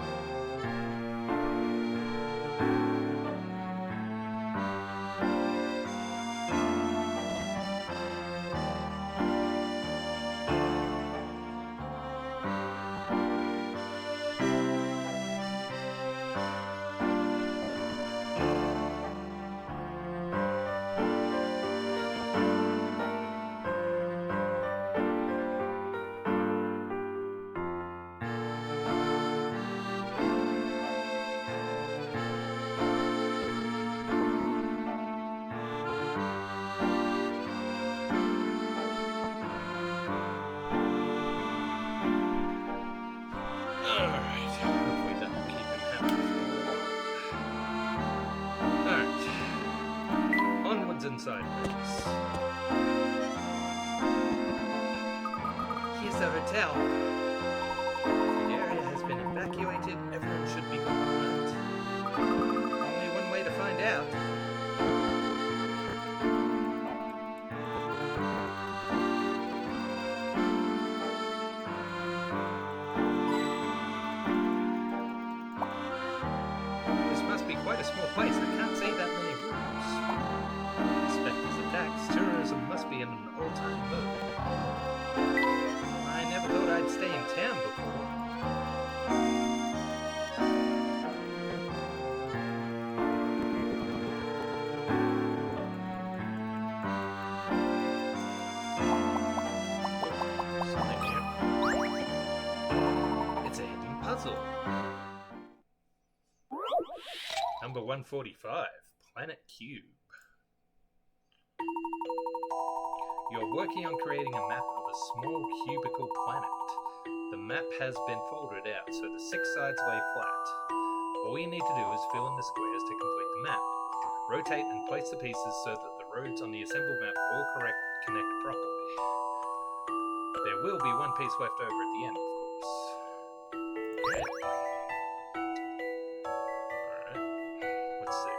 Alright, hopefully that will keep him happy for a while. Alright, onwards and sideways. Here's the hotel. The area has been evacuated. Everyone should be gone, right? Only one way to find out. This must be quite a small place. I can't see that many rooms. Spectre's attacks. Tourism must be in an all-time low. I never thought I'd stay in town before. puzzle. Number 145, Planet Cube. You're working on creating a map of a small cubical planet. The map has been folded out so the 6 sides lay flat. All you need to do is fill in the squares to complete the map. Rotate and place the pieces so that the roads on the assembled map all connect properly. There will be one piece left over at the end, of course. Okay. Alright. Let's see.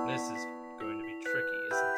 This is going to be tricky, isn't it?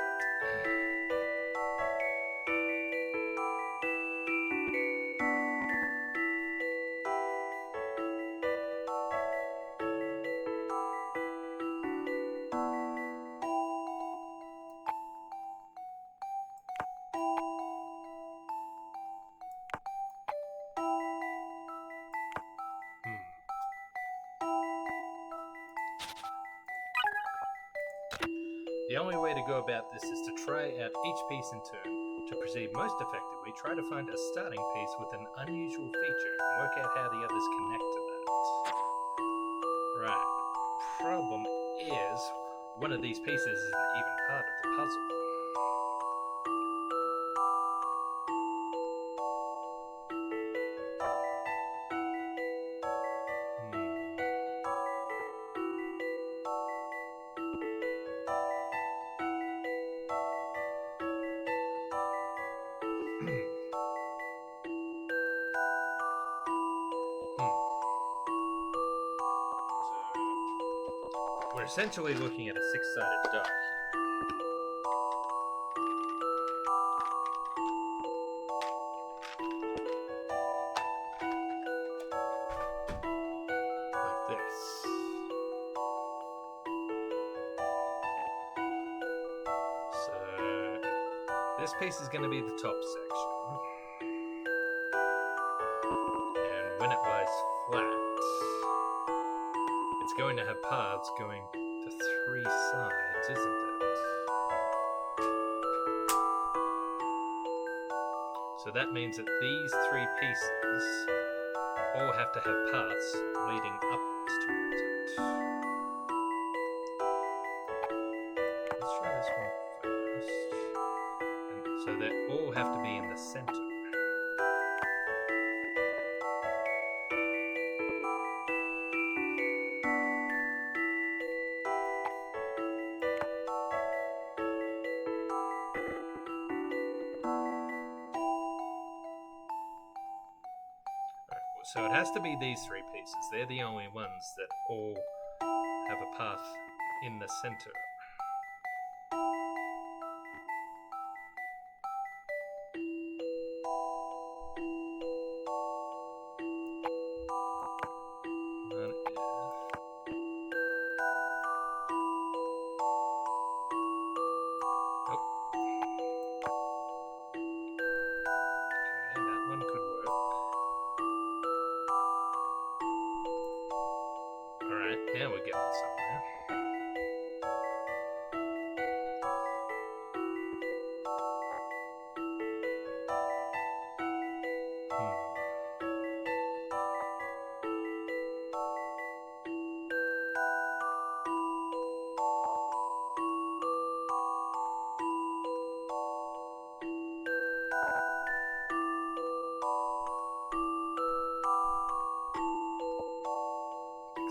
The only way to go about this is to try out each piece in turn. To proceed most effectively, try to find a starting piece with an unusual feature and work out how the others connect to that. Right. Problem is, one of these pieces isn't even part of the puzzle. We're essentially looking at a 6-sided die here. Like this. So this piece is going to be the top section. And when it lies flat, it's going to have paths going to 3 sides, isn't it? So that means that these 3 pieces all have to have paths leading upwards towards it. Let's try this one first. And so they all have to be in the center. So it has to be these 3 pieces. They're the only ones that all have a path in the center. One is... Nope. Okay, that one could work. Alright, now we're getting somewhere.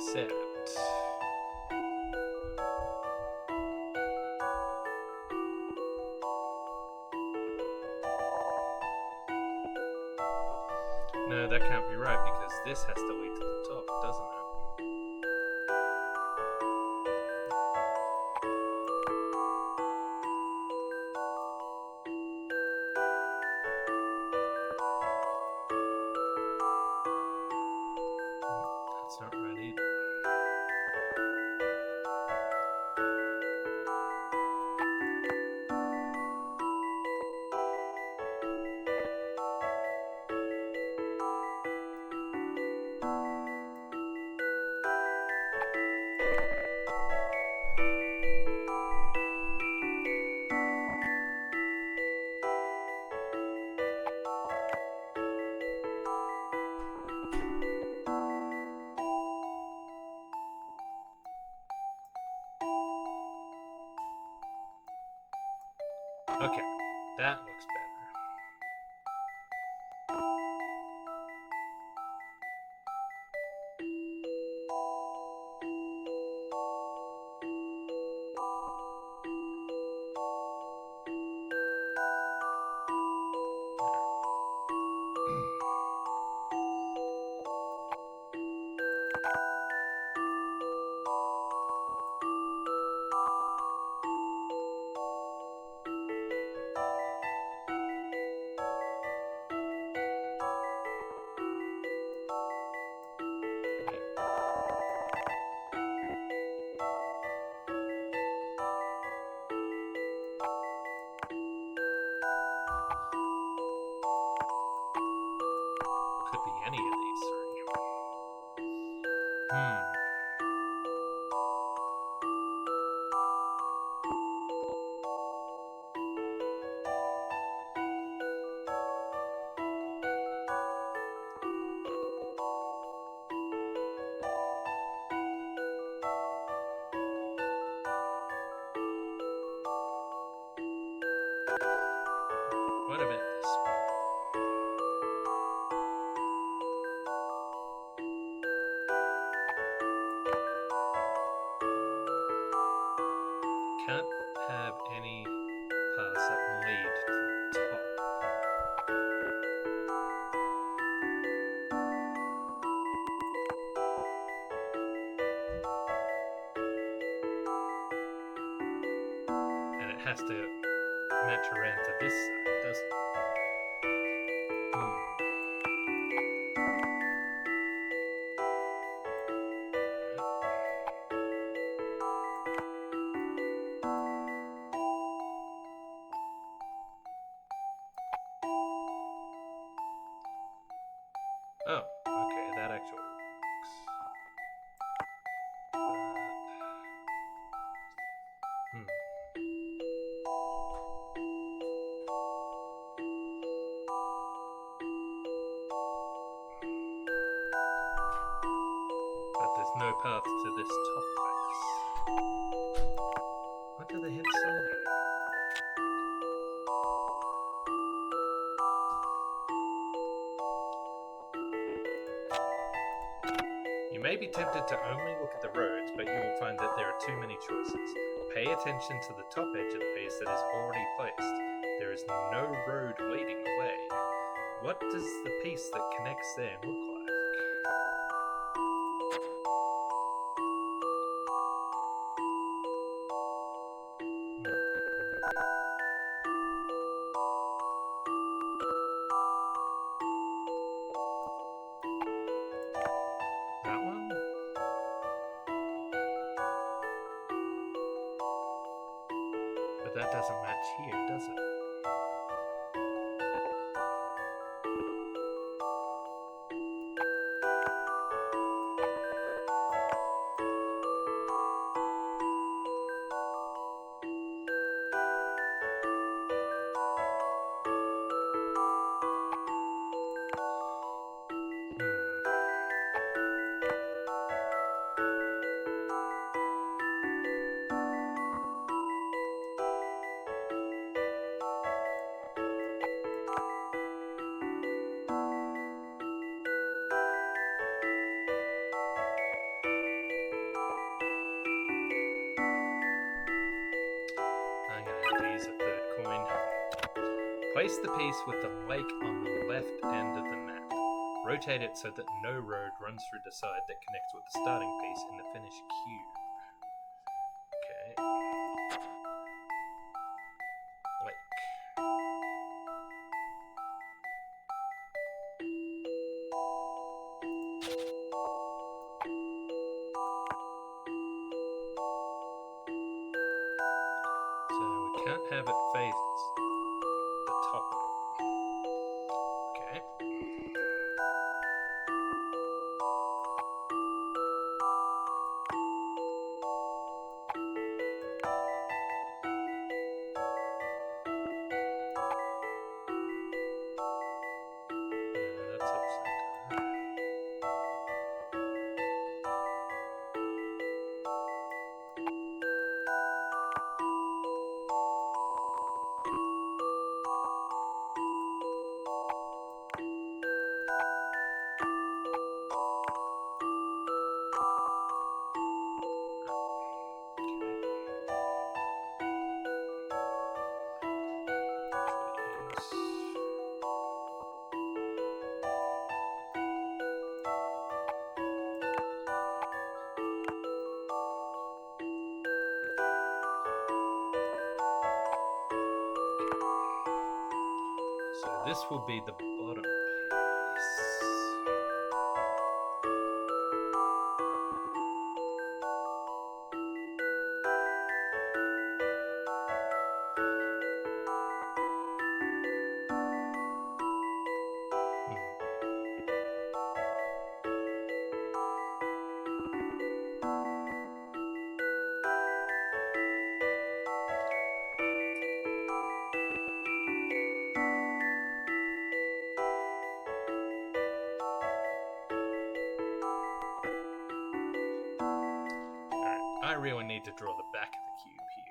Except... No, that can't be right because this has to lead to the top, doesn't it? That's not right either. Okay, that looks better. Could be any of these three. What about this? Can't have any paths that lead to the top. And it has to match around to this side, doesn't it? Oh, okay, that actually works. But there's no path to this top face. What do the hints say? You may be tempted to only look at the roads, but you will find that there are too many choices. Pay attention to the top edge of the piece that is already placed. There is no road leading away. What does the piece that connects there look like? That one? But that doesn't match here, does it? going. Place the piece with the lake on the left end of the map. Rotate it so that no road runs through the side that connects with the starting piece in the finished cube. Okay. Lake. So we can't have it face the top of it. Okay. That's up center. So this will be the bottom piece. I really need to draw the back of the cube here.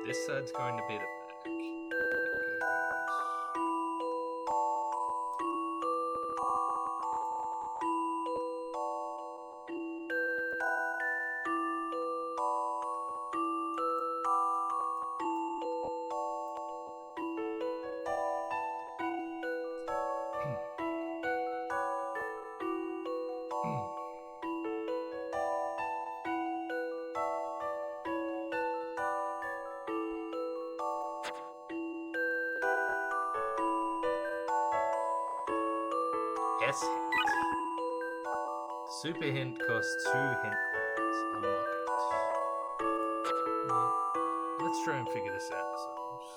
This side's going to be the back. S hint. Super hint costs 2 hint coins. Unlock it. Well, let's try and figure this out ourselves.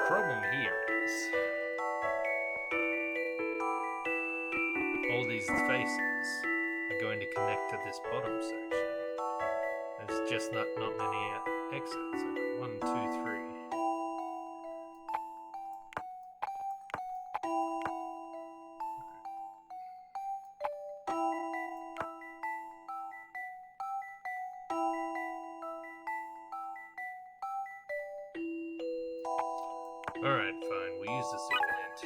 Problem here is all these faces are going to connect to this bottom section. There's just not many exits. I've got 1, 2, 3. Alright, fine, we'll use the super hint.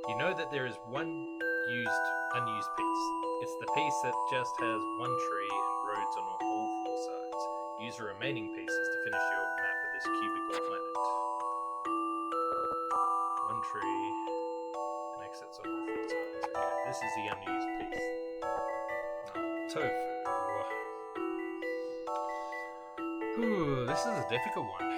You know that there is one unused piece. It's the piece that just has one tree and roads on all 4 sides. Use the remaining pieces to finish your map of this cubical planet. One tree and exits on all 4 sides. Okay, this is the unused piece. Tofu. Ooh, this is a difficult one.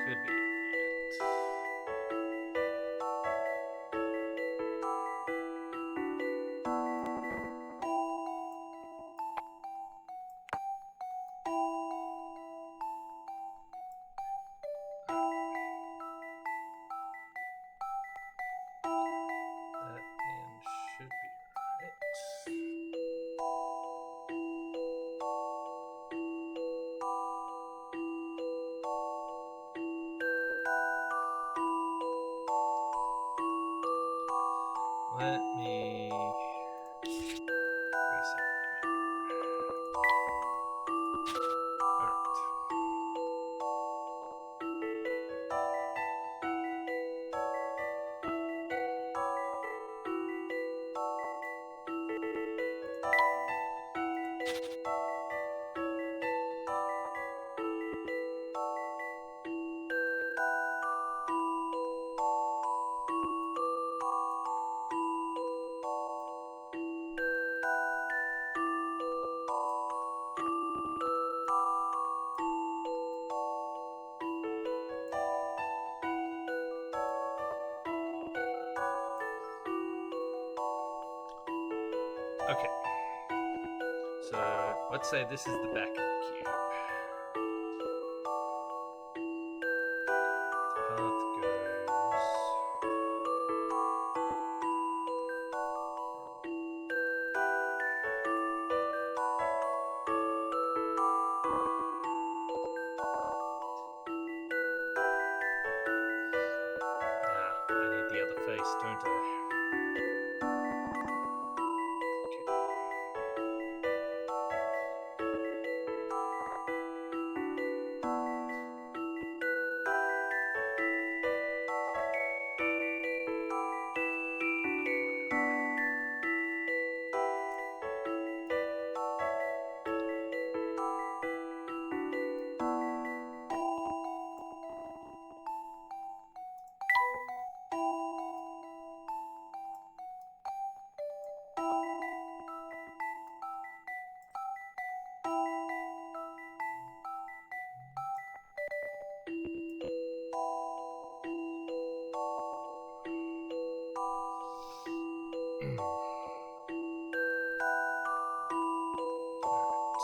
Could be it. That end should be right. Let me reset my memory. Alright. Okay. So let's say this is the back of the cube. The path goes. I need the other face, don't I?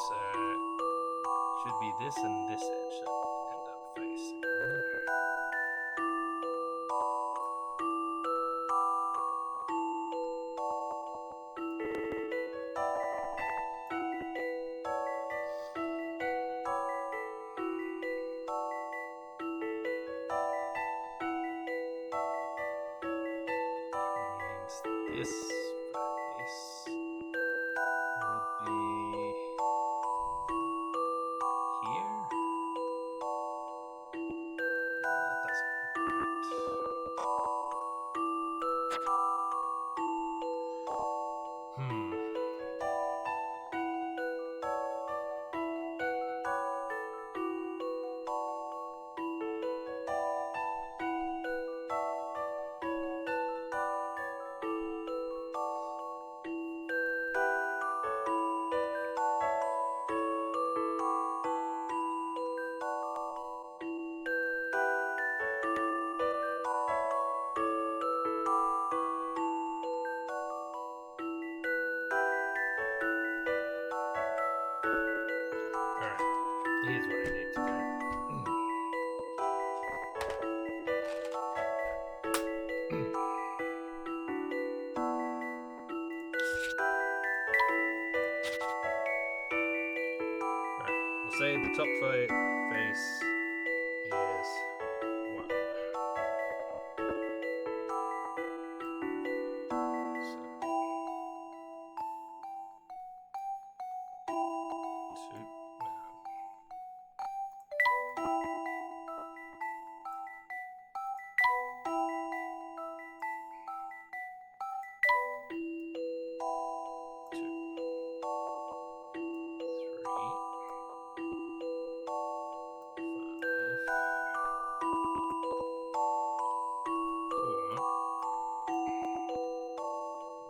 So should be this and this edge should end up facing. Means this face would be here. That doesn't look right. Here's what I need to do. Right. We'll say the top face is 1.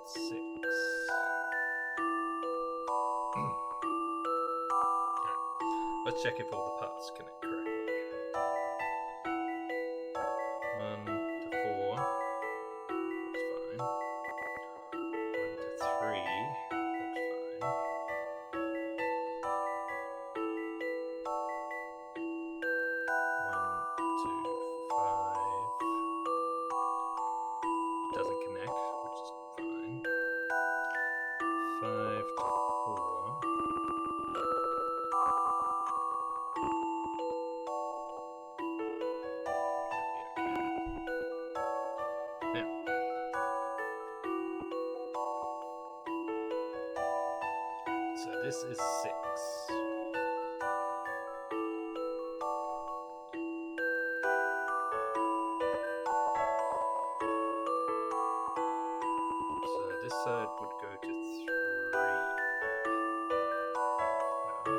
So 2. Let's check if all the parts connect correctly. 1 to 4 looks fine. 1 to 3 looks fine. 1 to 5 doesn't connect, which is fine. 5 to 4. So this is 6. So this side would go to 3. No. 6.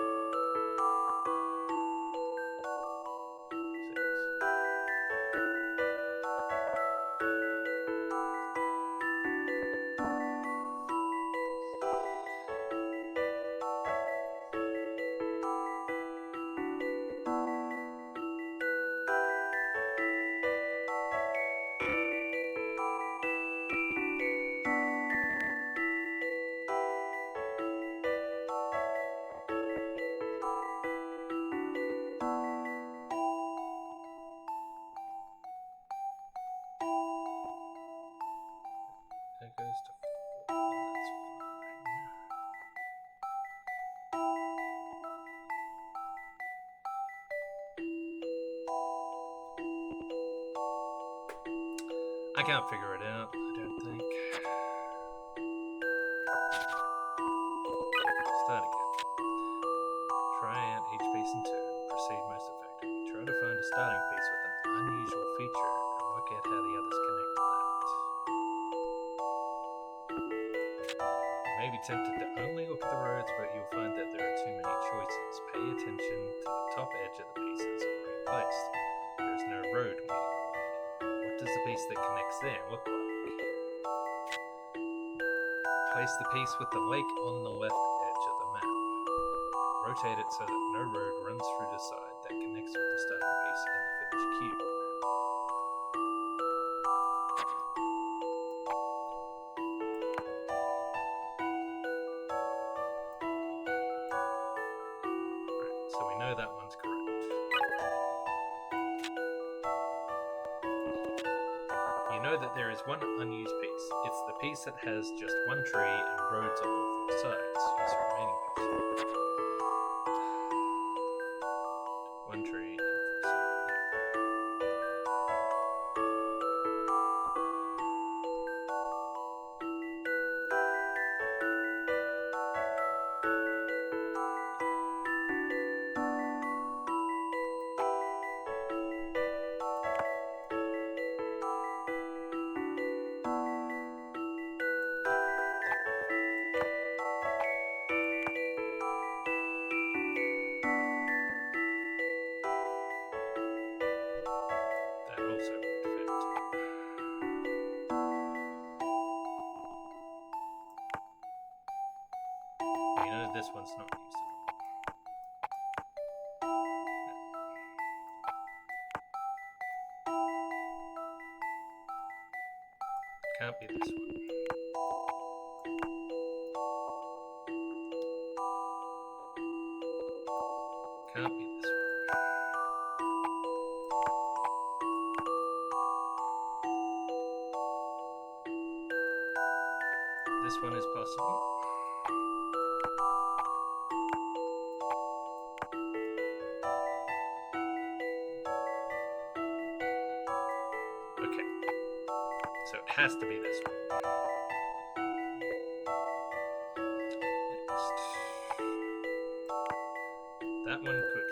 That goes to 4. That's fine. I can't figure it out, I don't think. Start again. Try out each piece in turn. Proceed most effectively. Try to find a starting piece with an unusual feature and work out how the others connect to that. You may be tempted to only look at the roads, but you'll find that there are too many choices. Pay attention to the top edge of the pieces already placed. There is no road meeting the lake. What does the piece that connects there look like? Place the piece with the lake on the left edge of the map. Rotate it so that no road runs through the side that connects with the starting piece in the finished cube. Right, so we know that one's correct. You know that there is one unused piece. It's the piece that has just one tree and roads on all 4 sides. Use the remaining pieces. One tree and 4 sides. That also would fit. You know this one's not used at all. Can't be this one. can't be this one. This one is possible. Okay. So it has to be this one. Next. That one could fit.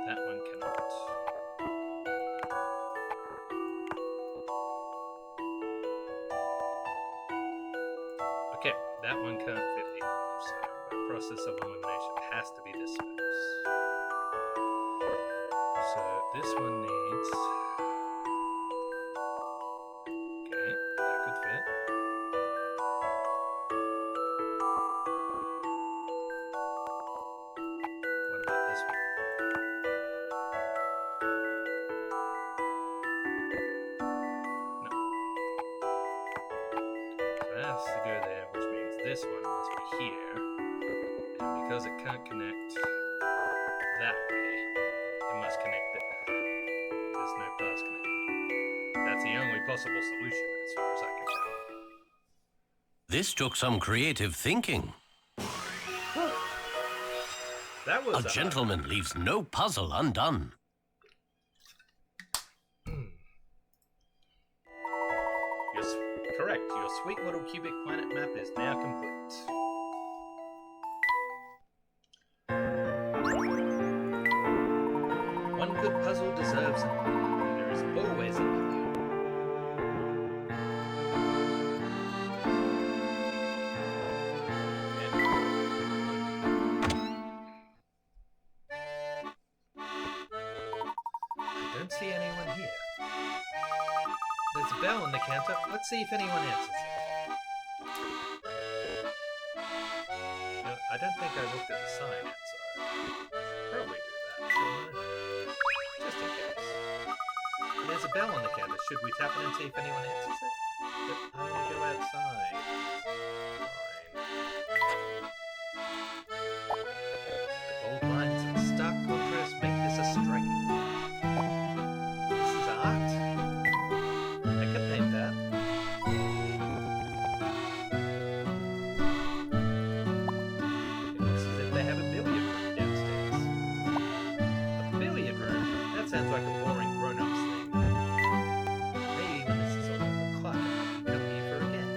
That one cannot. Okay, that one can't fit either. So, by process of elimination, it has to be this space. So, this one needs. Okay, that could fit. What about this one? No. So that has to go there, which means this one must be here. And because it can't connect that way, it must connect there. There's no pass connection. That's the only possible solution as far as I can tell. This took some creative thinking. That was A gentleman leaves no puzzle undone. Correct. Your sweet little cubic planet map is now complete. One good puzzle deserves another. There is always another. I don't see anyone here. There's a bell on the counter. Let's see if anyone answers it. No, I don't think I looked at the sign outside. Probably do that, shouldn't I? Just in case. There's a bell on the counter. Should we tap it and see if anyone answers it? But I want to go outside. Fine. The bold lines and stark contrast make this a striking. This is art. I could paint that. It looks as if they have a billiard room downstairs. A billiard room? That sounds like a boring grown-ups thing. Maybe when this is all over the clock, I can come here for a game.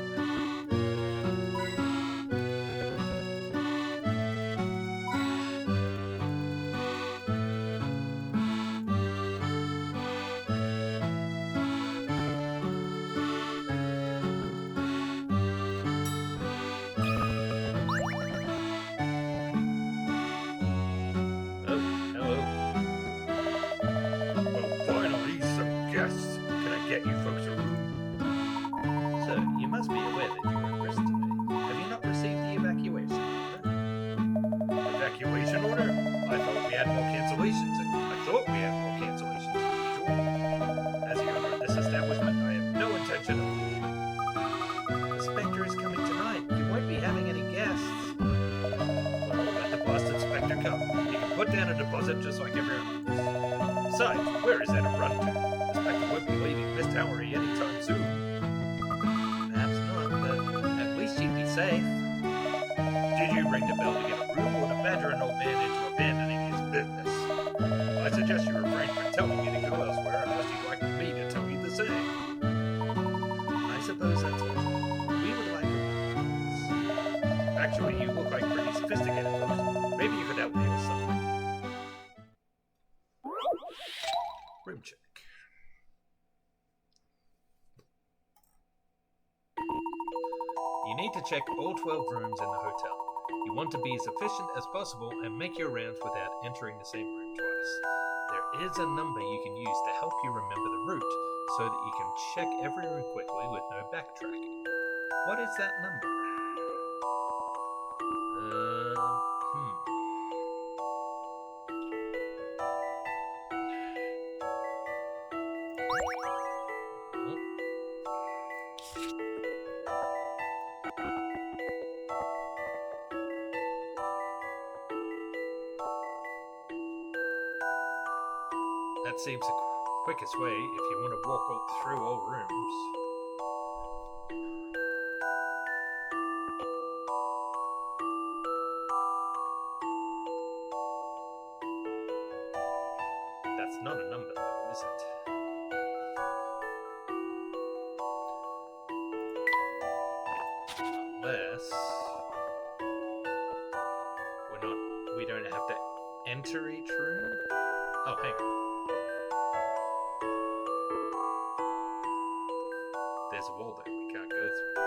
Oh, hello. Well, finally, some guests. Can I get you folks a room? Sir, you must be aware that you're at risk today. Have you not received the evacuation order? Evacuation order? I thought we had more cancellations, and I thought we had more cancellations than usual. As the owner of this establishment, I have no intention of leaving. The Spectre is coming tonight. You won't be having any guests. Well, let the Boston Spectre come. He can put down a deposit just like everyone else. Besides, where is that a run to? The Spectre won't be leaving this towery anytime soon. Perhaps not, but at least she'd be safe. Did you ring the bell to get a room or to badger an old man into abandoning his business? I suggest you refrain from telling me to go elsewhere unless you'd like me to tell you the same. I suppose that's what we would like a room. Actually, you look like pretty sophisticated folks. Maybe you could help me with something. Room check. You need to check all 12 rooms in the hotel. You want to be as efficient as possible and make your rounds without entering the same room twice. There is a number you can use to help you remember the route so that you can check every room quickly with no backtracking. What is that number? That seems the quickest way if you want to walk through all rooms. That's not a number though, is it? Unless we don't have to enter each room? Oh, hang on. There's a wall there we can't go through.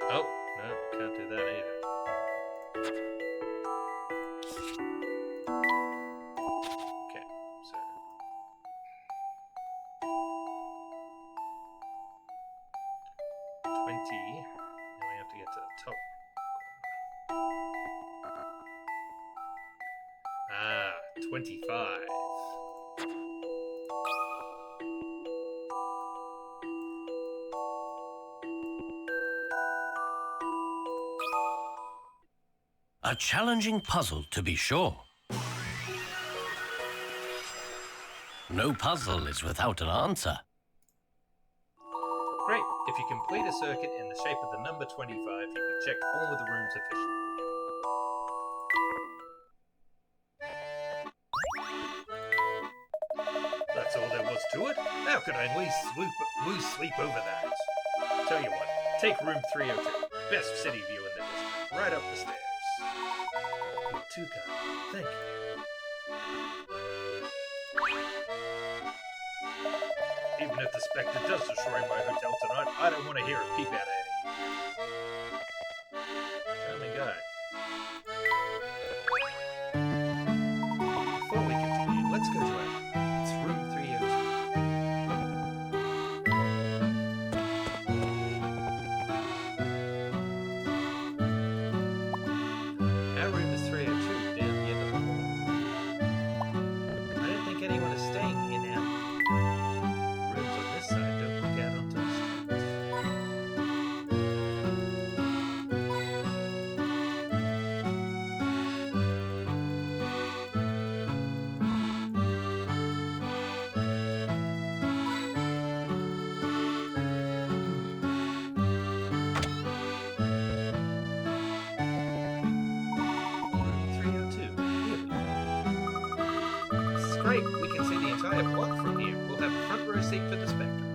Oh, no, can't do that either. Okay, so... 20. Now we have to get to the top. Ah, 25. A challenging puzzle, to be sure. No puzzle is without an answer. Great. If you complete a circuit in the shape of the number 25, you can check all of the rooms efficiently. That's all there was to it? How could I lose sleep over that? Tell you what, take room 302. Best city view in the district. Right up the stairs. You're too kind. Thank you. Even if the Spectre does destroy my hotel tonight, I don't want to hear a peep out of it. Charming guy. Before we continue, let's go to it. It's room 302. Our room is 302, down the end of the hall. I don't think anyone is staying here now. Rooms on this side don't look out onto the street. Room 302. Here we are. This is great. We can see the entire block from here. We'll have a front row seat for the Spectre.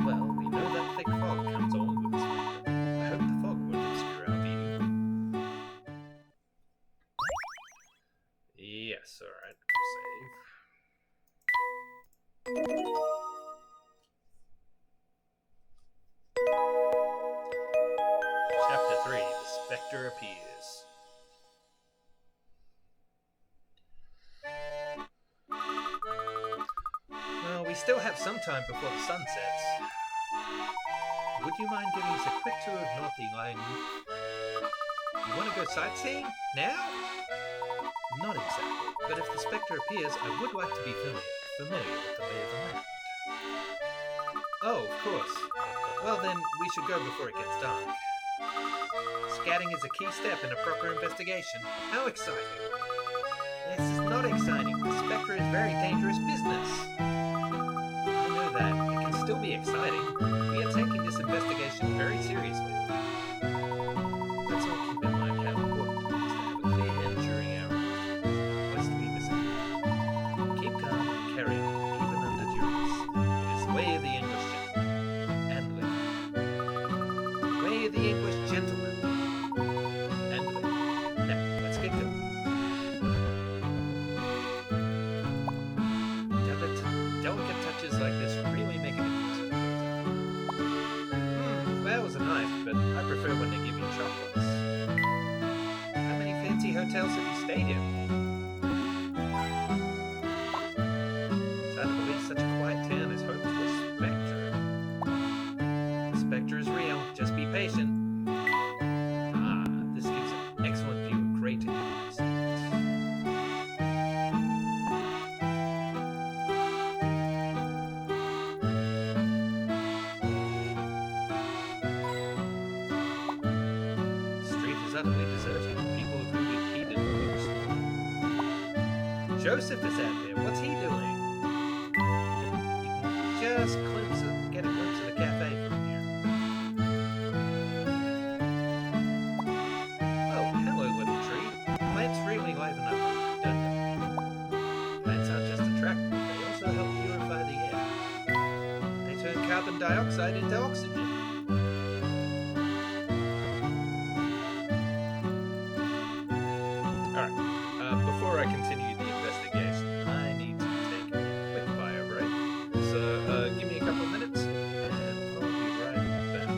Well, we know that thick fog comes on with the Spectre. I hope the fog won't obscure our view. Yes, alright. We'll save. Chapter 3. The Spectre appears. Well, we still have some time before the sun sets. Would you mind giving us a quick tour of North Line? You want to go sightseeing? Now? Not exactly, but if the Spectre appears, I would like to be familiar with the lay of the land. Oh, of course. Well then, we should go before it gets dark. Scouting is a key step in a proper investigation. How exciting! This is not exciting. The Spectre is very dangerous business. I know that. It can still be exciting. We are taking this investigation very seriously. Let's all keep in mind how important it is to have a clear head during our quest we visit. Keep calm and carry on, even under duress. It is the way of the English gentleman and lady. Way of the English gentleman and lady. Now, let's get going. Joseph is out there. What's he doing? You can just get a glimpse of the cafe from here. Oh, hello, little tree. Plants really liven up, don't they? Plants aren't just attractive, they also help purify the air. They turn carbon dioxide into oxygen. Alright, before I continue the investigation, I need to take a quick bio break. So, give me a couple of minutes, and I'll be right back.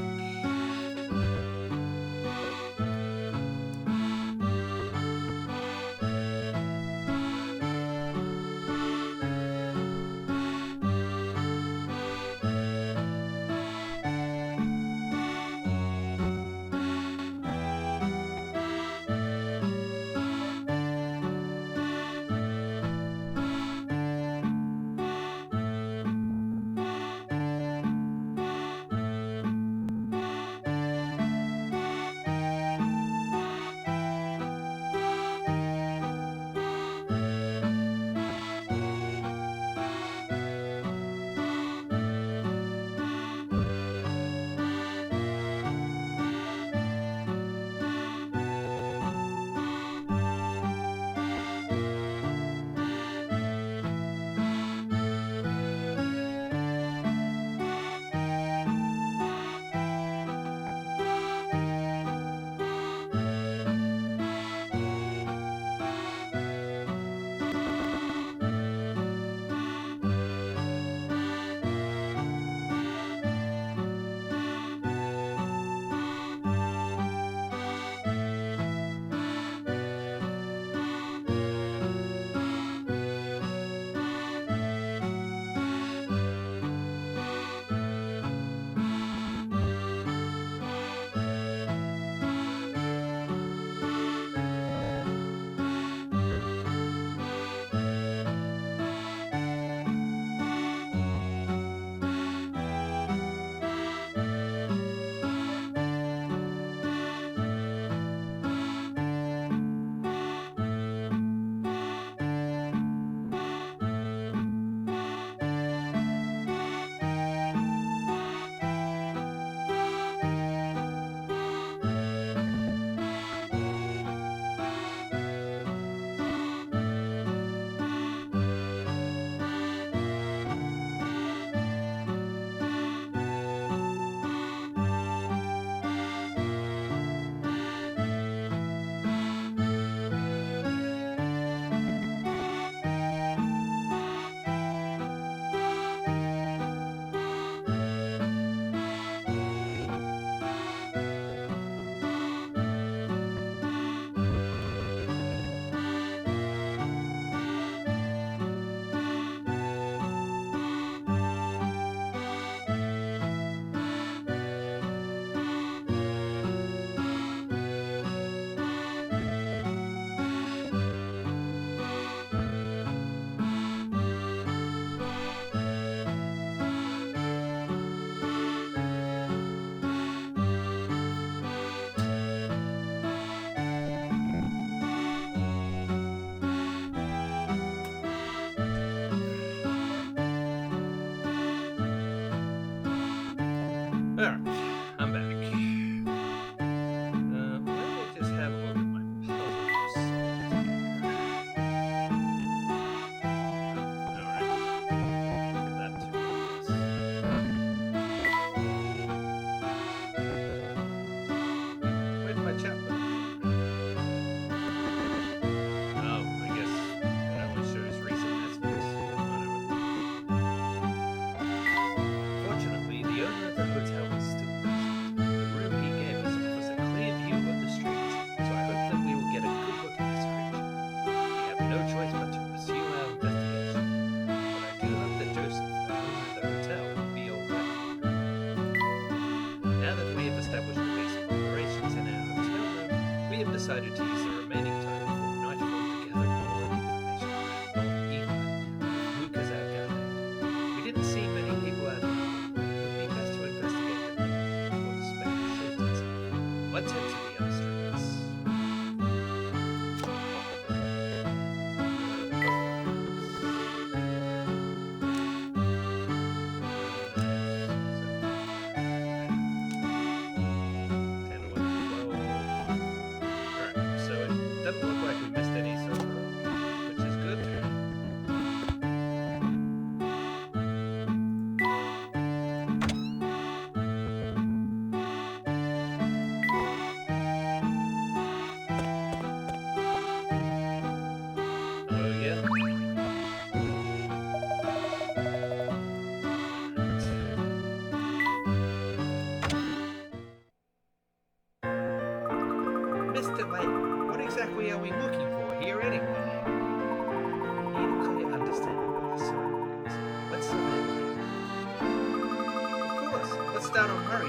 Alright, I'm back. Let me just have a look at my puzzles. Alright. Look at that too. Where'd my chapter? Oh, I guess it only shows recent messages. Fortunately, the owner of the hotel is still present. The room he gave us offers a clear view of the street, so I hope that we will get a good look at this creature. We have no choice but to pursue our investigation, but I do hope that Joseph, the owner of the hotel, will be alright. Now that we have established the basic operations in our hotel room, we have decided to use the remaining time before nightfall to gather more information around North Eva, with Luke as our guide. We didn't see many people out there. It would be best to investigate them before the Spectre shows itself. Let's head to the other streets.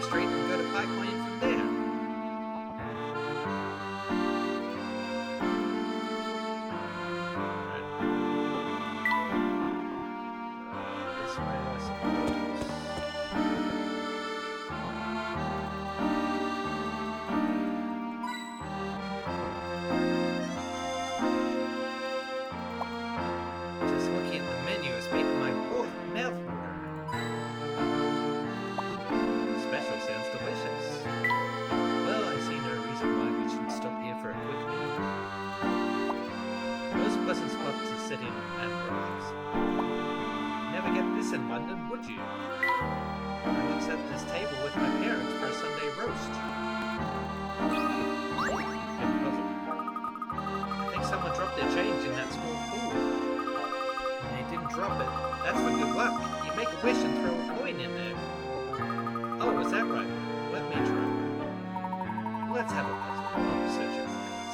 me straight and go to Pike Lane from there. This way, I suppose. Just looking at the menu is making my mouth water. Special sounds delicious. Well, I see no reason why we shouldn't stop here for a quick meal. Most pleasant spot to sit in and relax. Never get this in London, would you? I once at this table with my parents for a Sunday roast. Get puzzled. I think someone dropped their change in that small pool. And they didn't drop it. That's for good luck. You make a wish and throw a coin in there. Oh, is that right? Let me try. Let's have a puzzle while you search your pockets.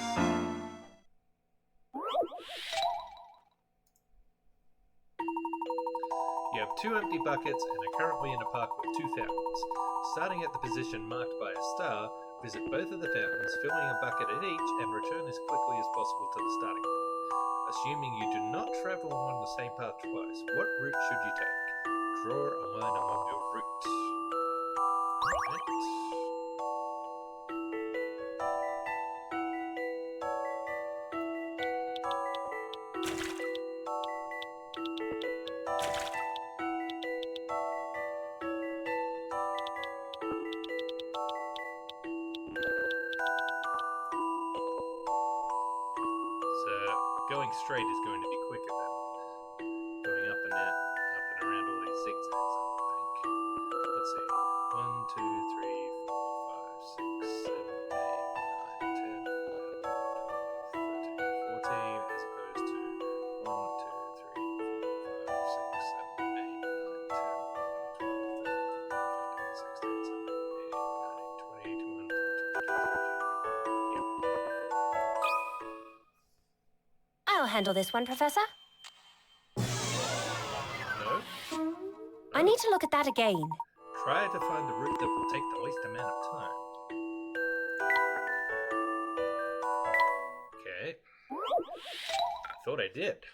You have 2 empty buckets and are currently in a park with 2 fountains. Starting at the position marked by a star, visit both of the fountains, filling a bucket at each, and return as quickly as possible to the starting point. Assuming you do not travel along the same path twice, what route should you take? Draw a line along your route. Right. So going straight is going to be quicker than going up and around all these zigzags, I would think. Let's see. 1, 2, 3, 4, 5, 6, 7, 8, 9, 10, 11, 12, 13, 14, as opposed to 1, 2, 3, 4, 5, 6, 7, 8, 9, 10, 11, 12, 13, 14, 15, 16, 17, 18, 19, 20, 21, 22, 23, 24. Yep. I'll handle this one, Professor. No? I need to look at that again. Try to find the route that will take the least amount of time. Okay. I thought I did.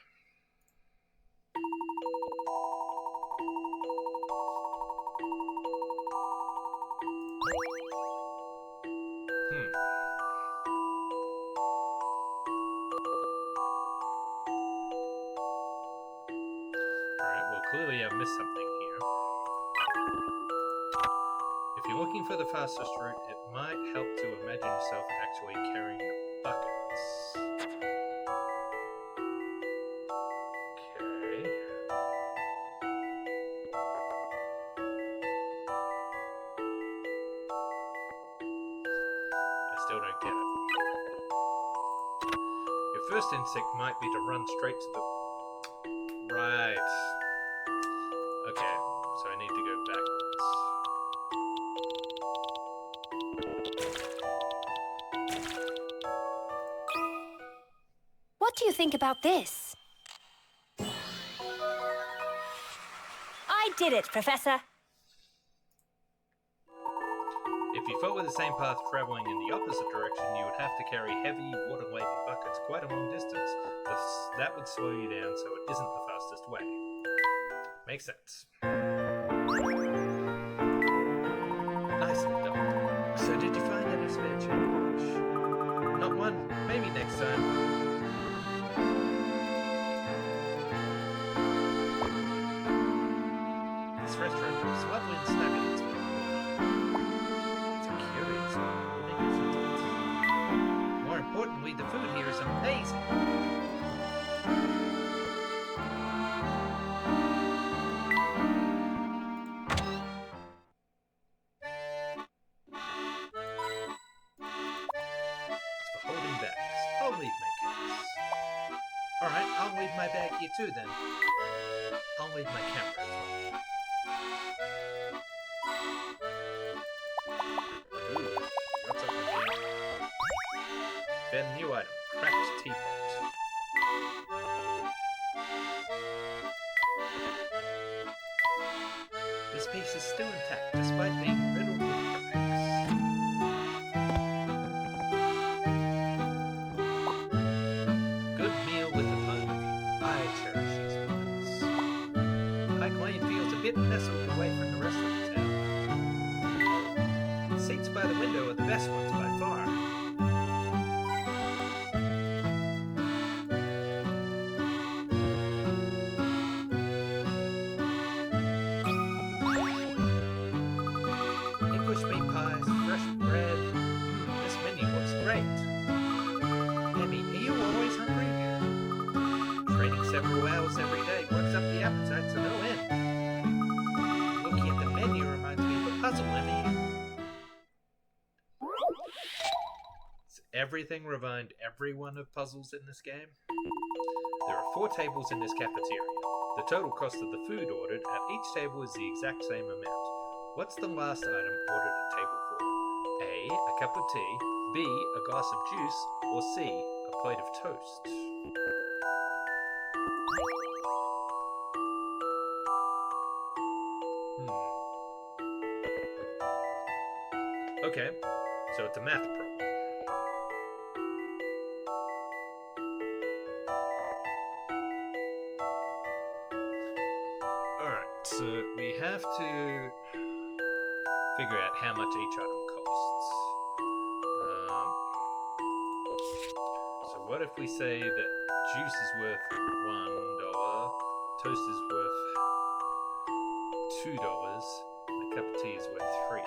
Alright, well clearly I've missed something here. If you're looking for the fastest route, it might help to imagine yourself actually carrying the buckets. Okay. I still don't get it. Your first instinct might be to run straight to the... Right. Okay, so I need to go backwards. What do you think about this? I did it, Professor. If you followed the same path traveling in the opposite direction, you would have to carry heavy, water-laden buckets quite a long distance. That would slow you down, so it isn't the fastest way. Makes sense. Nicely done. So did you find any spare change? Not one. Maybe next time. This restaurant looks lovely and snug in its own corner. It's a curious thing, isn't it? More importantly, the food here is amazing. Holding bags. I'll leave my case. Alright, I'll leave my bag here too then. I'll leave my camera as well. Ooh, what's up in here? Then new item, cracked teapot. This piece is still intact despite being riddled with bit nestled away from the rest of the town. The seats by the window are the best ones by far. English meat pies, fresh bread. This menu looks great. Emmy, are you always hungry? Training several hours every day works up the appetite to no end. Looking at the menu reminds me of a puzzle, Emmy. Has everything remind everyone of puzzles in this game? There are 4 tables in this cafeteria. The total cost of the food ordered at each table is the exact same amount. What's the last item ordered at table 4? A cup of tea, B, a glass of juice, or C, a plate of toast? Okay, so it's a math problem. Alright, so we have to figure out how much each item costs. So what if we say that juice is worth $1, toast is worth $2, and a cup of tea is worth $3?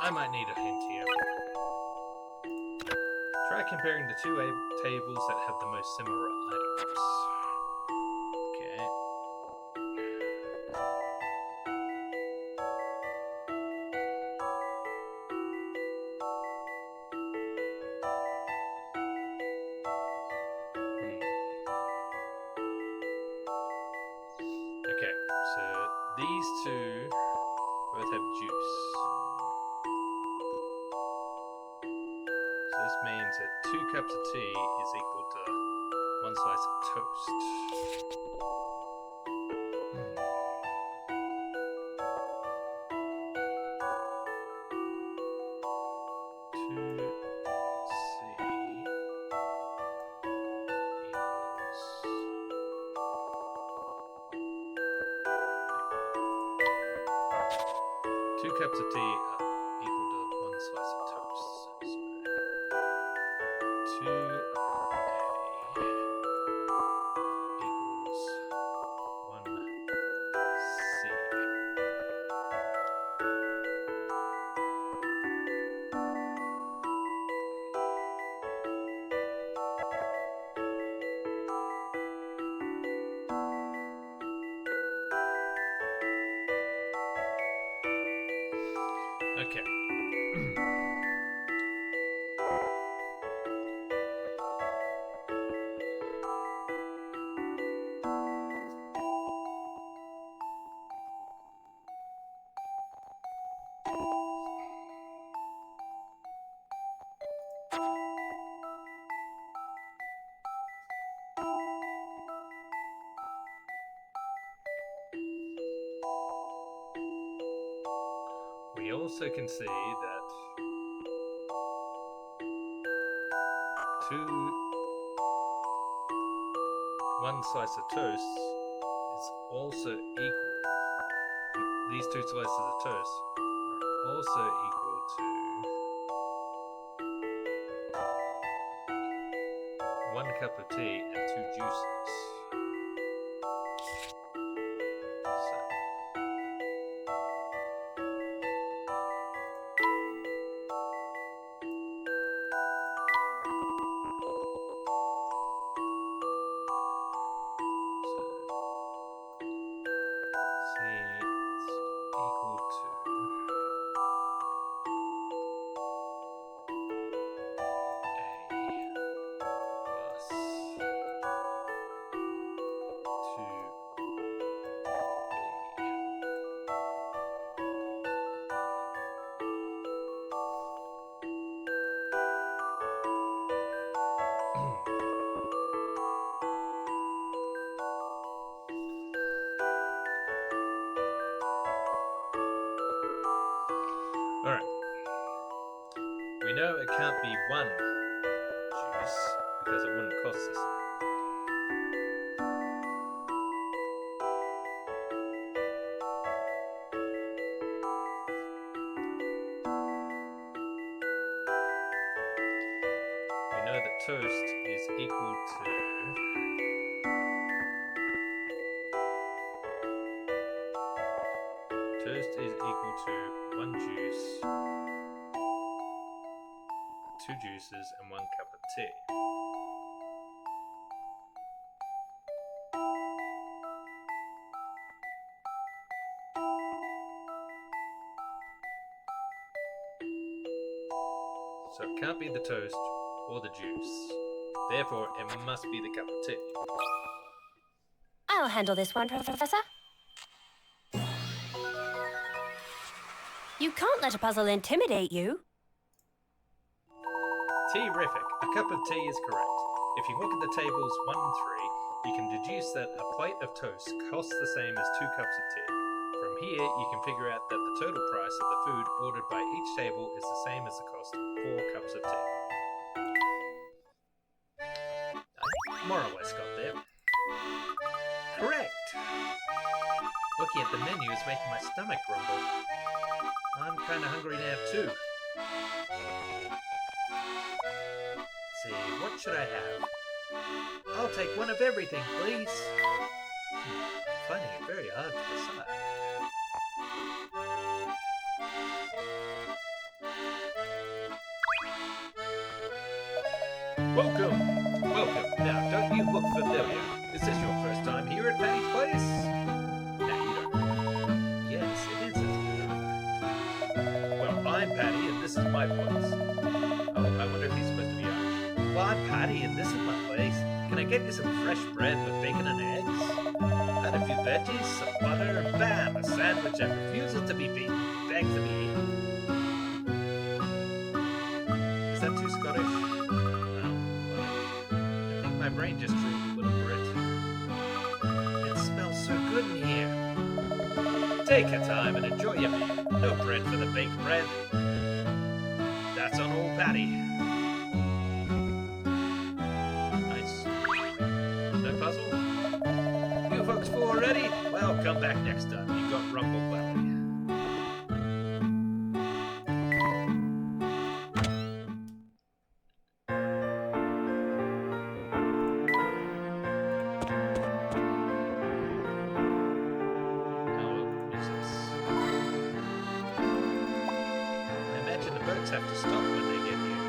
I might need a hint here. Try comparing the 2 tables that have the most similar items. Okay. Okay, so these 2 both have juice. This means that 2 cups of tea is equal to 1 slice of toast. 2 cups of tea equal to 1 slice of toast. So 2A equals 1C. Okay. We also can see that one slice of toast is also equal. These two slices of toast are also equal to 1 cup of tea and 2 juices. So, see, it's equal to Alright. We know it can't be 1 juice because it wouldn't cost us. We know that toast is equal to toast is equal to 1 juice, 2 juices, and 1 cup of tea. So it can't be the toast or the juice. Therefore, it must be the cup of tea. I'll handle this one, Professor. You can't let a puzzle intimidate you. Tea-rific. A cup of tea is correct. If you look at the tables 1 and 3, you can deduce that a plate of toast costs the same as 2 cups of tea. From here, you can figure out that the total price of the food ordered by each table is the same as the cost of 4 cups of tea. I more or less got there. Correct! Looking at the menu is making my stomach rumble. I'm kind of hungry now too. Let's see, what should I have? I'll take one of everything, please. Finding it very hard to decide. Welcome! Welcome. Now, don't you look familiar? Is this your first time here at Patty's Place? No, you don't. Yes, it is, as a matter of fact. Well, I'm Patty, and this is my place. Oh, I wonder if he's supposed to be Irish. Well, I'm Patty, and this is my place. Can I get you some fresh bread with bacon and eggs? Add a few veggies, some butter, and bam! A sandwich that refuses to be beaten, begs to be eaten. Is that too Scottish? My brain just drew a little Brit. It smells so good in here. Take your time and enjoy your meal. No bread for the baked bread. That's on old Patty. Nice. No puzzle? You folks full already? Well, come back next time. You got Rumble Valley. Have to stop when they get here.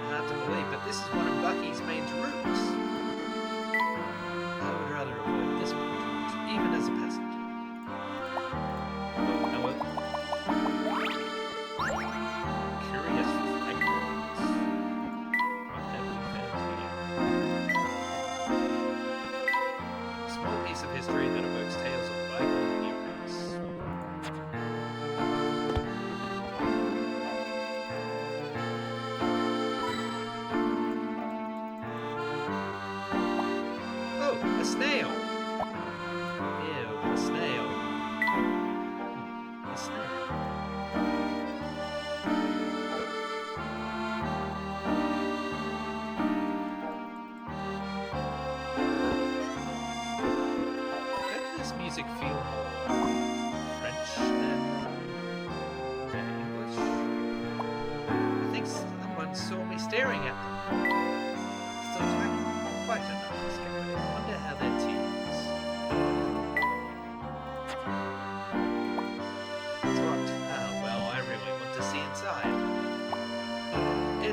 Hard to believe, but this is one of Bucky's main routes. I would rather avoid this route, even as a passenger. Oh, hello. Curious fragments. What have we found here? A small piece of history that evokes tales of bygone heroes.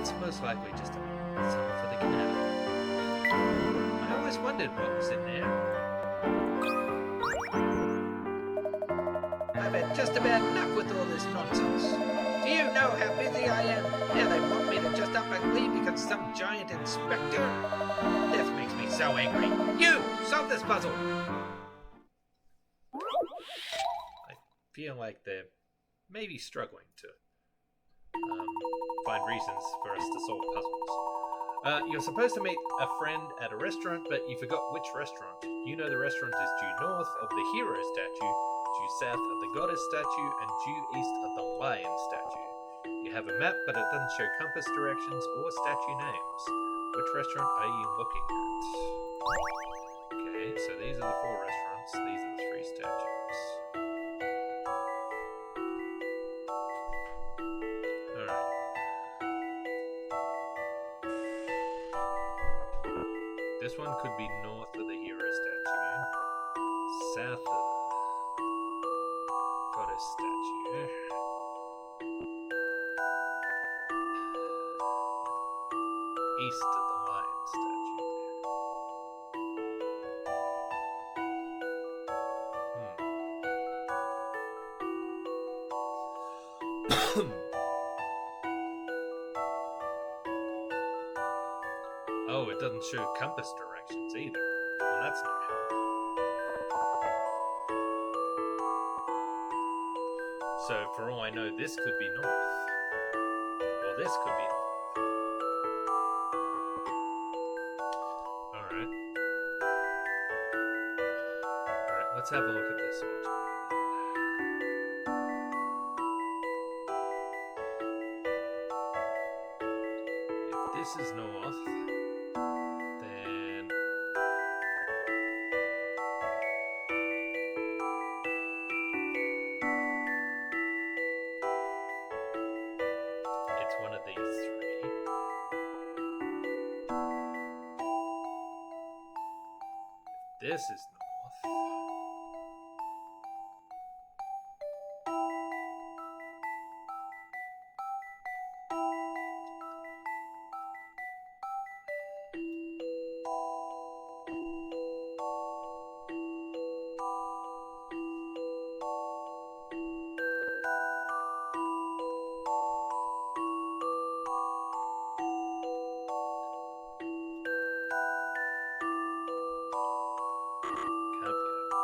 it's most likely just something for the canal. I always wondered what was in there. I've had just about enough with all this nonsense. Do you know how busy I am? Now they want me to just up and leave because some giant inspector? This makes me so angry. You! Solve this puzzle! I feel like they're maybe struggling to find reasons for us to solve puzzles. You're supposed to meet a friend at a restaurant, but you forgot which restaurant. You know the restaurant is due north of the hero statue, due south of the goddess statue, and due east of the lion statue. You have a map, but it doesn't show compass directions or statue names. Which restaurant are you looking at? Okay, so these are the 4 restaurants, these are the 3 statues. Alright. This one could be north of the hero statue, south of the goddess statue, east of the lion statue. Oh, it doesn't show compass directions either. Well, that's no help. So, for all I know, this could be north. Or this could be north. Alright. Alright, let's have a look at this one. If this is north, then it's one of these 3. If this is north, can't be that.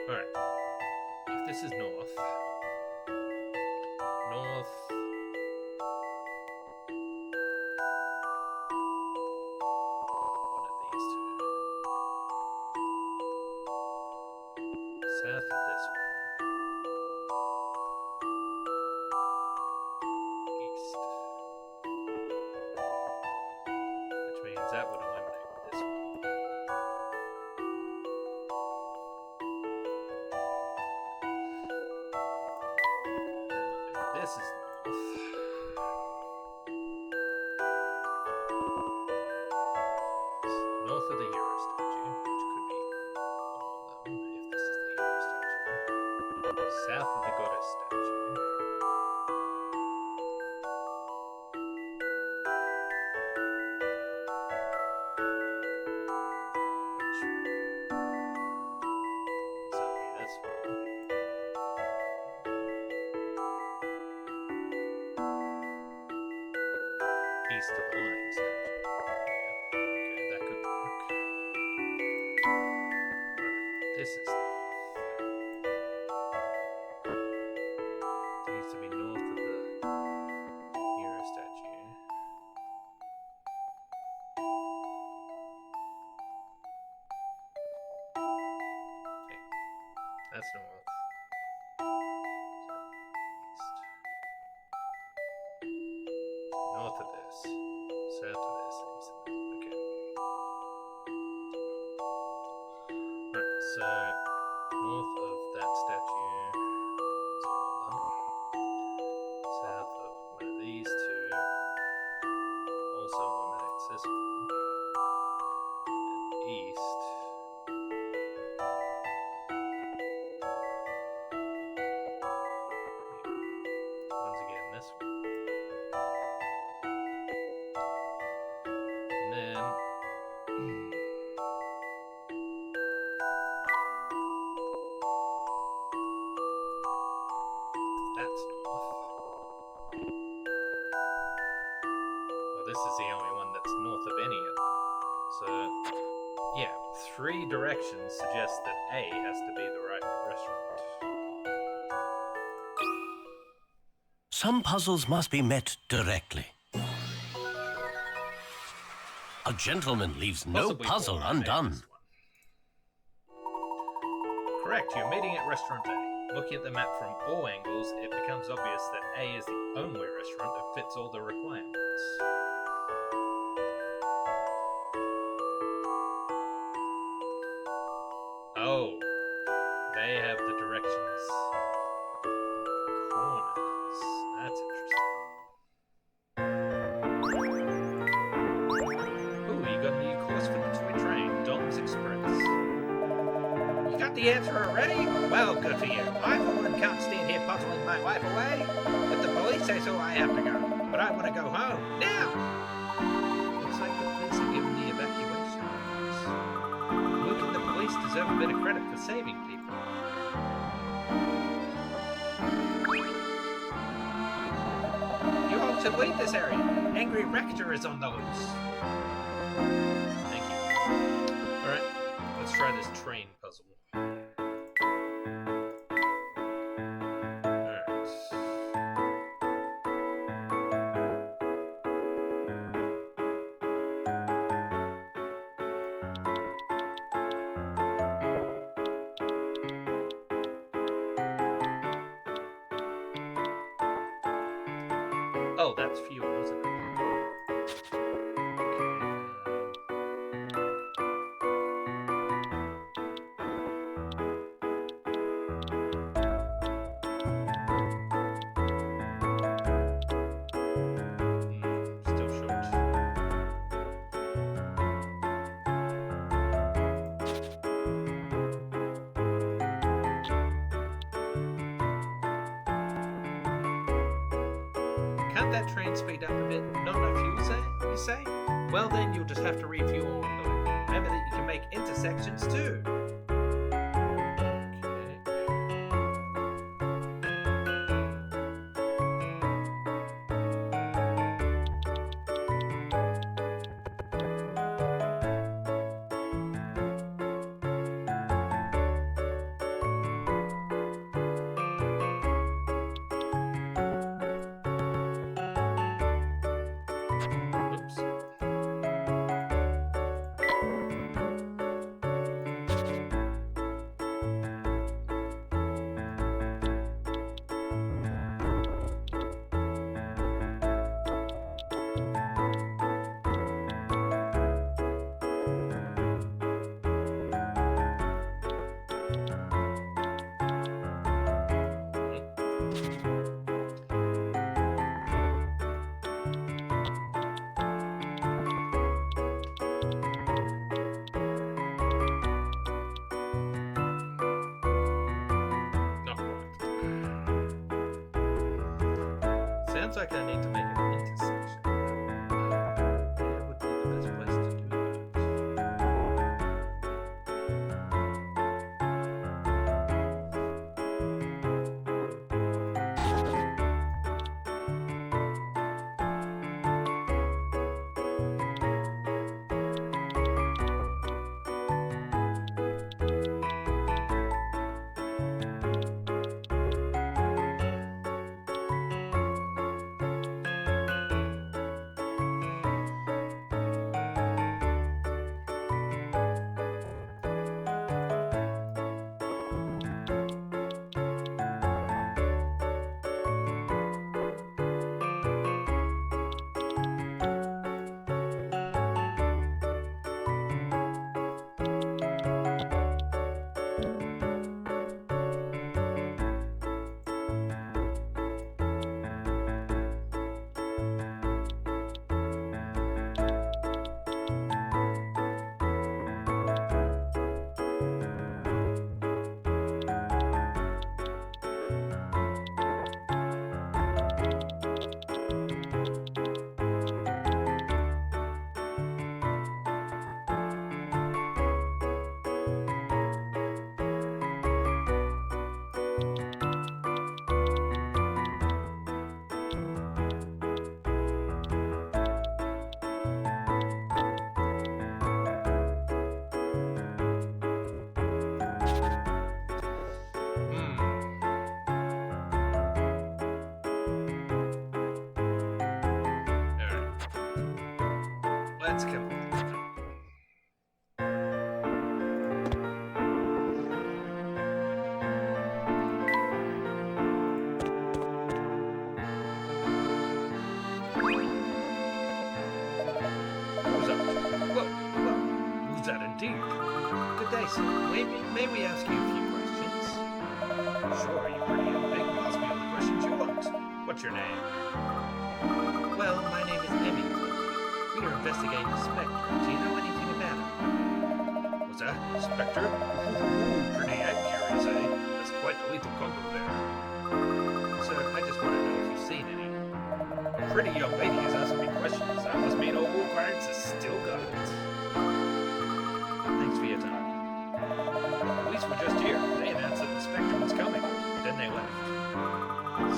Alright. If this is north, north, one of these 2. South of this one. East. Which means that would eliminate this one. If this is north. North of the hero statue, which could be all of them, if this is the hero statue. South of the goddess statue. Which so be this one. East of the lion statue. Yeah, okay, that could work. But this is north. It needs to be north of the hero statue. Okay, that's north. East. North of this. South of this. East of this. Okay. Alright, so north of that statue. That's all of them. South of one of these 2. Also eliminates this one. And east. this is the only one that's north of any of them. So, yeah, 3 directions suggest that A has to be the right restaurant. Some puzzles must be met directly. A gentleman leaves no Possibly puzzle four, undone. this one. Correct, you're meeting at Restaurant A. Looking at the map from all angles, it becomes obvious that A is the only restaurant that fits all the requirements. Oh, they have the directions corners. That's interesting. Ooh, you got a new course for the toy train, Dom's Express. You got the answer already? Well, good for you. I, for one, can't stand here puzzling my wife away. If the police say so, I have to go. But I want to go home. Now! Looks like the police are giving the evacuation orders. Luke and the police deserve a bit of credit for saving people. You all should leave this area. Angry Rector is on the loose. Thank you. Alright, let's try this train puzzle. Oh, that's fuel, isn't it? Still short. Can't that train speed up a bit? Not enough fuel, you say? Well, then you'll just have to refuel on the way. Remember that you can make intersections too. Oops. Not quite. Sounds like I need to make an intersection. Where would be the best place to do that? let's come. Who's up? Whoa, who's that indeed? Good day, sir. May we ask you a few questions? Sure, you're pretty young. Big. Ask me all the questions you want. What's your name? Well, my name is Emmy. We are investigating the Spectre. Do you know anything about it? What's that? Spectre? Ooh, pretty accurate, eh? That's quite the lethal combo there. Sir, I just want to know if you've seen any. A pretty young lady is asking me questions. That must mean all guards is still got it. Thanks for your time. The police were just here. They announced that the Spectre was coming. Then they left.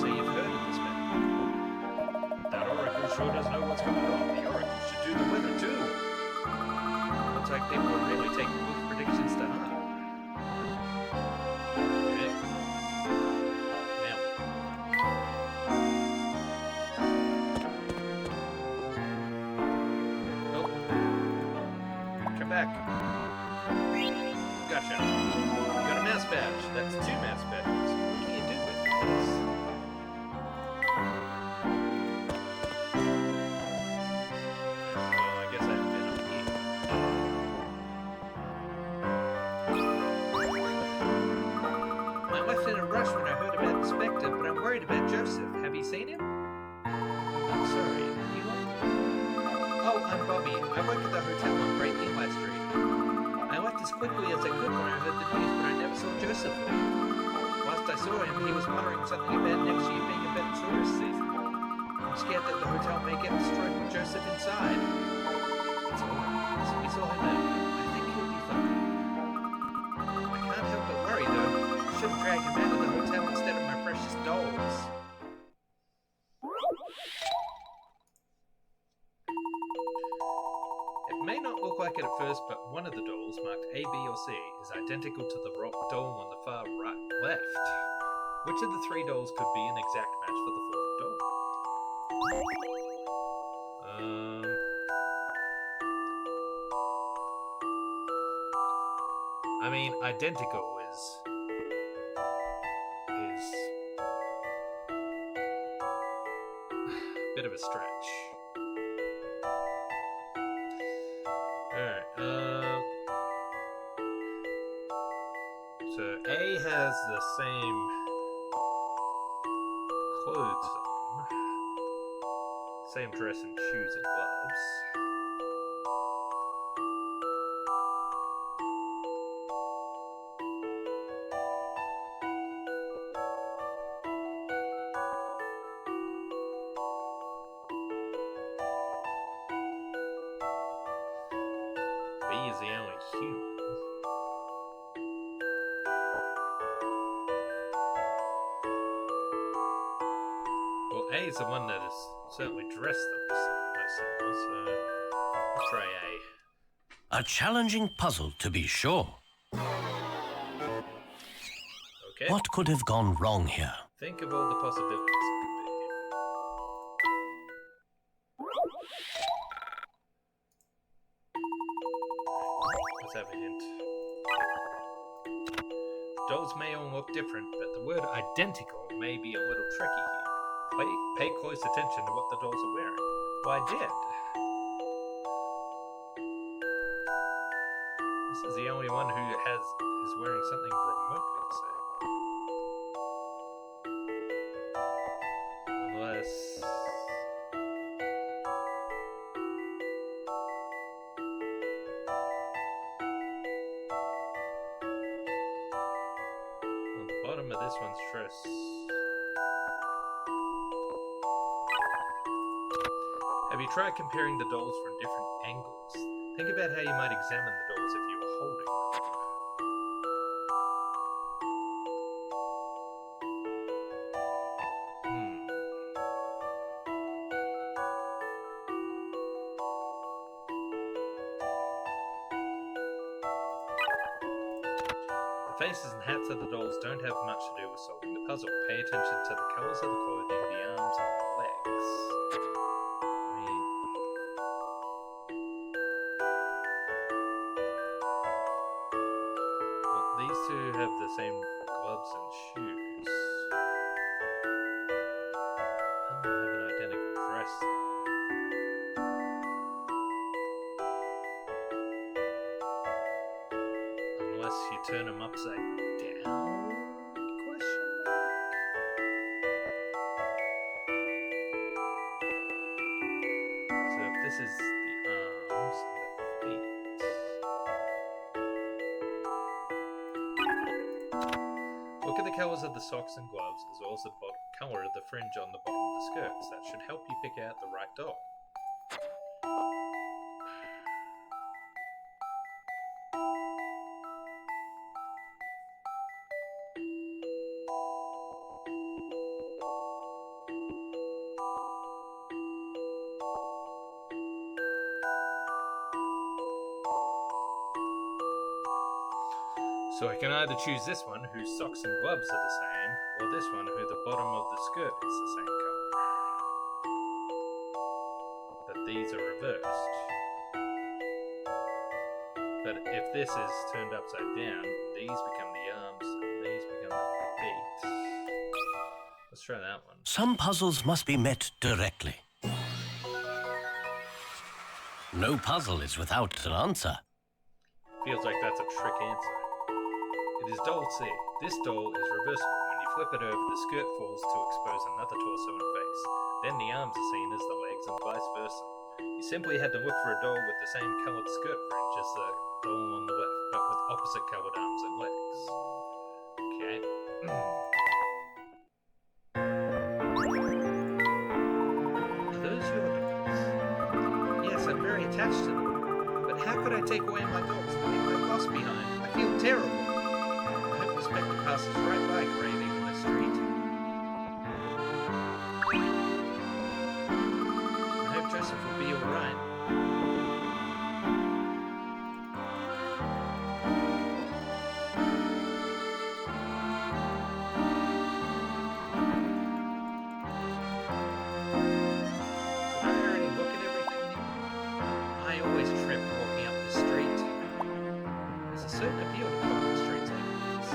So you've heard of the Spectre? That oracle sure does know what's going on. The oracle should do the weather too. Looks like people are really taking both predictions to heart. Okay. Now. Oh. Come back. Gotcha. You got a mass badge. That's 2 mass badges. What can you do with this? Well, I guess I haven't been up here. I left in a rush when I heard about the Spectre, but I'm worried about Joseph. Have you seen him? I'm sorry. You are? Oh, I'm Bobby. I work at the hotel on Great Eli Street. I left as quickly as I could when I heard the news, but I never saw Joseph leave. Whilst I saw him, he was muttering something about next year being a better tourist season. I'm scared that the hotel may get destroyed with Joseph inside. It's alright. We saw him out. I think he'll be fine. I can't help but worry, though. I should have dragged him out of the hotel instead of my precious dolls. It may not look like it at first, but one of the dolls, marked A, B, or C, is identical to the doll on the far left. Which of the 3 dolls could be an exact match for the 4th doll? I mean, identical is a bit of a stretch. Alright, so A has the same clothes on, same dress and shoes and gloves. B is the only human. Well, A is the one that is certainly dressed the most similar, so let's try A. A challenging puzzle, to be sure. Okay. What could have gone wrong here? Think of all the possibilities it could be. Let's have a hint. Dolls may all look different, but the word identical may be a little tricky here. Pay close attention to what the dolls are wearing. Well, I did. This is the only one who is wearing something remotely the same. Unless... on the bottom of this one's dress... Have you tried comparing the dolls from different angles? Think about how you might examine the dolls if you were holding them. The faces and hats of the dolls don't have much to do with solving the puzzle. Pay attention to the colours of the clothing, the arms, and the legs. I mean... have the same gloves and shoes. None of them have an identical dress. Unless you turn them upside down? Question mark? So if this is the arms and the feet. Look at the colors of the socks and gloves, as well as the color of the fringe on the bottom of the skirts. That should help you pick out the right doll. So I can either choose this one, whose socks and gloves are the same, or this one, who the bottom of the skirt is the same colour. But these are reversed. But if this is turned upside down, these become the arms, and these become the feet. Let's try that one. Some puzzles must be met directly. No puzzle is without an answer. Feels like that's a trick answer. It is doll C. This doll is reversible. When you flip it over, the skirt falls to expose another torso and face. Then the arms are seen as the legs and vice versa. You simply had to look for a doll with the same coloured skirt fringe as the doll on the left, but with opposite coloured arms and legs. Okay. Are those your dolls? Yes, I'm very attached to them. But how could I take away my dolls and leave my boss behind? I feel terrible. Specter passes right by graving in the street. I hope Joseph will be alright. Did I already look at everything? I always trip walking up the street. There's a certain appeal to public streets like this.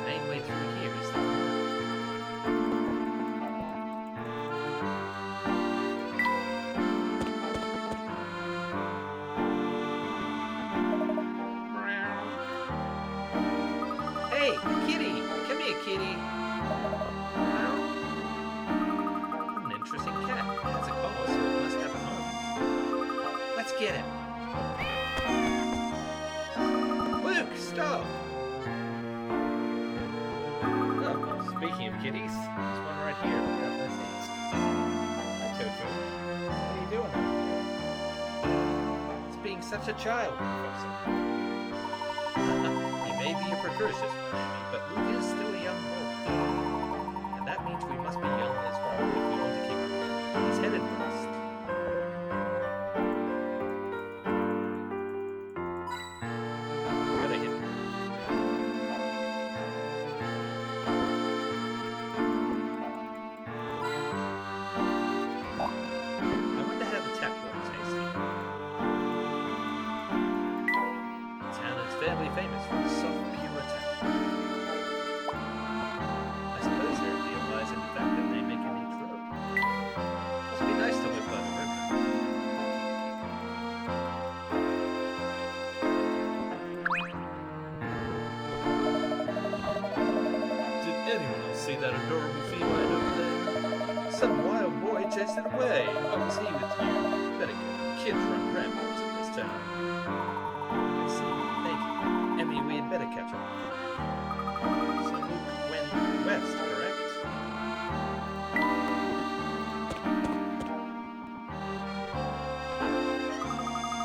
Main way through here is the Hey, kitty! Come here, kitty! What an interesting cat. It's a collar, so it must have a home. Let's get it. Luke, stop! Oh, speaking of kitties, there's one right here. Look how nice it is. Hi, Toto. What are you doing? It's being such a child, Professor. He may be a precocious one, Amy, but Luke is still a young boy. And that means we must be young as well if we want to keep his head in rest. Gotta hit him. I wonder how the tap water tastes. The town is fairly famous for its soft, pure tap. I suppose their appeal lies in the fact that they make a neat road. Must be nice to live by the river. Did anyone else see that adorable feline over there? Some wild boy chased it away. What was he with you? Better go. Kids run rampant in this town. I see. Thank you. Emmy, we had better catch up. So Luke went west, correct?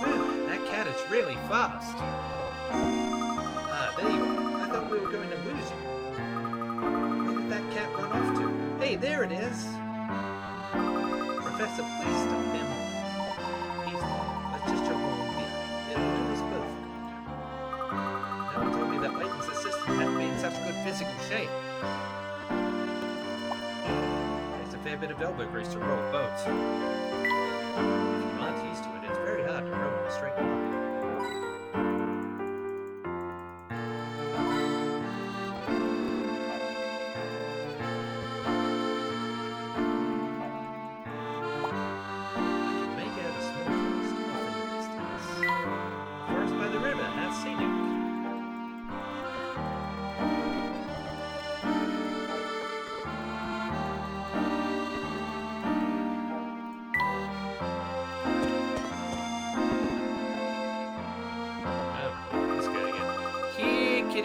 Whew, that cat is really fast. Ah, there you are. I thought we were going to lose you. Where did that cat run off to? Hey, there it is. Professor, please stop him. Let's just jump along behind. It'll do us both good. No one told me that Layton's assistant had me in such good physical shape. There's a fair bit of elbow grease to row a boat. If you aren't used to it, it's very hard to row in a straight line.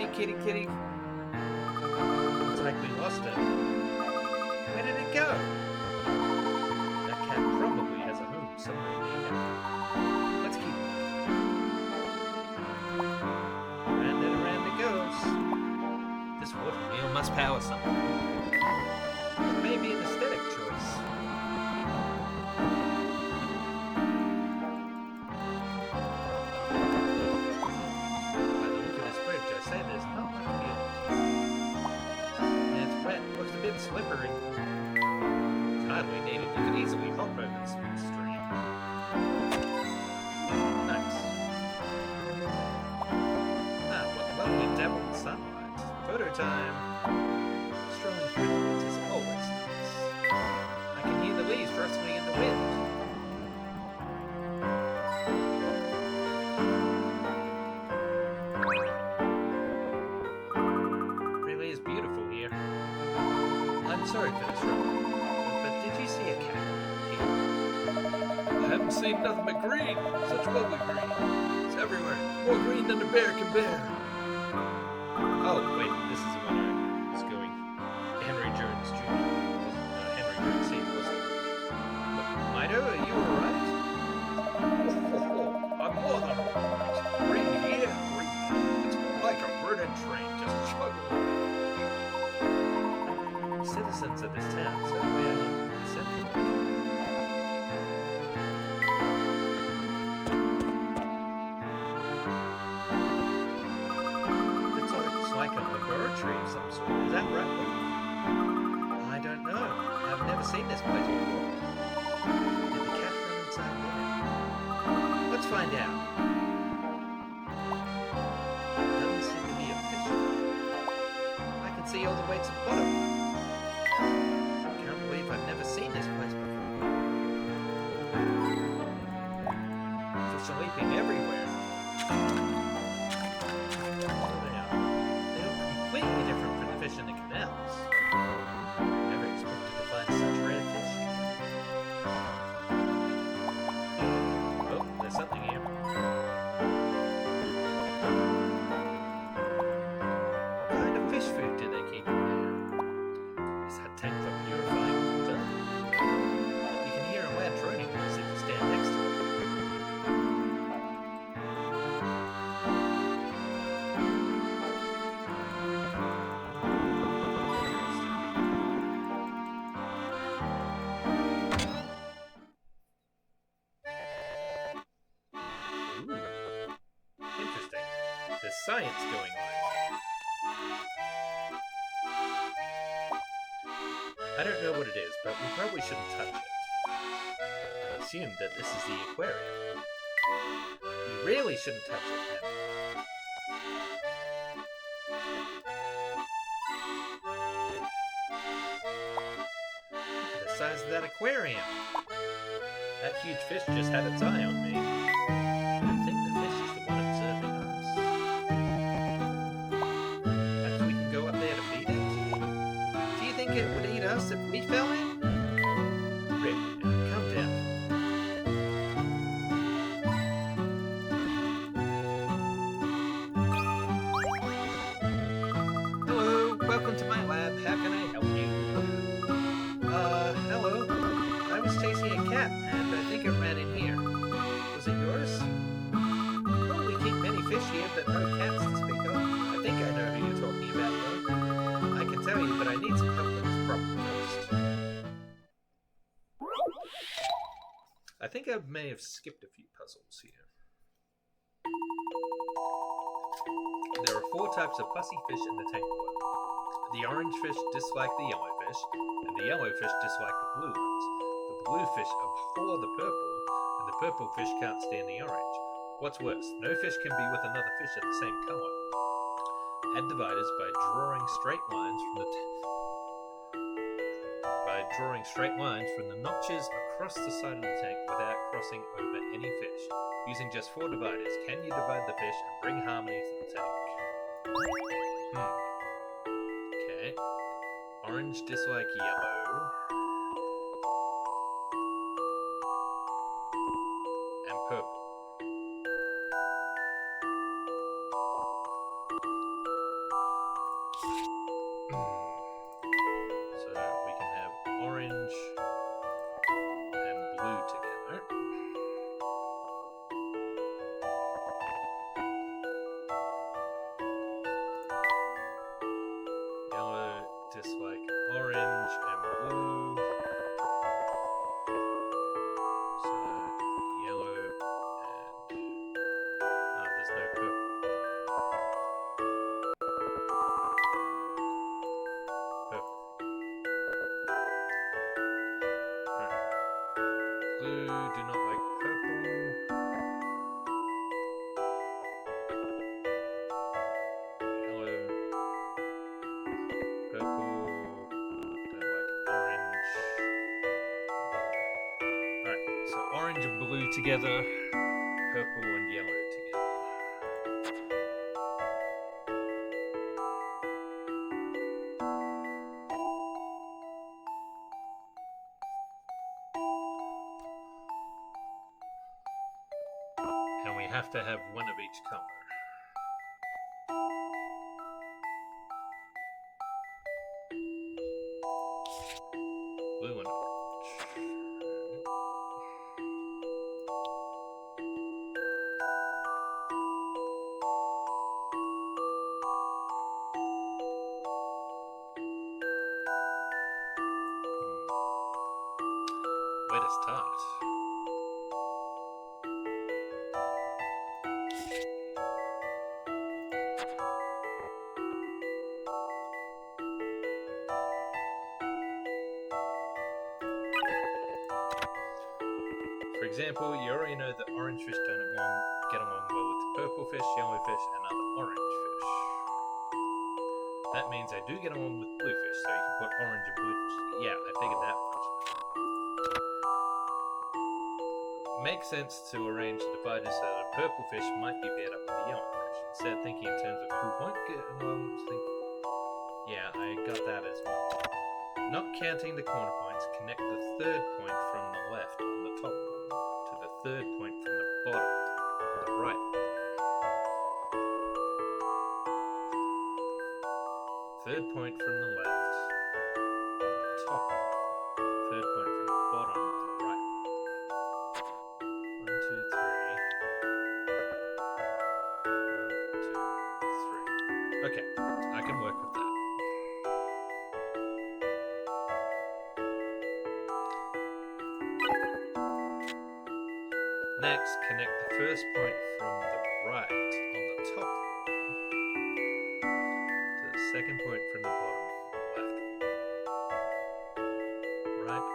Kitty, kitty, kitty. Looks like we lost it. Where did it go? That cat probably has a home somewhere near here. Let's keep it. Round and around it goes. This water wheel must power something. It may be an aesthetic choice. By the look of this bridge, I say there's not much beyond. Yeah, it's wet. Looks a bit slippery. It's hardly needed. You could easily hop over this stream. Nice. Ah, what lovely dappled sunlight. Photo time. Strolling through the woods is always nice. I can hear the leaves rustling in the wind. Really is beautiful here. I'm sorry for disrupting, but did you see a cat here? I haven't seen nothing but green. Such lovely green. It's everywhere. More green than a bear can bear. Oh, wait, this is the one I was going. Henry Jones Jr. Henry Jones Sr. wasn't it? Mido, are you alright? I'm more than alright. Green here, green there. It's like a burning train just chugging. Citizens of this town said we are central. It's like a laboratory of some sort. Is that right? I don't know. I've never seen this place before. Did the cat run inside there? Let's find out. Doesn't seem to be a fish. I can see all the way to the bottom. Can't believe I've never seen this place before. Fish are leaping everywhere. Oh, they are. They look completely different from the fish in the canals. Never expected to find such rare fish. Oh, there's something here. What kind of fish food do they keep in there? Is that tank for purifying water? You can hear a loud droning noise if you stand next to it. Ooh. Interesting. There's science going on. I don't know what it is, but we probably shouldn't touch it. I assume that this is the aquarium. We really shouldn't touch it, Look at the size of that aquarium. That huge fish just had its eye on me. I think the fish is the one observing us. Perhaps we can go up there to feed it? Do you think it would eat us if we fell in? Really, calm down. Hello, welcome to my lab. How can I help you? Hello. I was chasing a cat, and I think it ran in here. Was it yours? Well, we keep many fish here, but no cats to speak of. I think I know who you're talking about, though. I can tell you, but I need some help with this problem first. I think I may have skipped a few puzzles here. There are 4 types of fussy fish in the tank world. The orange fish dislike the yellow fish, and the yellow fish dislike the blue ones. The blue fish abhor the purple, and the purple fish can't stand the orange. What's worse, no fish can be with another fish of the same color. Add dividers by drawing straight lines from the notches across the side of the tank without crossing over any fish. Using just 4 dividers, can you divide the fish and bring harmony to the tank? Okay. Orange dislike yellow. And purple. together, purple and yellow together. And we have to have one of each color. Blue and orange. Where to start? For example, you already know that orange fish don't get along well with purple fish, yellow fish, and other orange fish. That means they do get along with blue fish, so you can put orange and blue fish. Yeah, I figured that much. Makes sense to arrange the dividers so that a purple fish might be paired up with a yellow fish. Instead of thinking in terms of who won't get along, yeah, I got that as well. Not counting the corner points, connect the third point from the left on the top to the third point from the bottom on the right. Third point from the left on the top. Third point from the bottom on the right. 1, 2, 3. 1, 2, 3. Okay, I can work with that. Next, connect the first point from the right on the top to the second point from the bottom on the left. Right,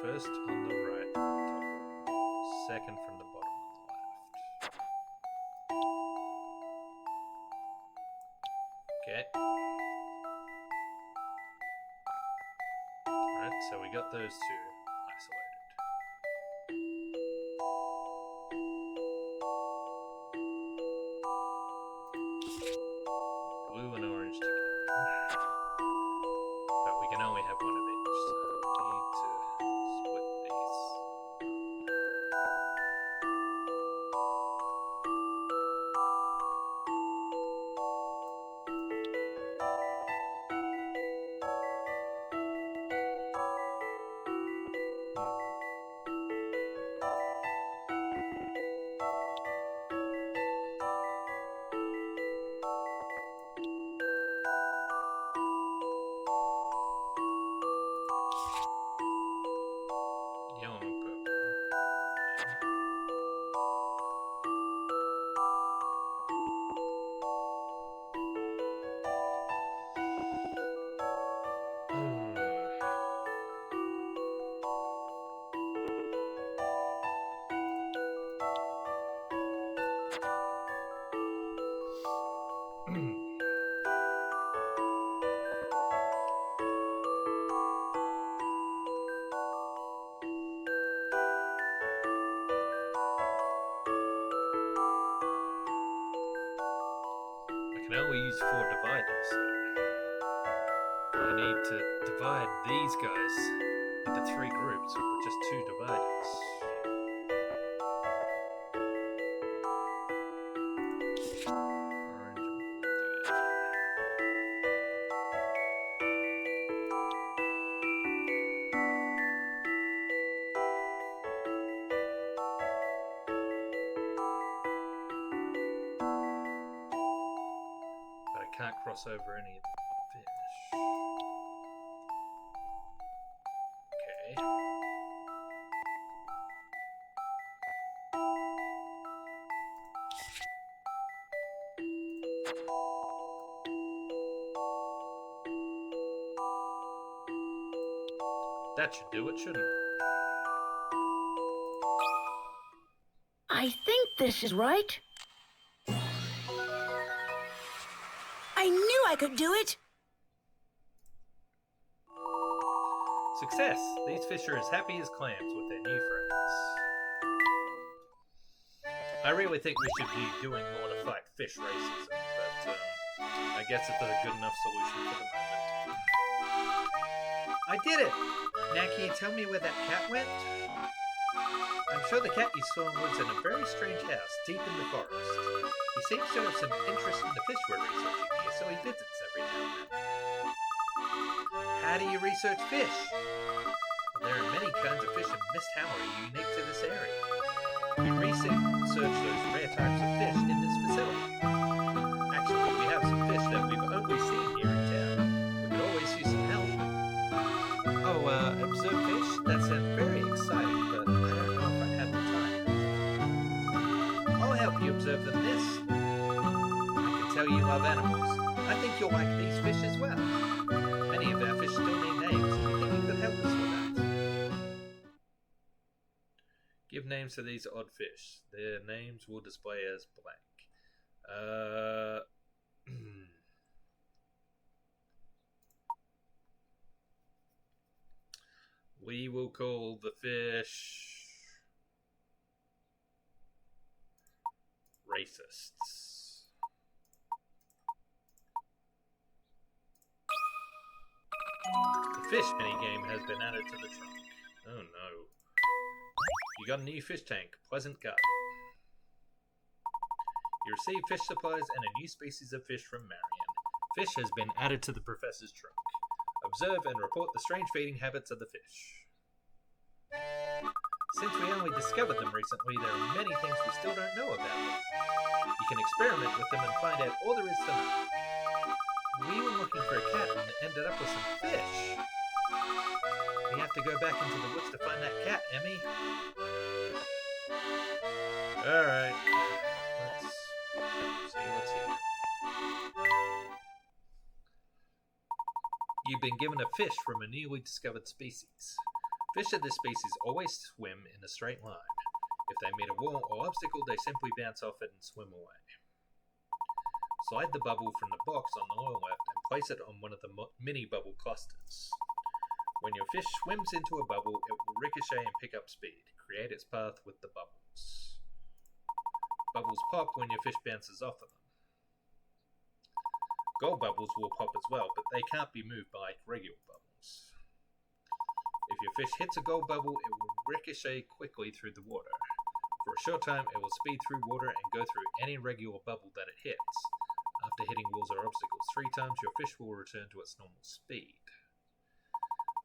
first on the right on the top, second from the bottom on the left. Okay. Alright, so we got those two isolated. Blue and orange together. But we can only have one of each, so we need to split these. Yellow and purple. I can only use 4 dividers, so I need to divide these guys into 3 groups with just 2 dividers. Orange and blue together. But I can't cross over any of the fish. Okay. That should do it, shouldn't it? I think this is right. I knew I could do it. Success! These fish are as happy as clams with their new friends. I really think we should be doing more to fight fish racism, but I guess it's a good enough solution for the moment. I did it! Now can you tell me where that cat went? I'm sure the cat you saw lives in a very strange house deep in the forest. He seems to have some interest in the fish we're researching here, so he visits every now and then. How do you research fish? Well, there are many kinds of fish, and Mist Hammer are unique to this area. We research those rare types of fish in this facility. Actually, we have some fish that we've only seen here in town. We could always use some help. Oh, observe fish? That sounds very exciting, but I don't know if I have the time. I'll help you observe them, miss. I can tell you love animals. I think you'll like these fish as well. Many of our fish still need names. Do you think you could help us with that? Give names to these odd fish. Their names will display as blank. We will call the fish racists. The fish minigame has been added to the trunk. Oh no. You got a new fish tank, Pleasant Garden. You receive fish supplies and a new species of fish from Marion. Fish has been added to the professor's trunk. Observe and report the strange feeding habits of the fish. Since we only discovered them recently, there are many things we still don't know about them. You can experiment with them and find out all there is to know. We were looking for a cat and ended up with some fish. We have to go back into the woods to find that cat, Emmy. Alright. Let's see what's here. You've been given a fish from a newly discovered species. Fish of this species always swim in a straight line. If they meet a wall or obstacle, they simply bounce off it and swim away. Slide the bubble from the box on the lower left and place it on one of the mini bubble clusters. When your fish swims into a bubble, it will ricochet and pick up speed. Create its path with the bubbles. Bubbles pop when your fish bounces off of them. Gold bubbles will pop as well, but they can't be moved like regular bubbles. If your fish hits a gold bubble, it will ricochet quickly through the water. For a short time, it will speed through water and go through any regular bubble that it hits. After hitting walls or obstacles 3 times, your fish will return to its normal speed.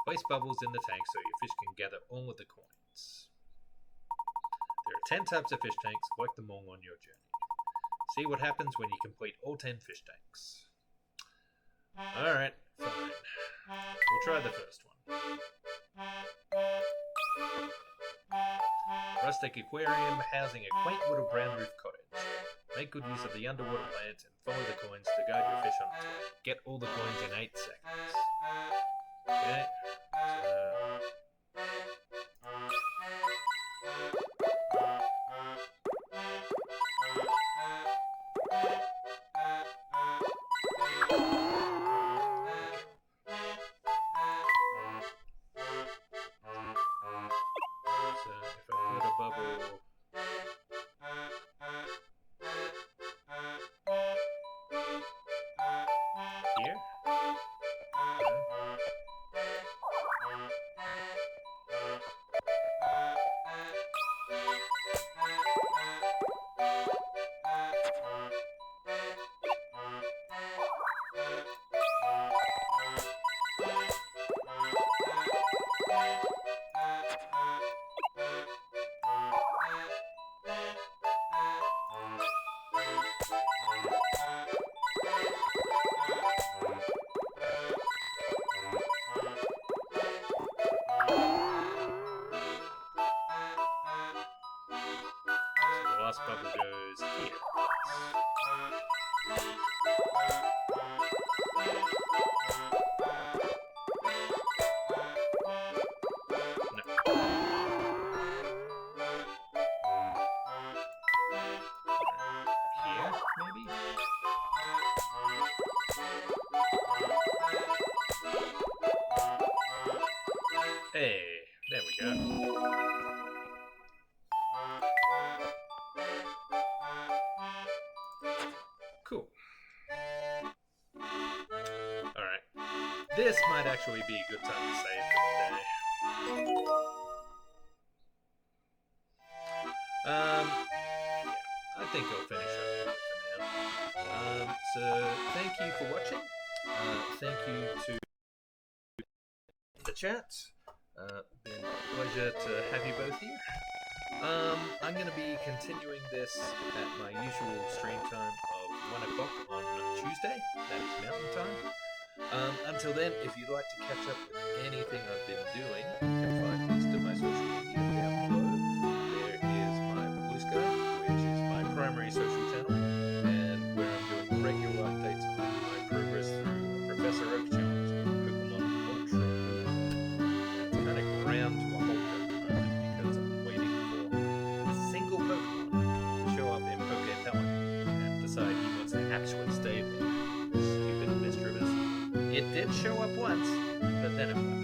Place bubbles in the tank so your fish can gather all of the coins. There are 10 types of fish tanks. Collect them all on your journey. See what happens when you complete all 10 fish tanks. Alright, fine. We'll try the first one. Rustic aquarium housing a quaint little brown roof cottage. Make good use of the underwater plants and follow the coins to guide your fish on its way. Get all the coins in 8 seconds. Okay. Last bubble goes here. No. Here, maybe? Hey, there we go. this might actually be a good time to say it for today. Yeah, I think I'll finish up here for now. So thank you for watching. Thank you to the chat. Been a pleasure to have you both here. I'm going to be continuing this at my usual stream time of 1 o'clock on Tuesday. That is Mountain Time. Until then, if you'd like to catch up with anything I've been doing, you can find links to my social media down below. There is my Blue Sky, which is my primary social channel, and where I'm doing regular updates on my progress through Professor Oak Challenge on Pokemon Ultra. It's kind of ground to a halt at the moment because I'm waiting for a single Pokemon to show up in Poké Pelican and decide he wants to actually stay there. Stupid mischievous. It did show up once, but then it went.